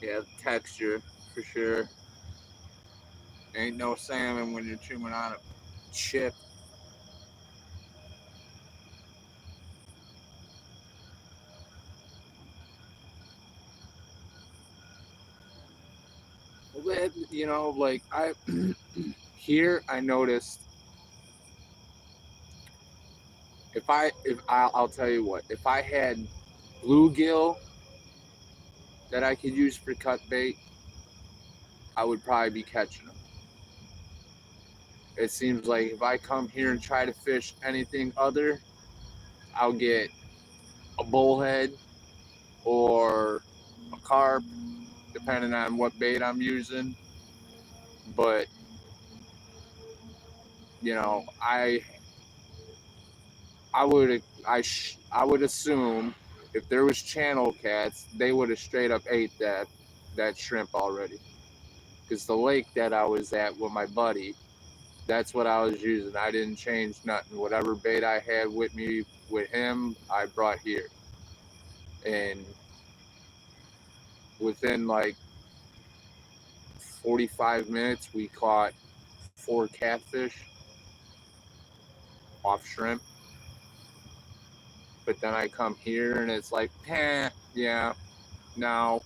Yeah, texture for sure. Ain't no salmon when you're chewing on a chip. Well, like I here I noticed if I'll tell you what, if I had bluegill that I could use for cut bait, I would probably be catching them. It seems like if I come here and try to fish anything other, I'll get a bullhead or a carp, depending on what bait I'm using. But I would assume if there was channel cats, they would have straight up ate that shrimp already. Because the lake that I was at with my buddy, that's what I was using. I didn't change nothing. Whatever bait I had with me with him, I brought here. And within like 45 minutes, we caught 4 catfish off shrimp. But then I come here and it's like, yeah, no.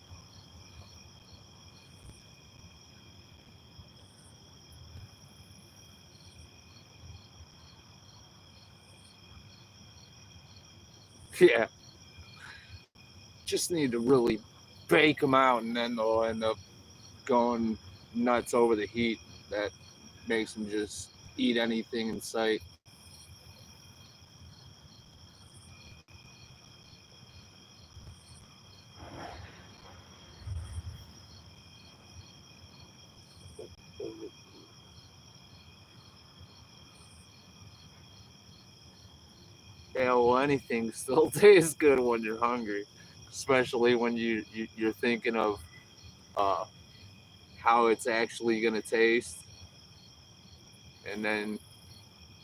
Yeah, just need to really bake them out, and then they'll end up going nuts over the heat that makes them just eat anything in sight. Yeah, well, anything still tastes good when you're hungry, especially when you're thinking of uh, how it's actually gonna taste, and then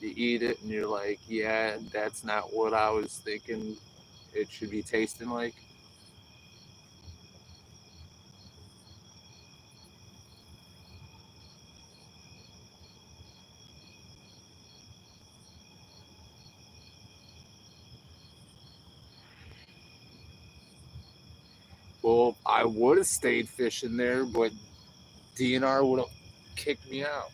you eat it and you're like, yeah, that's not what I was thinking it should be tasting like. Well, I would have stayed fishing there, but DNR would have kicked me out.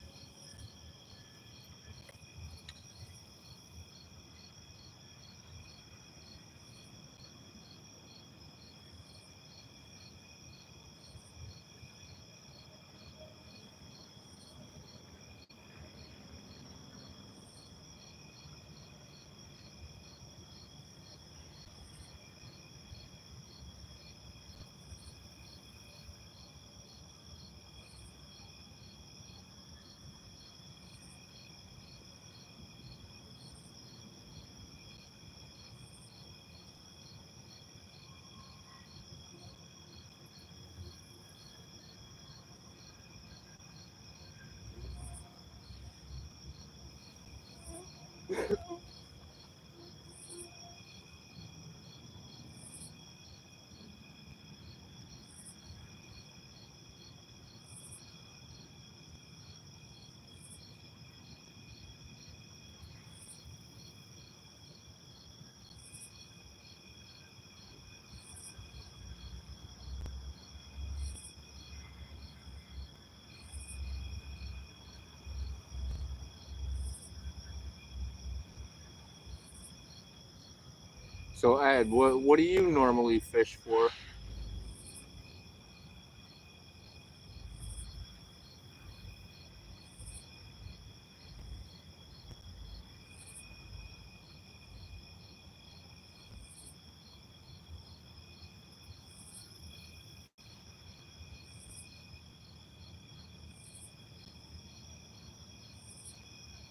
So Ed, what do you normally fish for?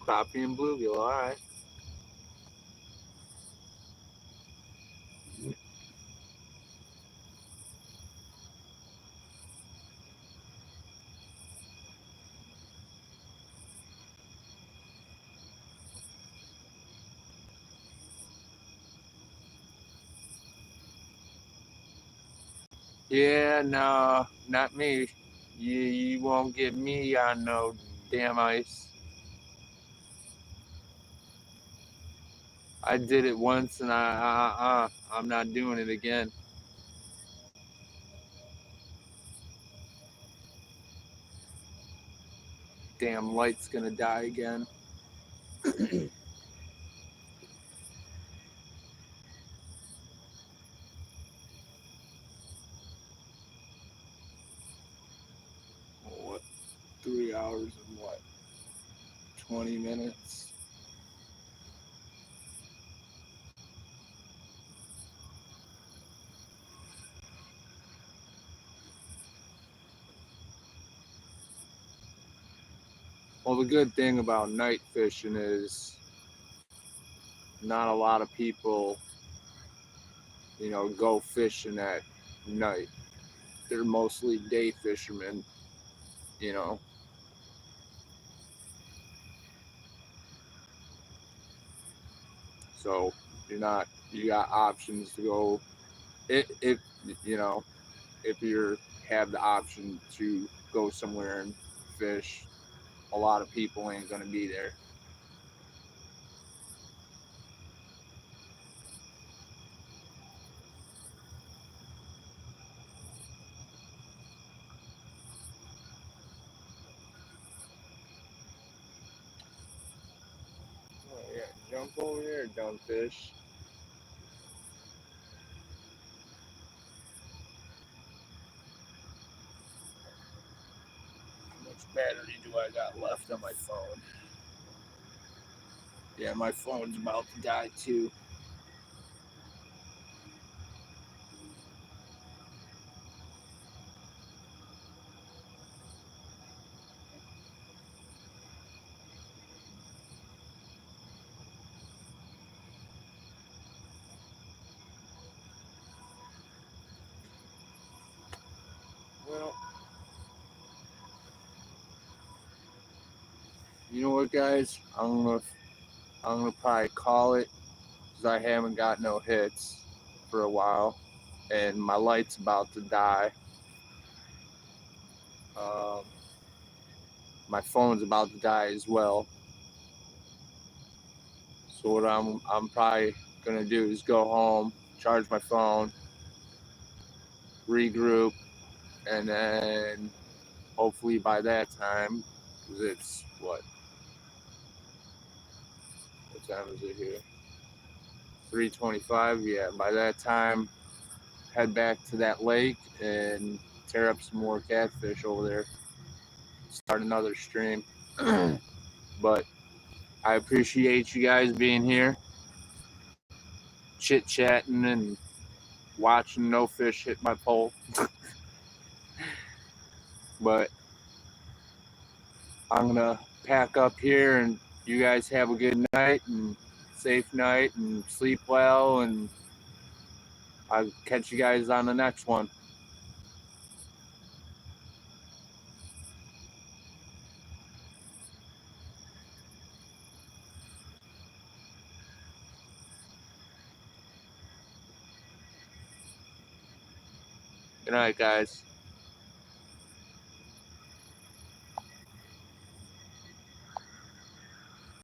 Crappie and bluegill, all right. Yeah, no, not me. You won't get me on no damn ice. I did it once and I'm not doing it again. Damn light's gonna die again. What? 3 hours and what? 20 minutes. Well, the good thing about night fishing is not a lot of people, go fishing at night. They're mostly day fishermen, you know. So you got options to go if you know if you have the option to go somewhere and fish. A lot of people ain't gonna be there. Oh, yeah, jump over there, dumb fish. How much battery do I got left on my phone? Yeah, my phone's about to die too. Well, you know what, guys? I'm gonna probably call it because I haven't got no hits for a while, and my light's about to die. Um, my phone's about to die as well. So what I'm probably gonna do is go home, charge my phone, regroup, and then hopefully by that time, because it's what time is it here? 3:25. Yeah, by that time, head back to that lake and tear up some more catfish over there. Start another stream. But I appreciate you guys being here, chit chatting and watching no fish hit my pole. But I'm gonna pack up here, and you guys have a good night and safe night and sleep well, and I'll catch you guys on the next one. Good night, guys.